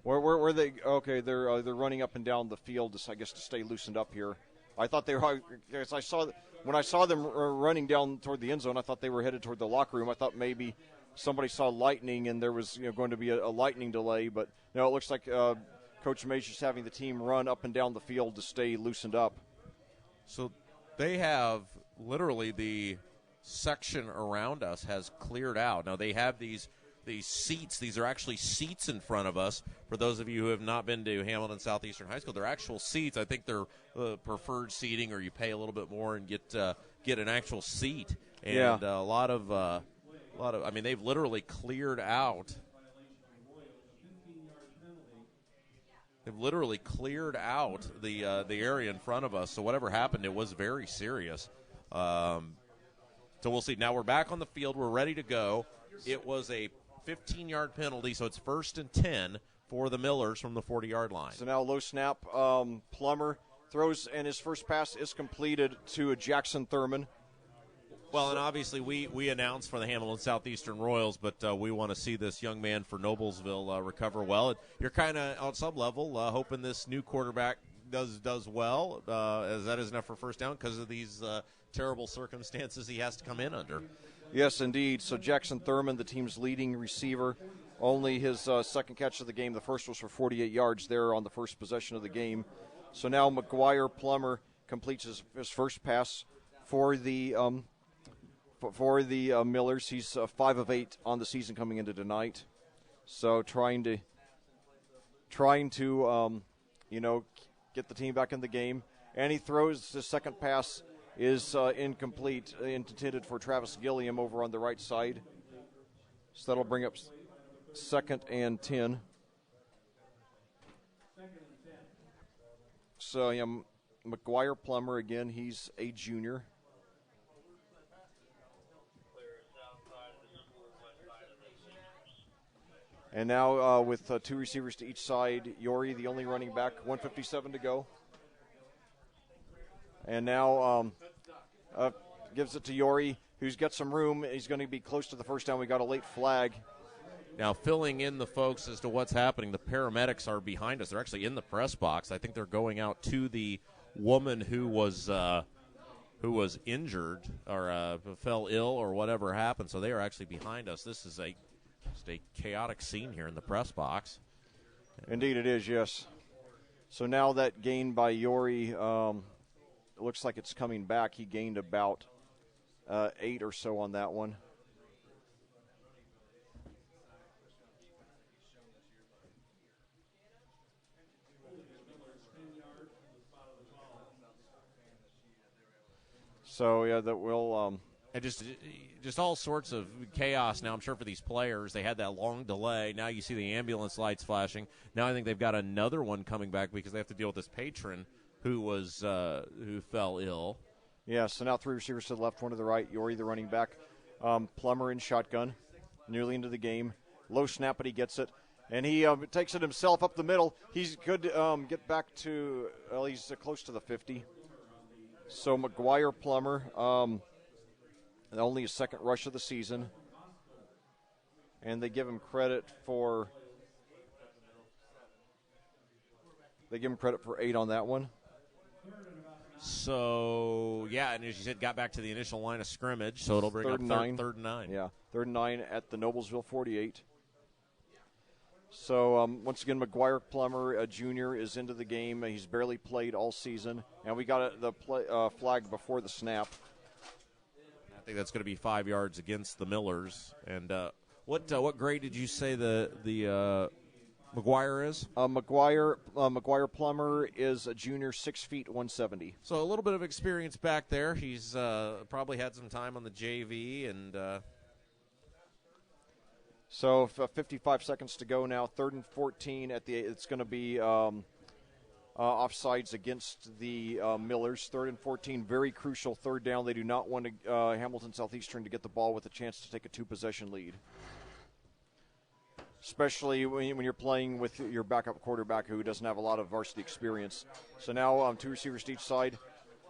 Where they? Okay, they're running up and down the field, I guess, to stay loosened up here. I thought they were. When I saw them running down toward the end zone, I thought they were headed toward the locker room. I thought maybe somebody saw lightning and there was going to be a lightning delay, but no, it looks like Coach Mays is having the team run up and down the field to stay loosened up. So they have literally the section around us has cleared out. Now they have these seats. These are actually seats in front of us. For those of you who have not been to Hamilton Southeastern High School, they're actual seats. I think they're preferred seating, or you pay a little bit more and get an actual seat. And yeah. a lot of. I mean, they've literally cleared out. They've literally cleared out the area in front of us. So whatever happened, it was very serious. So we'll see. Now we're back on the field. We're ready to go. It was a 15-yard penalty, so it's 1st and 10 for the Millers from the 40-yard line. So now low snap. Plummer throws, and his first pass is completed to Jackson Thurman. Well, and obviously we announced for the Hamilton Southeastern Royals, but we want to see this young man for Noblesville recover well. You're kind of, on some level, hoping this new quarterback does well, as that is enough for first down because of these terrible circumstances he has to come in under. Yes, indeed. So Jackson Thurman, the team's leading receiver, only his second catch of the game. The first was for 48 yards there on the first possession of the game. So now McGuire Plummer completes his first pass for the Millers. He's 5 of 8 on the season coming into tonight. So trying to get the team back in the game. And he throws his second pass is incomplete, intended for Travis Gilliam over on the right side. So that'll bring up 2nd and 10. So McGuire Plummer again, he's a junior. And now with 2 receivers to each side, Yori, the only running back, 1:57 to go. And now gives it to Yori, who's got some room. He's going to be close to the first down. We got a late flag. Now filling in the folks as to what's happening, the paramedics are behind us. They're actually in the press box. I think they're going out to the woman who was injured or fell ill or whatever happened. So they are actually behind us. This is just a chaotic scene here in the press box. Indeed it is, yes. So now that gain by Yori it looks like it's coming back. He gained about 8 or so on that one. So, yeah, that will And just all sorts of chaos now, I'm sure, for these players. They had that long delay. Now you see the ambulance lights flashing. Now I think they've got another one coming back because they have to deal with this patron who fell ill. Yeah, so now 3 receivers to the left, 1 to the right. Yori, the running back. Plummer in shotgun, nearly into the game. Low snap, but he gets it. And he takes it himself up the middle. He's good to get back to, he's close to the 50. So McGuire Plummer, only his second rush of the season. And they give him credit for 8 on that one. So, yeah, and as you said, got back to the initial line of scrimmage, so it'll bring up third and 9. Yeah, 3rd and 9 at the Noblesville 48. So, once again, McGuire Plummer, a junior, is into the game. He's barely played all season. And we got the flag before the snap. I think that's going to be 5 yards against the Millers. And what grade did you say the McGuire is? McGuire Plummer is a junior, 6 feet 170. So a little bit of experience back there. He's probably had some time on the JV, and so 55 seconds to go now. 3rd and 14 at the. It's going to be offsides against the Millers. 3rd and 14, very crucial 3rd down. They do not want Hamilton Southeastern to get the ball with a chance to take a 2-possession lead. Especially when you're playing with your backup quarterback who doesn't have a lot of varsity experience. So now 2 receivers to each side.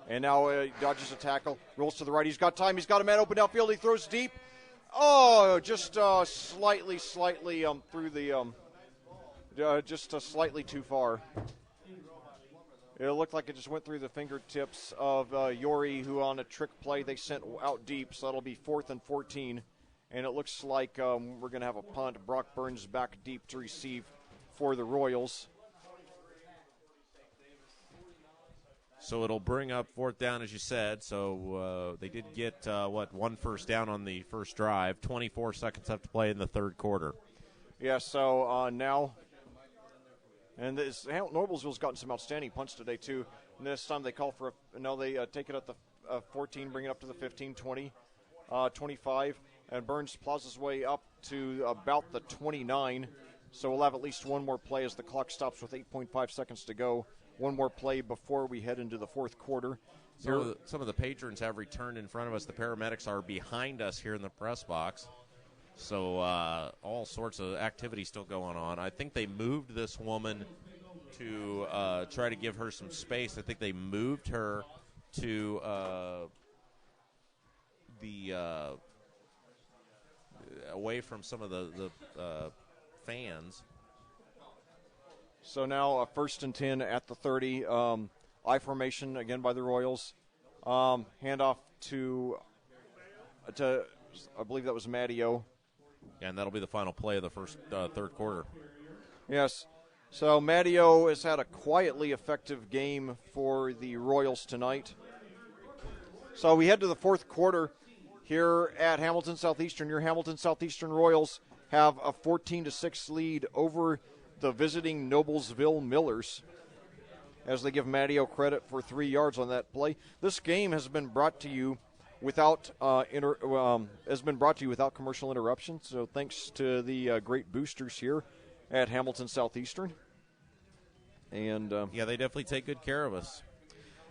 And now dodges a tackle, rolls to the right. He's got time. He's got a man open downfield. He throws deep. Oh, just slightly through the slightly too far. It looked like it just went through the fingertips of Yori, who on a trick play they sent out deep. So that'll be 4th and 14. And it looks like we're going to have a punt. Brock Burns back deep to receive for the Royals. so it'll bring up 4th down, as you said. So they did get, 1 first down on the first drive. 24 seconds left to play in the 3rd quarter. Yeah, so now, and Noblesville's gotten some outstanding punts today, too. And this time they call for they take it at the 14, bring it up to the 15, 20, 25. And Burns plows his way up to about the 29. So we'll have at least one more play as the clock stops with 8.5 seconds to go. One more play before we head into the 4th quarter. Some of the patrons have returned in front of us. The paramedics are behind us here in the press box. So all sorts of activity still going on. I think they moved this woman to try to give her some space. I think they moved her to away from some of the fans. So now 1st and 10 at the 30. I formation again by the Royals. Handoff to I believe that was Matteo. And that'll be the final play of the 3rd quarter. Yes. So Matteo has had a quietly effective game for the Royals tonight. So we head to the 4th quarter here at Hamilton Southeastern. Your Hamilton Southeastern Royals have a 14-6 lead over the visiting Noblesville Millers, as they give Matteo credit for 3 yards on that play. This game has been brought to you without commercial interruption. So thanks to the great boosters here at Hamilton Southeastern. And yeah, they definitely take good care of us.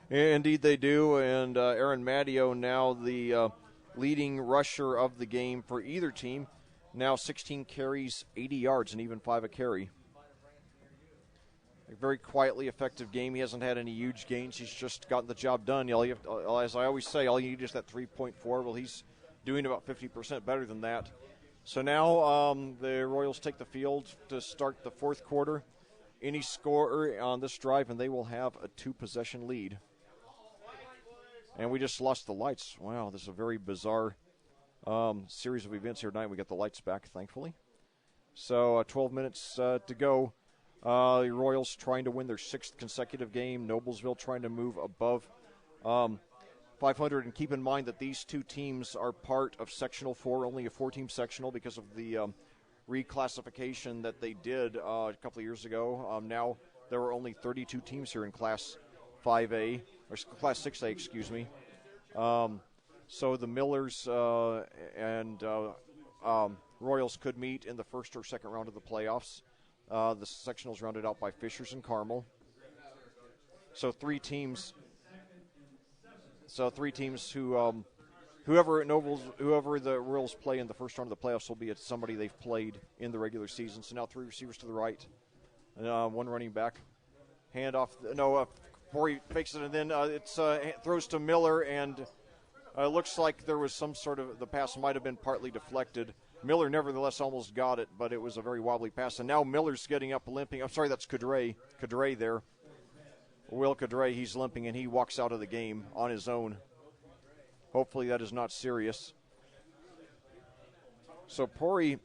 Indeed, they do. And Aaron Matteo now the leading rusher of the game for either team. Now 16 carries, 80 yards, and even 5 a carry. A very quietly effective game. He hasn't had any huge gains. He's just gotten the job done. As I always say, all you need is that 3.4. Well, he's doing about 50% better than that. So now the Royals take the field to start the 4th quarter. Any score on this drive, and they will have a 2-possession lead. And we just lost the lights. Wow, this is a very bizarre series of events here tonight. We got the lights back, thankfully. So 12 minutes to go. The Royals trying to win their 6th consecutive game. Noblesville trying to move above .500, and keep in mind that these two teams are part of Sectional 4, only a 4-team sectional because of the reclassification that they did a couple of years ago. Now there are only 32 teams here in Class 5A, or Class 6A, excuse me. So the Millers and Royals could meet in the first or second round of the playoffs. The sectionals rounded out by Fishers and Carmel. So three teams who, whoever the Royals play in the first round of the playoffs will be somebody they've played in the regular season. So now three receivers to the right, one running back. Hand off. Corey fakes it, and then throws to Miller, and looks like there was some sort of, the pass might have been partly deflected. Miller nevertheless almost got it, but it was a very wobbly pass. And now Miller's getting up limping. I'm sorry, that's Cadre. Cadre there. Will Cadre, he's limping, and he walks out of the game on his own. Hopefully that is not serious. So Pori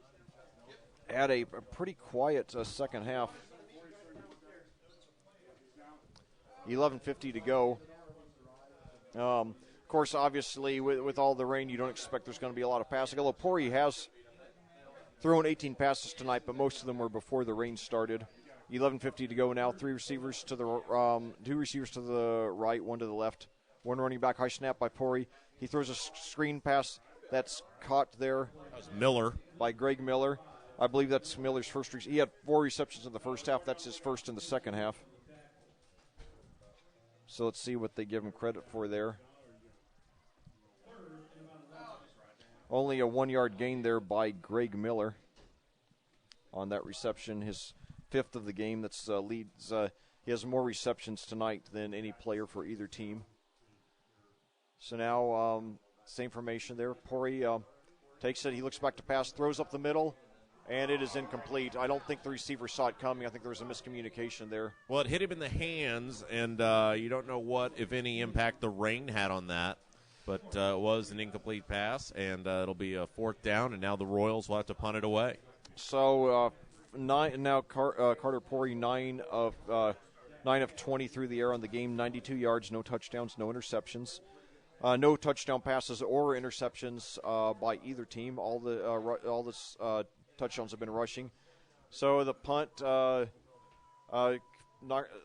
had a pretty quiet second half. 11:50 to go. Of course, obviously, with all the rain, you don't expect there's going to be a lot of passing. Although Pori has thrown 18 passes tonight, but most of them were before the rain started. 11:50 to go now. Two receivers to the right, one to the left. One running back, high snap by Pori. He throws a screen pass that's caught there. That was Miller. By Greg Miller. I believe that's Miller's first. He had 4 receptions in the first half. That's his first in the second half. So let's see what they give him credit for there. Only a 1-yard gain there by Greg Miller on that reception. His 5th of the game. That's leads. He has more receptions tonight than any player for either team. So now, same formation there. Pori takes it. He looks back to pass, throws up the middle, and it is incomplete. I don't think the receiver saw it coming. I think there was a miscommunication there. Well, it hit him in the hands, and you don't know what, if any, impact the rain had on that. But it was an incomplete pass, and it'll be a 4th down, and now the Royals will have to punt it away. So Carter Pori, 9 of 20 through the air on the game, 92 yards, no touchdowns, no interceptions. No touchdown passes or interceptions by either team. All the touchdowns have been rushing. So the punt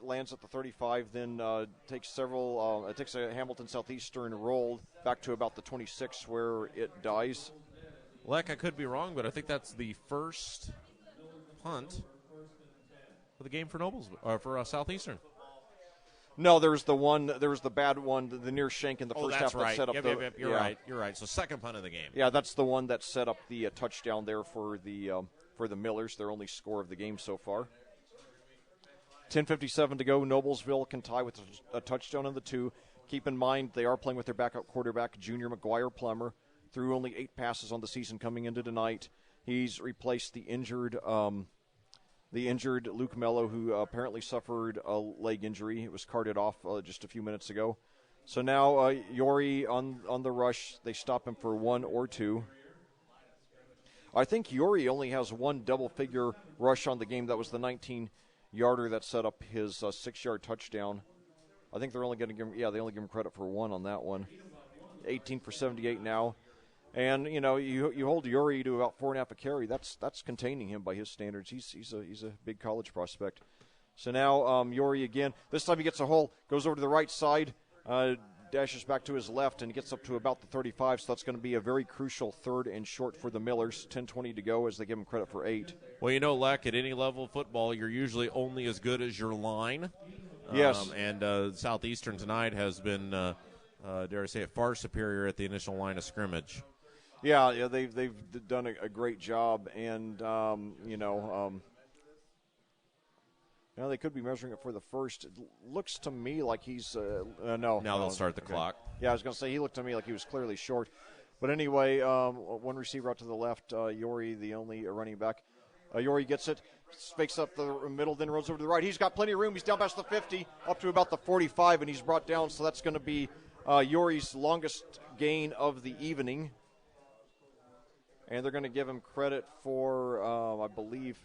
lands at the 35, then takes several. It takes a Hamilton Southeastern roll back to about the 26, where it dies. Leck, I could be wrong, but I think that's the first punt for the game for for Southeastern. No, there was the bad one, the near shank in the first half right. that set up You're right. You're right. So second punt of the game. Yeah, that's the one that set up the touchdown there for the Millers, their only score of the game so far. 10:57 to go. Noblesville can tie with a touchdown in the 2. Keep in mind they are playing with their backup quarterback, junior McGuire Plummer. Threw only 8 passes on the season coming into tonight. He's replaced the injured Luke Mello, who apparently suffered a leg injury. It was carted off just a few minutes ago. So now Yori on the rush. They stop him for 1 or 2. I think Yori only has 1 double-figure rush on the game. That was the 19-yarder that set up his 6-yard touchdown. I think they're only going to give him, they only give him credit for 1 on that one. 18 for 78 now. And, you hold Yori to about 4.5 a carry. That's containing him by his standards. He's a big college prospect. So now Yori again. This time he gets a hole, goes over to the right side, dashes back to his left, and gets up to about the 35. So that's going to be a very crucial 3rd and short for the Millers. 10:20 to go as they give him credit for 8. Well, Leck, at any level of football, you're usually only as good as your line. Yes. And Southeastern tonight has been, dare I say it, far superior at the initial line of scrimmage. Yeah, they've done a great job, and they could be measuring it for the first. It looks to me like he's no. Now they'll start the clock. Yeah, I was going to say he looked to me like he was clearly short, but anyway, one receiver out to the left, Yori, the only running back. Yori gets it, fakes up the middle, then runs over to the right. He's got plenty of room. He's down past the 50, up to about the 45, and he's brought down. So that's going to be Yori's longest gain of the evening. And they're going to give him credit for, I believe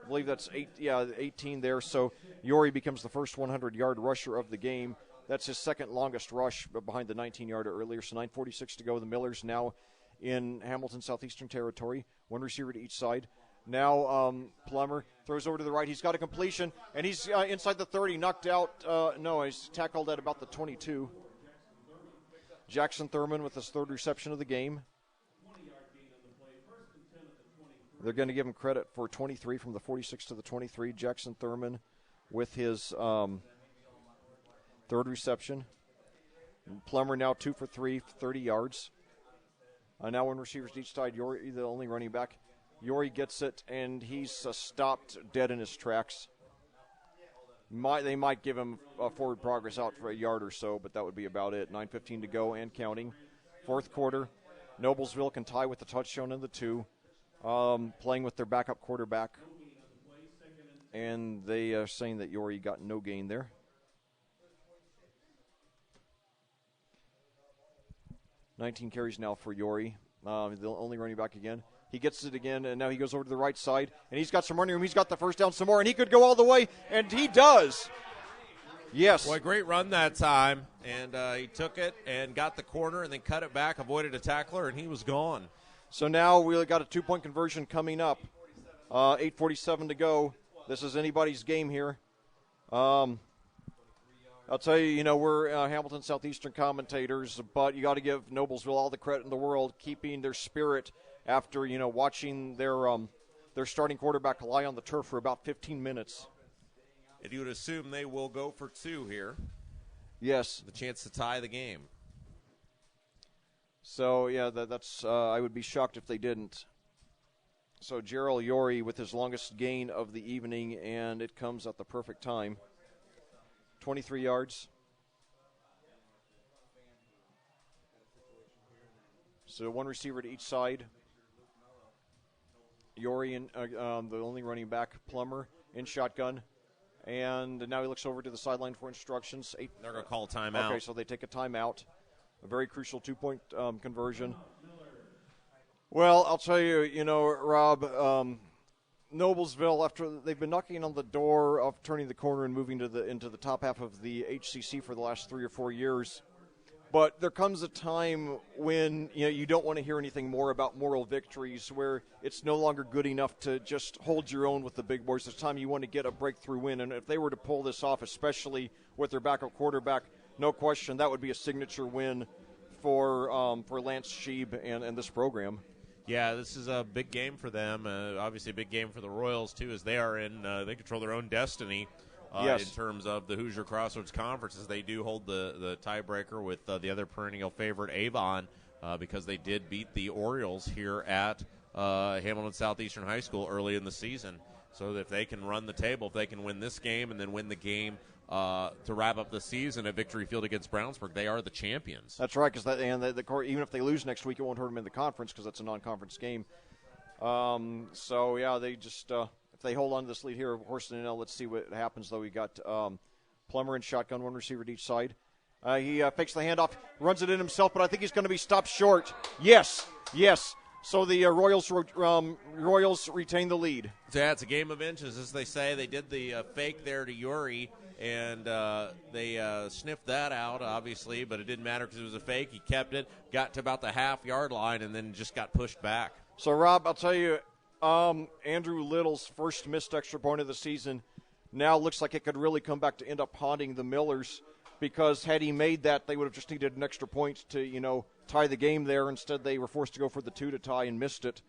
that's 18 there. So Yori becomes the first 100-yard rusher of the game. That's his second longest rush behind the 19-yarder earlier. So 9:46 to go. The Millers now in Hamilton Southeastern territory. One receiver to each side. Now Plummer throws over to the right. He's got a completion, and he's inside the 30, knocked out. No, he's tackled at about the 22. Jackson Thurman with his third reception of the game. They're going to give him credit for 23 from the 46 to the 23. Jackson Thurman with his third reception. Plummer now 2 for 3, 30 yards. Now one receivers to each side. Yori, the only running back. Yori gets it, and he's stopped dead in his tracks. They might give him forward progress out for a yard or so, but that would be about it. 9:15 to go and counting. Fourth quarter. Noblesville can tie with the touchdown in the 2, playing with their backup quarterback. And they are saying that Yori got no gain there. 19 carries now for Yori, the only running back again. He gets it again, and now he goes over to the right side, and he's got some running room. He's got the first down some more, and he could go all the way, and he does. Yes. Boy, great run that time, and he took it and got the corner and then cut it back, avoided a tackler, and he was gone. So now we got a 2-point conversion coming up. 8:47 to go. This is anybody's game here. I'll tell you, we're Hamilton Southeastern commentators, but you got to give Noblesville all the credit in the world, keeping their spirit after, watching their starting quarterback lie on the turf for about 15 minutes. And you would assume they will go for 2 here. Yes. The chance to tie the game. So, yeah, that's I would be shocked if they didn't. So Gerald Yori with his longest gain of the evening, and it comes at the perfect time. 23 yards. So one receiver to each side. Yori and the only running back, Plummer, in shotgun. And now he looks over to the sideline for instructions. They're going to call timeout. Okay, so they take a timeout. A very crucial 2-point conversion. Well, I'll tell you, Rob, Noblesville, after they've been knocking on the door of turning the corner and moving into the top half of the HCC for the last 3 or 4 years. But there comes a time when you don't want to hear anything more about moral victories, where it's no longer good enough to just hold your own with the big boys. It's time you want to get a breakthrough win, and if they were to pull this off, especially with their backup quarterback, no question that would be a signature win for Lance Sheeb and this program. Yeah, this is a big game for them. Obviously, a big game for the Royals too, as they are they control their own destiny. Yes. In terms of the Hoosier Crossroads Conference, as they do hold the tiebreaker with the other perennial favorite, Avon, because they did beat the Orioles here at Hamilton Southeastern High School early in the season. So if they can run the table, if they can win this game and then win the game to wrap up the season at Victory Field against Brownsburg, they are the champions. That's right, because even if they lose next week, it won't hurt them in the conference because it's a non-conference game. So, yeah, they just if they hold on to this lead here, Horston and L, let's see what happens, though. We got Plummer in shotgun, one receiver to each side. He fakes the handoff, runs it in himself, but I think he's going to be stopped short. Yes. So the Royals retain the lead. So, yeah, it's a game of inches, as they say. They did the fake there to Yuri, and they sniffed that out, obviously, but it didn't matter because it was a fake. He kept it, got to about the half-yard line, and then just got pushed back. So, Rob, I'll tell you, Andrew Little's first missed extra point of the season now looks like it could really come back to end up haunting the Millers, because had he made that, they would have just needed an extra point to, tie the game there. Instead, they were forced to go for the 2 to tie and missed it.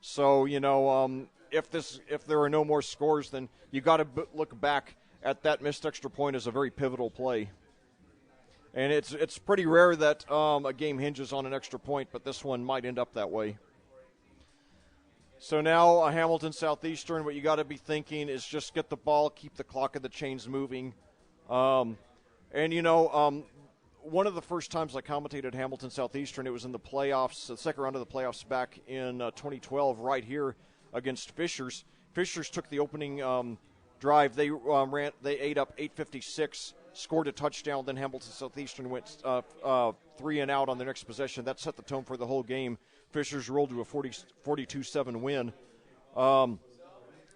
So, if there are no more scores, then you got to look back at that missed extra point as a very pivotal play. And it's pretty rare that a game hinges on an extra point, but this one might end up that way. So now Hamilton Southeastern, what you got to be thinking is just get the ball, keep the clock of the chains moving. One of the first times I commentated Hamilton Southeastern, it was in the playoffs, the second round of the playoffs back in 2012, right here against Fishers. Fishers took the opening drive. They ate up 8:56, scored a touchdown. Then Hamilton Southeastern went 3 and out on their next possession. That set the tone for the whole game. Fishers rolled to a 42-7 win.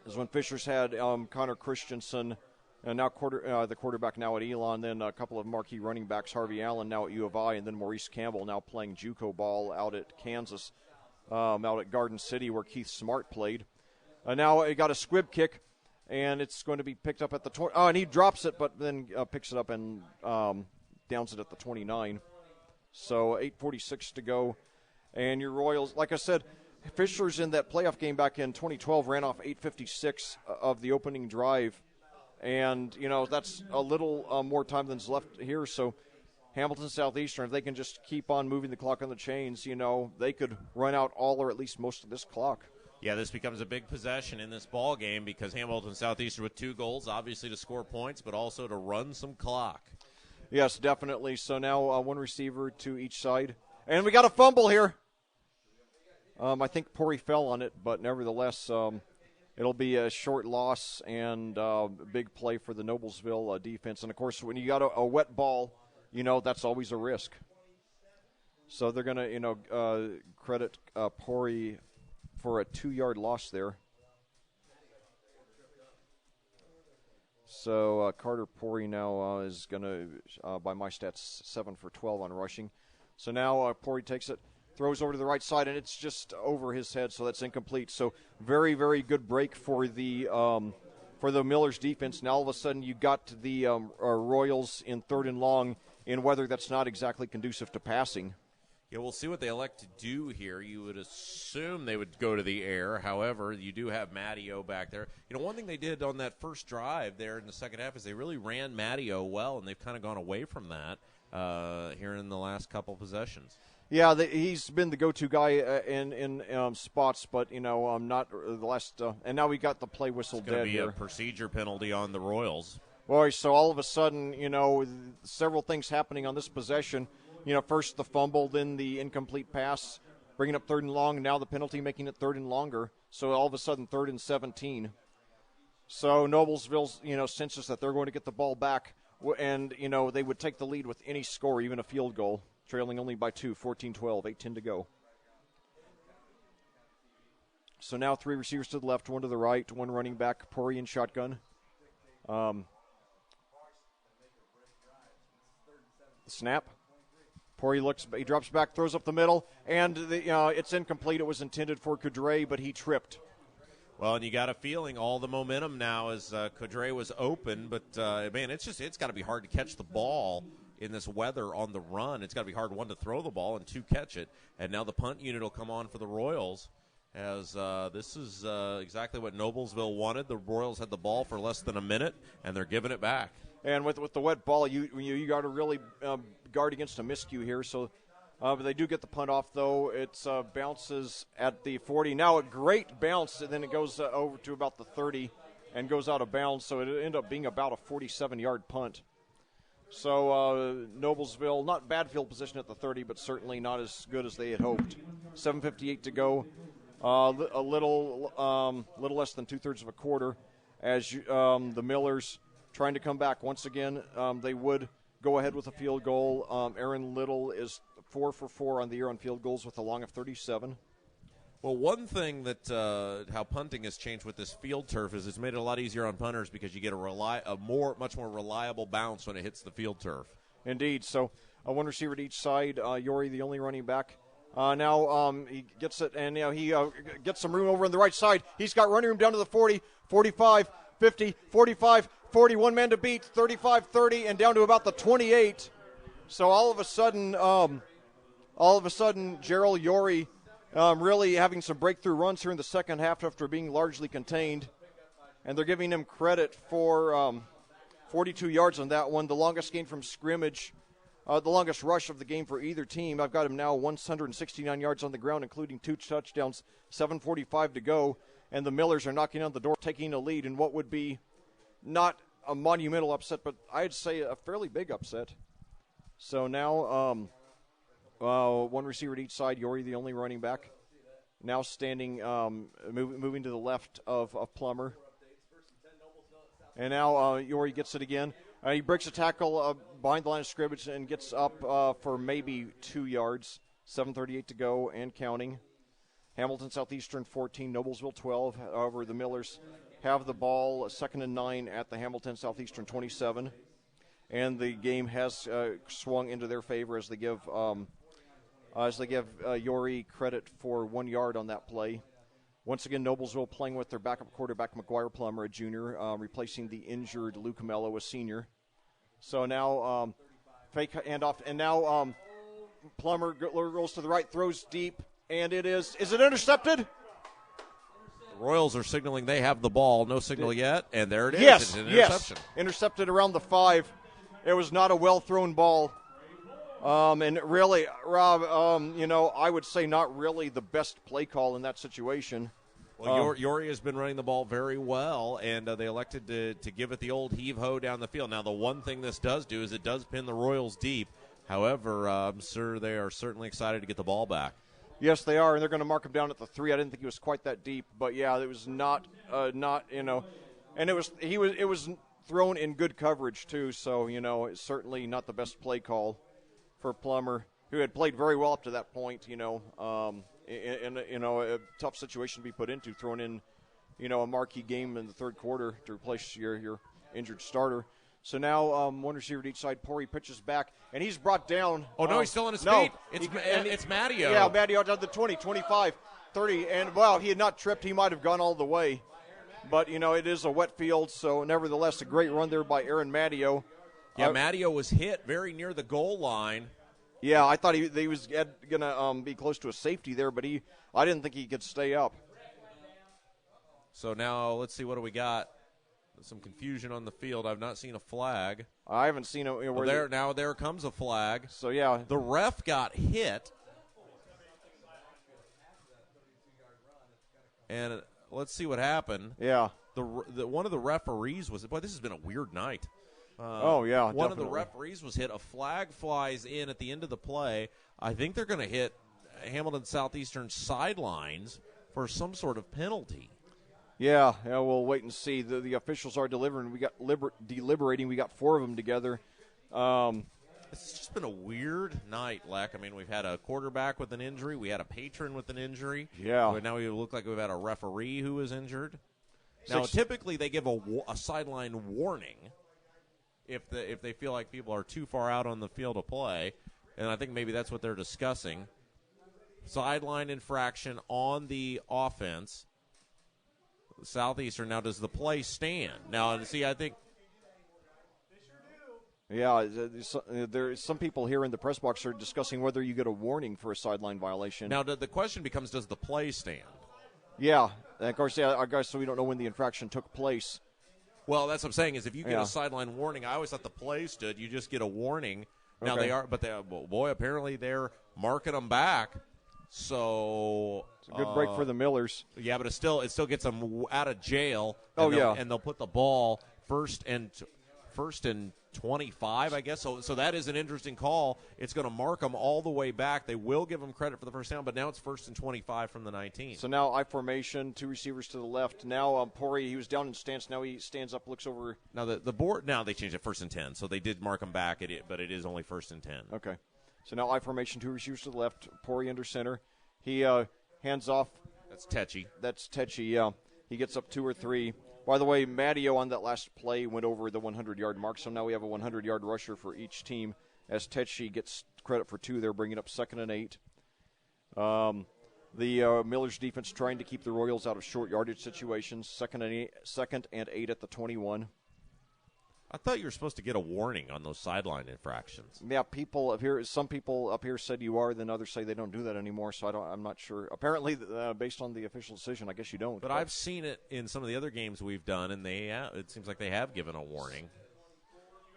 Is when Fishers had Connor Christensen And now the quarterback now at Elon, then a couple of marquee running backs, Harvey Allen now at U of I, and then Maurice Campbell now playing JUCO ball out at Kansas, out at Garden City where Keith Smart played. Now he got a squib kick, and it's going to be picked up at the 20. Oh, and he drops it, but then picks it up and downs it at the 29. So 8:46 to go. And your Royals, like I said, Fishers in that playoff game back in 2012 ran off 8:56 of the opening drive. And, that's a little more time than's left here. So Hamilton Southeastern, if they can just keep on moving the clock on the chains, they could run out all or at least most of this clock. Yeah, this becomes a big possession in this ball game because Hamilton Southeastern with 2 goals, obviously to score points, but also to run some clock. Yes, definitely. So now one receiver to each side. And we got a fumble here. I think Pori fell on it, but nevertheless, it'll be a short loss and a big play for the Noblesville defense. And, of course, when you got a wet ball, that's always a risk. So they're going to, credit Pori for a 2-yard loss there. So Carter Pori now is going to, by my stats, 7 for 12 on rushing. So now Pori takes it, throws over to the right side, and it's just over his head, so that's incomplete. So very, very good break for the Millers defense. Now all of a sudden you got the Royals in 3rd and long in weather that's not exactly conducive to passing. Yeah, we'll see what they elect to do here. You would assume they would go to the air. However, you do have Matteo back there. One thing they did on that first drive there in the second half is they really ran Matteo well, and they've kind of gone away from that here in the last couple possessions. Yeah, he's been the go-to guy in spots, but, not the last and now we got the play whistle dead here. It's going to be a procedure penalty on the Royals. Boy, so all of a sudden, several things happening on this possession. First the fumble, then the incomplete pass, bringing up 3rd and long, and now the penalty making it 3rd and longer. So all of a sudden 3rd and 17. So Noblesville, senses that they're going to get the ball back, and, they would take the lead with any score, even a field goal, trailing only by 2, 14-12, 8:10 to go. So now 3 receivers to the left, 1 to the right, 1 running back, Pori in shotgun. Snap. Pori he drops back, throws up the middle, and it's incomplete. It was intended for Coudray, but he tripped. Well, and you got a feeling all the momentum now as Coudray was open, but, man, it's got to be hard to catch the ball in this weather on the run. It's got to be hard, 1, to throw the ball and 2, catch it. And now the punt unit will come on for the Royals as this is exactly what Noblesville wanted. The Royals had the ball for less than a minute, and they're giving it back. And with the wet ball, you got to really guard against a miscue here. So, but they do get the punt off, though. It bounces at the 40. Now a great bounce, and then it goes over to about the 30 and goes out of bounds. So it ended up being about a 47-yard punt. So Noblesville, not bad field position at the 30, but certainly not as good as they had hoped. 7:58 to go. A little less than 2/3 of a quarter as the Millers trying to come back. Once again, they would go ahead with a field goal. Aaron Little is 4 for 4 on the year on field goals with a long of 37. Well, one thing that how punting has changed with this field turf is it's made it a lot easier on punters because you get a much more reliable bounce when it hits the field turf. Indeed. So 1 receiver to each side. Yori, the only running back. Now he gets it, and he gets some room over on the right side. He's got running room down to the 40, 45, 50, 45, 40. 1 man to beat, 35, 30, and down to about the 28. So all of a sudden, Gerald Yori really having some breakthrough runs here in the second half after being largely contained. And they're giving him credit for 42 yards on that one, the longest gain from scrimmage, the longest rush of the game for either team. I've got him now 169 yards on the ground, including 2 touchdowns, 7:45 to go. And the Millers are knocking on the door, taking a lead in what would be not a monumental upset, but I'd say a fairly big upset. So now 1 receiver to each side. Yori, the only running back, now standing, moving to the left of Plummer. And now Yori gets it again. He breaks a tackle behind the line of scrimmage and gets up for maybe 2 yards. 7:38 to go and counting. Hamilton Southeastern 14, Noblesville 12. However, the Millers have the ball, 2nd and 9 at the Hamilton Southeastern 27. And the game has swung into their favor as they give Yori credit for 1 yard on that play. Once again, Noblesville playing with their backup quarterback, McGuire Plummer, a junior, replacing the injured Luke Mello, a senior. So now fake handoff, and now Plummer rolls to the right, throws deep, and is it intercepted? The Royals are signaling they have the ball. No signal yet, and there it is. Yes, it's an interception. Yes, intercepted around the 5. It was not a well-thrown ball. And really, Rob, I would say not really the best play call in that situation. Well, Yori has been running the ball very well, and they elected to give it the old heave-ho down the field. Now, the one thing this does do is it does pin the Royals deep. However, I'm sure they are certainly excited to get the ball back. Yes, they are, and they're going to mark him down at the 3. I didn't think he was quite that deep, but yeah, it was not, and it was thrown in good coverage too. So it's certainly not the best play call for Plummer, who had played very well up to that point. In a tough situation to be put into, thrown in, a marquee game in the third quarter to replace your injured starter. So now one receiver to each side. Pori pitches back, and he's brought down. Oh, no, he's still on his feet. It's Matteo. Yeah, Matteo down to 20, 25, 30. And, wow, he had not tripped. He might have gone all the way. But, it is a wet field, so nevertheless a great run there by Aaron Matteo. Yeah, Matteo was hit very near the goal line. Yeah, I thought he was going to be close to a safety there, but I didn't think he could stay up. So now let's see, what do we got? Some confusion on the field. I've not seen a flag. I haven't seen it. Now there comes a flag. So, yeah. The ref got hit. And let's see what happened. Yeah. One of the referees was – boy, this has been a weird night. One definitely. Of the referees was hit. A flag flies in at the end of the play. I think they're going to hit Hamilton Southeastern sidelines for some sort of penalty. Yeah, we'll wait and see. The officials are deliberating. We got deliberating. We got 4 of them together. It's just been a weird night, Leck. I mean, we've had a quarterback with an injury. We had a patron with an injury. Yeah. Now we look like we've had a referee who is injured. Now, typically they give a sideline warning if they feel like people are too far out on the field of play, and I think maybe that's what they're discussing. Sideline infraction on the offense. Southeastern. Now, does the play stand? Now, see, I think. Yeah, there's some people here in the press box are discussing whether you get a warning for a sideline violation. Now, the question becomes, does the play stand? Yeah, and of course, I guess so we don't know when the infraction took place. Well, that's what I'm saying is if you get a sideline warning, I always thought the play stood. You just get a warning. Now okay. they are, but apparently they're marking them back. So it's a good break for the Millers. Yeah, but it still gets them out of jail. And they'll put the ball first and 25, I guess. So that is an interesting call. It's going to mark them all the way back. They will give them credit for the first down, but now it's 1st and 25 from the 19. So now I formation, 2 receivers to the left. Now Pori, he was down in stance. Now he stands up, looks over. Now the board. Now they changed it 1st and 10, so they did mark them back. But it is only 1st and 10. Okay. So now I formation, 2 receivers to the left. Pori under center. He hands off. That's Tetchy. Yeah. He gets up 2 or 3. By the way, Matteo on that last play went over the 100-yard mark, so now we have a 100-yard rusher for each team as Tetchy gets credit for 2 there, bringing up 2nd and 8. The Millers defense trying to keep the Royals out of short yardage situations, 2nd and 8 at the 21. I thought you were supposed to get a warning on those sideline infractions. Yeah, some people up here said you are, then others say they don't do that anymore, so I'm not sure. Apparently, based on the official decision, I guess you don't. But I've seen it in some of the other games we've done, and it seems like they have given a warning.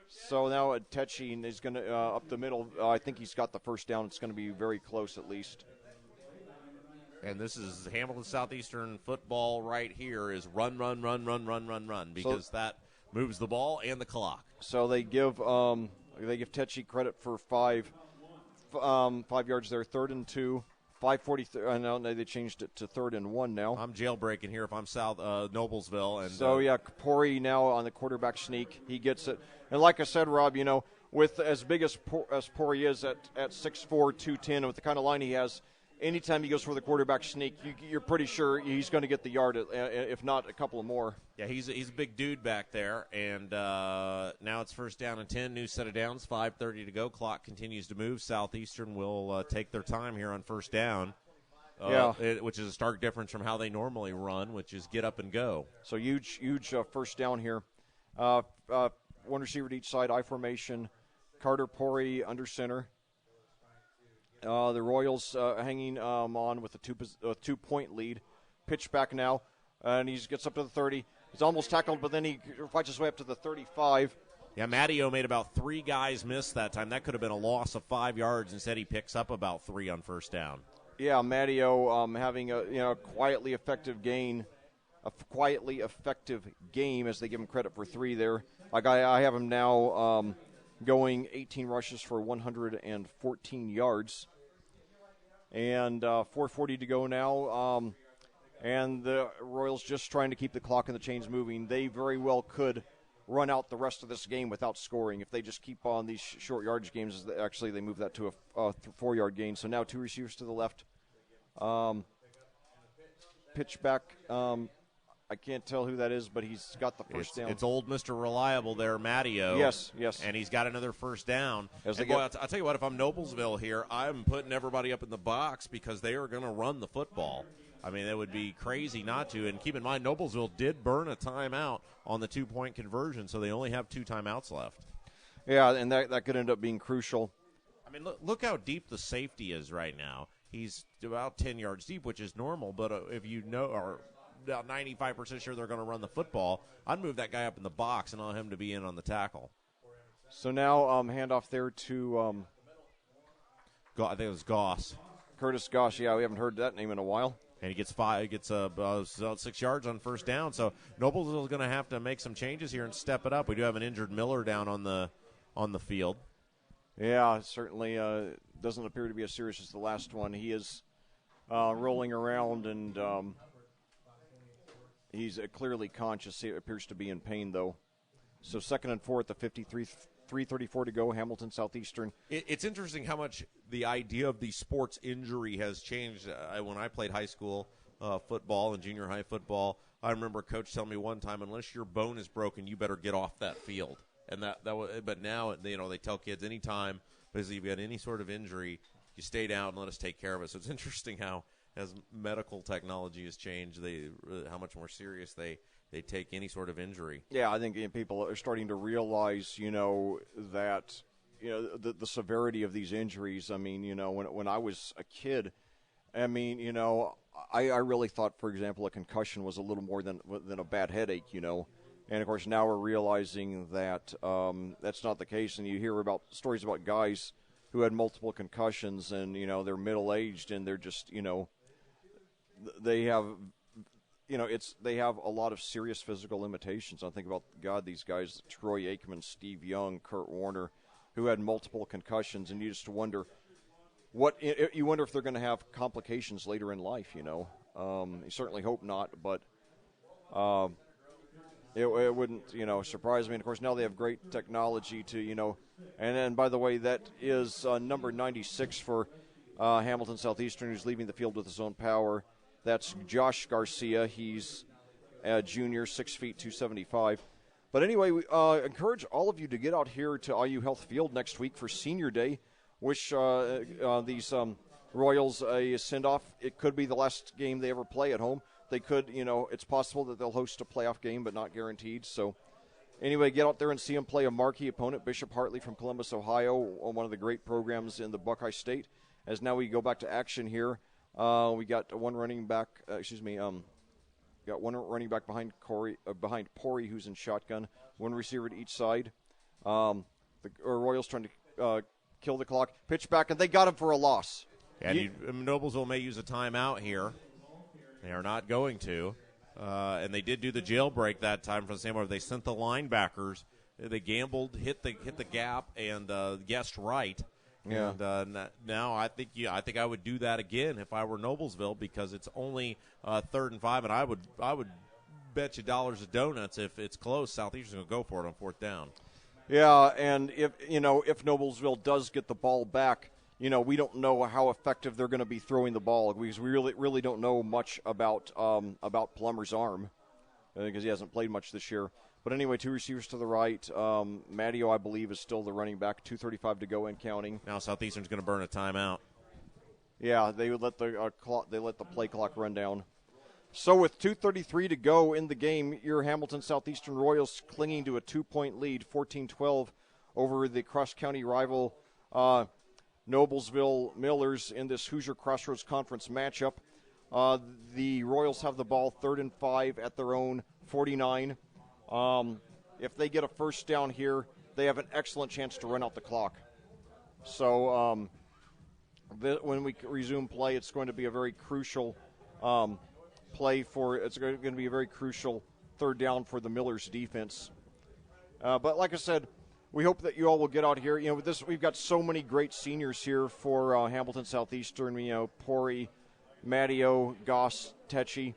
So now Tetchy is going to, up the middle, I think he's got the first down. It's going to be very close at least. And this is Hamilton Southeastern football right here is run, because that moves the ball and the clock. So they give Tetchy credit for 5 yards there, 3rd and 2, 5:43. No, they changed it to 3rd and 1 now. I'm jailbreaking here if I'm South Noblesville, and so Pori now on the quarterback sneak, he gets it. And like I said, Rob, with as big as Pori is at 6'4", 210, with the kind of line he has, anytime he goes for the quarterback sneak, you're pretty sure he's going to get the yard, if not a couple of more. Yeah, he's a big dude back there, and now it's first down and 10, new set of downs, 5:30 to go. Clock continues to move. Southeastern will take their time here on first down, which is a stark difference from how they normally run, which is get up and go. So huge first down here. One receiver to each side, I formation. Carter Pori under center. The Royals hanging on with a 2-point lead. Pitch back now, and he gets up to the 30. He's almost tackled, but then he fights his way up to the 35. Yeah, Matteo made about 3 guys miss that time. That could have been a loss of 5 yards. Instead, he picks up about 3 on first down. Yeah, Matteo having a quietly effective game, as they give him credit for 3 there. I have him now going 18 rushes for 114 yards. And 4:40 to go now. And the Royals just trying to keep the clock and the chains moving. They very well could run out the rest of this game without scoring if they just keep on these short yardage games. Actually, they move that to a 4-yard gain. So now 2 receivers to the left. Pitch back. I can't tell who that is, but he's got the first down. It's old Mr. Reliable there, Matteo. Yes. And he's got another first down. I'll tell you what, if I'm Noblesville here, I'm putting everybody up in the box because they are going to run the football. I mean, it would be crazy not to. And keep in mind, Noblesville did burn a timeout on the 2-point conversion, so they only have 2 timeouts left. Yeah, and that could end up being crucial. I mean, look how deep the safety is right now. He's about 10 yards deep, which is normal, but if you know or about 95% sure they're going to run the football, I'd move that guy up in the box and allow him to be in on the tackle. So now handoff there to I think it was Goss. Curtis Goss. Yeah, we haven't heard that name in a while. And he gets about 6 yards on first down. So Noblesville is going to have to make some changes here and step it up. We do have an injured Miller down on the field. Yeah, certainly doesn't appear to be as serious as the last one. He is rolling around and he's clearly conscious. He appears to be in pain, though. So 2nd and 4 at the 53, 3:34 to go, Hamilton Southeastern. It's interesting how much the idea of the sports injury has changed. When I played high school football and junior high football, I remember a coach telling me one time, unless your bone is broken, you better get off that field. And but now they tell kids anytime, basically, if you had any sort of injury, you stay down and let us take care of it. So it's interesting how, as medical technology has changed, how much more serious they take any sort of injury. Yeah, I think people are starting to realize, that the severity of these injuries. I mean, when I was a kid, I mean, I really thought, for example, a concussion was a little more than a bad headache, And, of course, now we're realizing that that's not the case. And you hear about stories about guys who had multiple concussions and, they're middle-aged and they're just, they have a lot of serious physical limitations. I think about, these guys, Troy Aikman, Steve Young, Kurt Warner, who had multiple concussions. And you just wonder if they're going to have complications later in life, You certainly hope not, but it wouldn't, surprise me. And, of course, now they have great technology to, and then, by the way, that is number 96 for Hamilton Southeastern, who's leaving the field with his own power. That's Josh Garcia. He's a junior, 6 feet, 275. But anyway, we encourage all of you to get out here to IU Health Field next week for Senior Day. Wish these Royals a send-off. It could be the last game they ever play at home. They could, it's possible that they'll host a playoff game, but not guaranteed. So, anyway, get out there and see them play a marquee opponent, Bishop Hartley from Columbus, Ohio, one of the great programs in the Buckeye State. As now we go back to action here, we got one running back. Got one running back behind Pori, who's in shotgun. One receiver to each side. The Royals trying to kill the clock. Pitch back, and they got him for a loss. And Noblesville may use a timeout here. They are not going to. And they did do the jailbreak that time for the same way. They sent the linebackers. They gambled, hit the gap, and guessed right. Yeah. And now I think I would do that again if I were Noblesville, because it's only 3rd and 5, and I would bet you dollars of donuts if it's close, Southeastern's going to go for it on 4th down. Yeah, and if Noblesville does get the ball back, we don't know how effective they're going to be throwing the ball because we really don't know much about Plummer's arm because he hasn't played much this year. But anyway, 2 receivers to the right. Matteo, I believe, is still the running back. 2:35 to go and counting. Now Southeastern's going to burn a timeout. Yeah, they would let the play clock run down. So with 2:33 to go in the game, your Hamilton Southeastern Royals clinging to a 2-point lead, 14-12 over the cross-county rival Noblesville Millers in this Hoosier Crossroads Conference matchup. The Royals have the ball 3rd and 5 at their own 49. If they get a first down here, they have an excellent chance to run out the clock. So when we resume play, it's going to be a very crucial it's going to be a very crucial 3rd down for the Millers defense. But like I said, we hope that you all will get out here. We've got so many great seniors here for Hamilton Southeastern. Pori, Matteo, Goss, Techi,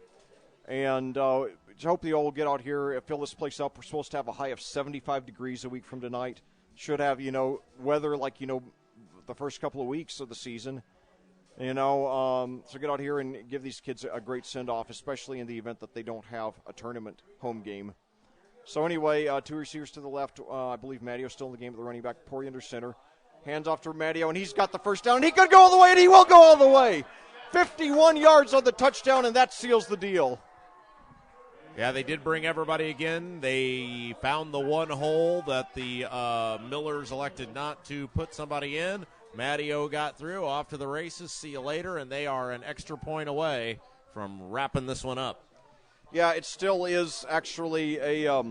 and hope you all will get out here, fill this place up. We're supposed to have a high of 75 degrees a week from tonight. Should have weather like the first couple of weeks of the season. So get out here and give these kids a great send-off, especially in the event that they don't have a tournament home game. So anyway, 2 receivers to the left. I believe Matteo still in the game at the running back. Pori under center. Hands off to Matteo, and he's got the first down. And he could go all the way, and he will go all the way. 51 yards on the touchdown, and that seals the deal. Yeah, they did bring everybody again. They found the one hole that the Millers elected not to put somebody in. Matteo got through, off to the races. See you later, and they are an extra point away from wrapping this one up. Yeah, it still is actually a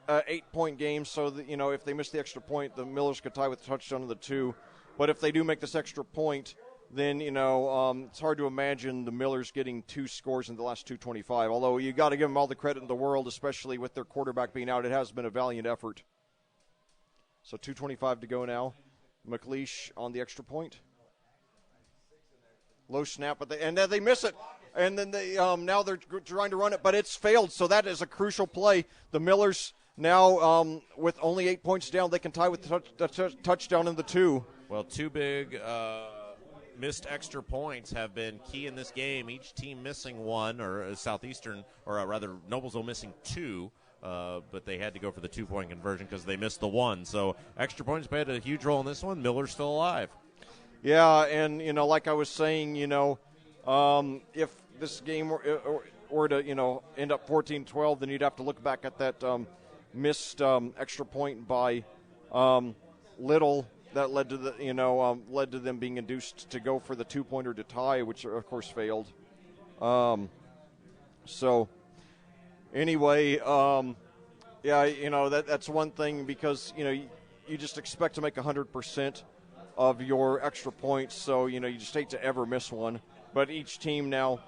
8-point game, so that, if they miss the extra point, the Millers could tie with a touchdown of the 2. But if they do make this extra point, then, it's hard to imagine the Millers getting 2 scores in the last 2:25. Although you got to give them all the credit in the world, especially with their quarterback being out. It has been a valiant effort. So 2:25 to go now. McLeish on the extra point. Low snap, and then they miss it. And then they now they're trying to run it, but it's failed. So that is a crucial play. The Millers now, with only 8 points down, they can tie with the touchdown in the 2. Well, 2 big missed extra points have been key in this game. Each team missing 1, or Southeastern, or rather Noblesville missing 2. But they had to go for the 2-point conversion because they missed the 1. So extra points played a huge role in this one. Miller's still alive. Yeah, and, like I was saying, if this game were to, end up 14-12, then you'd have to look back at that missed extra point by Little that led to led to them being induced to go for the 2-pointer to tie, which of course failed. So anyway, that's one thing because you just expect to make 100% of your extra points, so you just hate to ever miss one. But each team now,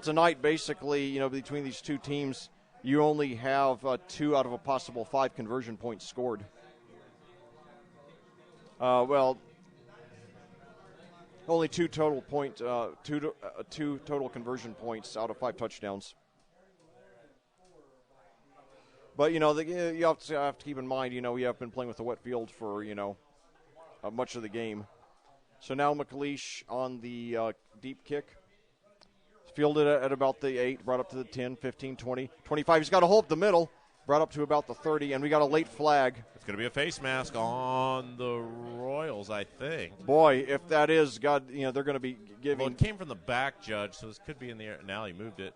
tonight basically, between these 2 teams, you only have 2 out of a possible 5 conversion points scored. Only 2 total conversion points out of 5 touchdowns. But you have to keep in mind, you have been playing with the wet field for much of the game. So now McLeish on the deep kick. Fielded at about the 8, brought up to the 10, 15, 20, 25. He's got a hole up the middle, brought up to about the 30, and we got a late flag. It's going to be a face mask on the Royals, I think. Boy, if that is, God, they're going to be giving. Well, it came from the back, Judge, so this could be in the air. Now he moved it.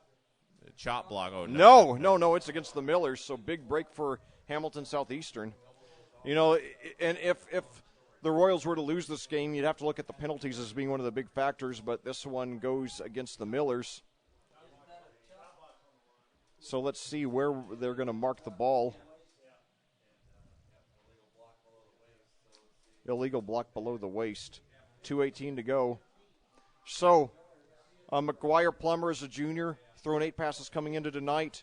Chop block. Oh, no, it's against the Millers, so big break for Hamilton Southeastern. And if the Royals were to lose this game, you'd have to look at the penalties as being one of the big factors, but this one goes against the Millers. So let's see where they're going to mark the ball. Illegal block below the waist. 2:18 to go. So McGuire Plummer is a junior, thrown 8 passes coming into tonight.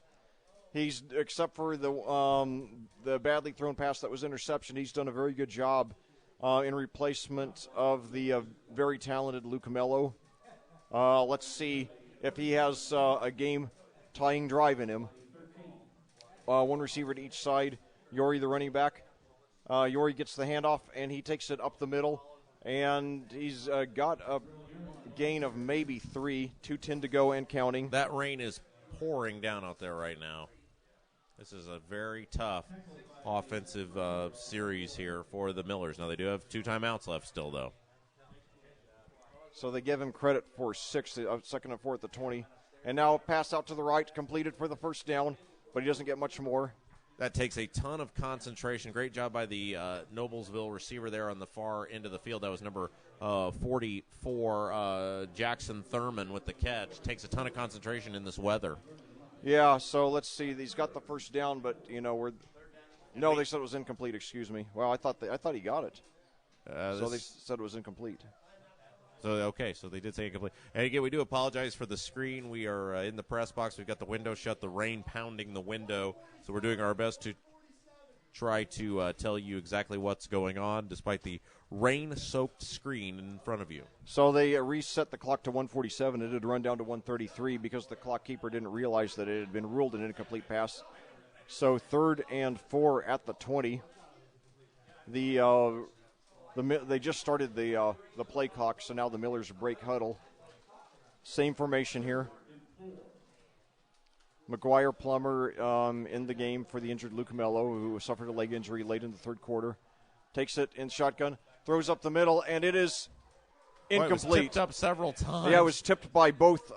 He's, except for the badly thrown pass that was interception, he's done a very good job in replacement of the very talented Luke Mello. Let's see if he has a game-tying drive in him. 1 receiver to each side. Yori, the running back. Yori gets the handoff, and he takes it up the middle and he's got a gain of maybe 3, 2:10 to go and counting. That rain is pouring down out there right now. This is a very tough offensive series here for the Millers. Now, they do have 2 timeouts left still, though. So they give him credit for 6, second and 4 at the 20. And now pass out to the right, completed for the first down, but he doesn't get much more. That takes a ton of concentration. Great job by the Noblesville receiver there on the far end of the field. That was number 44, Jackson Thurman with the catch. Takes a ton of concentration in this weather. Yeah, so let's see. He's got the first down, but, they said it was incomplete, excuse me. Well, I thought he got it. So they said it was incomplete. So they did say incomplete. And again, we do apologize for the screen. We are in the press box. We've got the window shut, the rain pounding the window. So we're doing our best to try to tell you exactly what's going on, despite the rain-soaked screen in front of you. So they reset the clock to 1:47. It had run down to 1:33 because the clock keeper didn't realize that it had been ruled an incomplete pass. So 3rd and 4 at the 20. They just started the play clock, so now the Millers break huddle. Same formation here. McGuire Plummer in the game for the injured Luke Mello, who suffered a leg injury late in the 3rd quarter. Takes it in shotgun, throws up the middle, and it is incomplete. It was tipped up several times. Yeah, it was tipped by both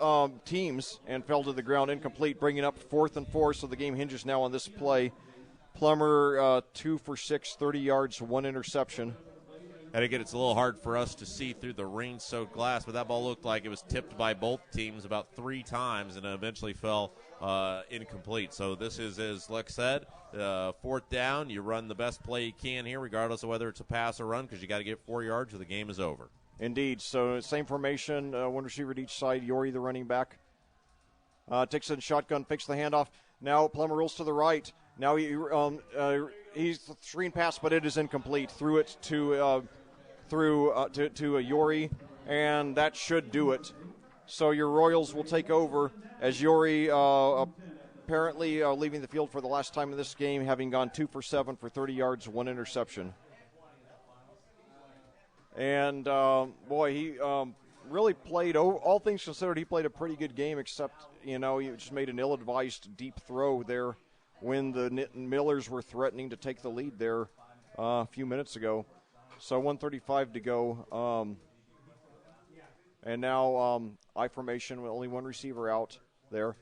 teams and fell to the ground incomplete, bringing up 4th and 4, so the game hinges now on this play. Plummer 2 for 6, 30 yards, 1 interception. And again, it's a little hard for us to see through the rain-soaked glass, but that ball looked like it was tipped by both teams about 3 times and eventually fell incomplete. So this is, as Lex said, 4th down. You run the best play you can here, regardless of whether it's a pass or run, because you got to get 4 yards or the game is over. Indeed. So same formation, 1 receiver at each side. Yori, the running back, takes it in shotgun, fakes the handoff. Now Plummer rolls to the right. Now he's screen pass, but it is incomplete. Threw it to Yori, and that should do it. So your Royals will take over as Yori apparently leaving the field for the last time in this game, having gone 2 for 7 for 30 yards, 1 interception. And, he really played, all things considered, he played a pretty good game, except, he just made an ill-advised deep throw there when the Millers were threatening to take the lead there a few minutes ago. So 1:35 to go. And now I formation with only 1 receiver out there.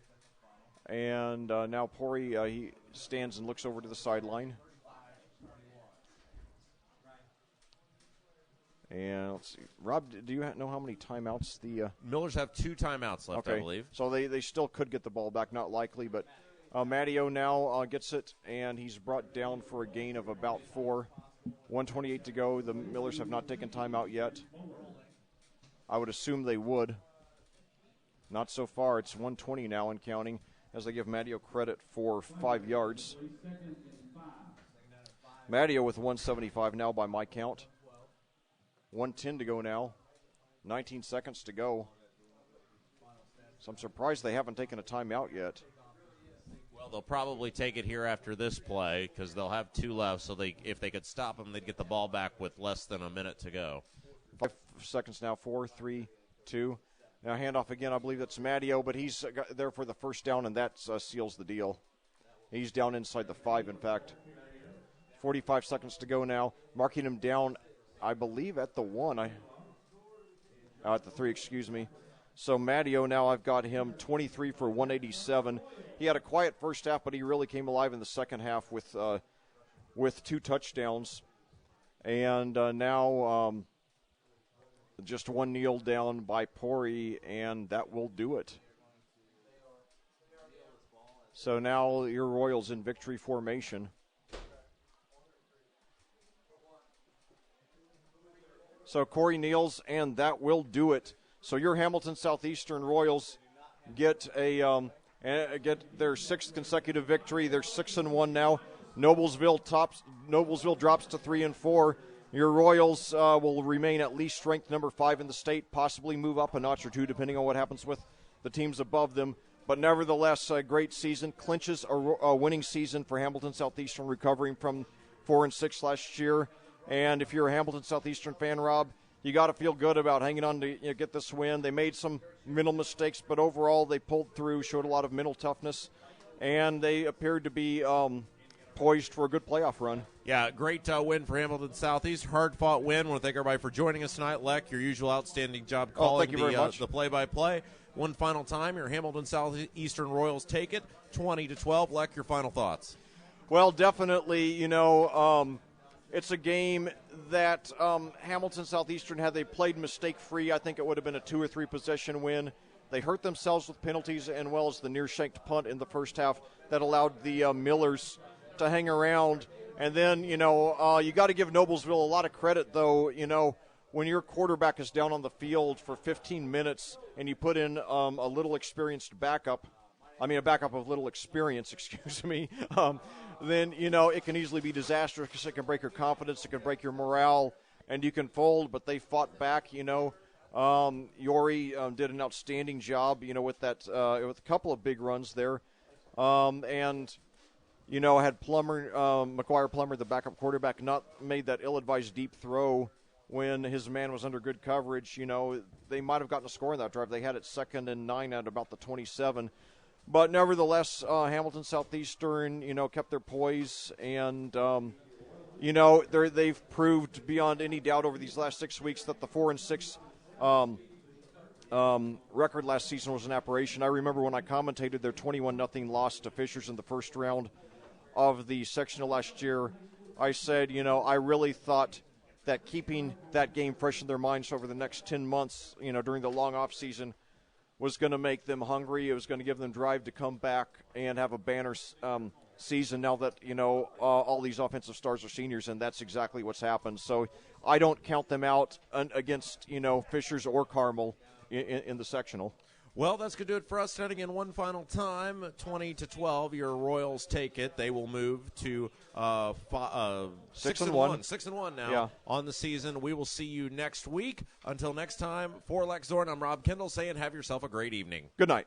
And now Pori, he stands and looks over to the sideline. And let's see. Rob, do you know how many timeouts the Millers have 2 timeouts left, okay. I believe. So they still could get the ball back, not likely, but Matteo now gets it, and he's brought down for a gain of about 4. 1:28 to go. The Millers have not taken timeout yet. I would assume they would. Not so far. It's 1:20 now and counting, as they give Matteo credit for 5 yards. Matteo with 175 now by my count. 1:10 to go now. 19 seconds to go. So I'm surprised they haven't taken a timeout yet. Well, they'll probably take it here after this play because they'll have 2 left. So if they could stop them, they'd get the ball back with less than a minute to go. 5 seconds now. 4, 3, 2. Now handoff again. I believe that's Matteo, but he's there for the first down, and that seals the deal. He's down inside the 5, in fact. 45 seconds to go now. Marking him down, I believe, at the 1. At the 3, excuse me. So Matteo, now I've got him 23 for 187. He had a quiet first half, but he really came alive in the second half with 2 touchdowns. And now just 1 kneel down by Pori, and that will do it. So now your Royals in victory formation. So Corey kneels, and that will do it. So your Hamilton Southeastern Royals get their 6th consecutive victory. They're 6-1 now. Noblesville drops to 3-4. Your Royals will remain at least ranked number 5 in the state, possibly move up a notch or 2 depending on what happens with the teams above them. But nevertheless, a great season. Clinches a winning season for Hamilton Southeastern, recovering from 4-6 last year. And if you're a Hamilton Southeastern fan, Rob, you got to feel good about hanging on to get this win. They made some mental mistakes, but overall they pulled through, showed a lot of mental toughness, and they appeared to be poised for a good playoff run. Yeah, great win for Hamilton Southeast. Hard-fought win. I want to thank everybody for joining us tonight. Lek, your usual outstanding job calling thank you very much. The play-by-play. One final time, your Hamilton Southeastern Royals take it 20-12. Lek, your final thoughts. Well, definitely, it's a game that Hamilton Southeastern, had they played mistake-free, I think it would have been a 2 or 3 possession win. They hurt themselves with penalties and well as the near-shanked punt in the first half that allowed the Millers to hang around. And then, you got to give Noblesville a lot of credit, though, when your quarterback is down on the field for 15 minutes and you put in a little experienced backup, a backup of little experience, excuse me, then, it can easily be disastrous because it can break your confidence, it can break your morale, and you can fold. But they fought back, Yori did an outstanding job, with that, with a couple of big runs there. And, had McGuire Plummer, the backup quarterback, not made that ill-advised deep throw when his man was under good coverage, they might have gotten a score in that drive. They had it 2nd and 9 at about the 27. But nevertheless, Hamilton Southeastern, kept their poise, and, they've proved beyond any doubt over these last 6 weeks that the 4-6 record last season was an aberration. I remember when I commentated their 21-0 loss to Fishers in the first round of the sectional last year, I said, I really thought that keeping that game fresh in their minds over the next 10 months, during the long off season, was going to make them hungry. It was going to give them drive to come back and have a banner season now that, all these offensive stars are seniors, and that's exactly what's happened. So I don't count them out against, Fishers or Carmel in the sectional. Well, that's going to do it for us tonight. Again, one final time, 20-12. Your Royals take it. They will move to 6-1. 6-1 now on the season. We will see you next week. Until next time, for Lex Zorn, I'm Rob Kendall saying have yourself a great evening. Good night.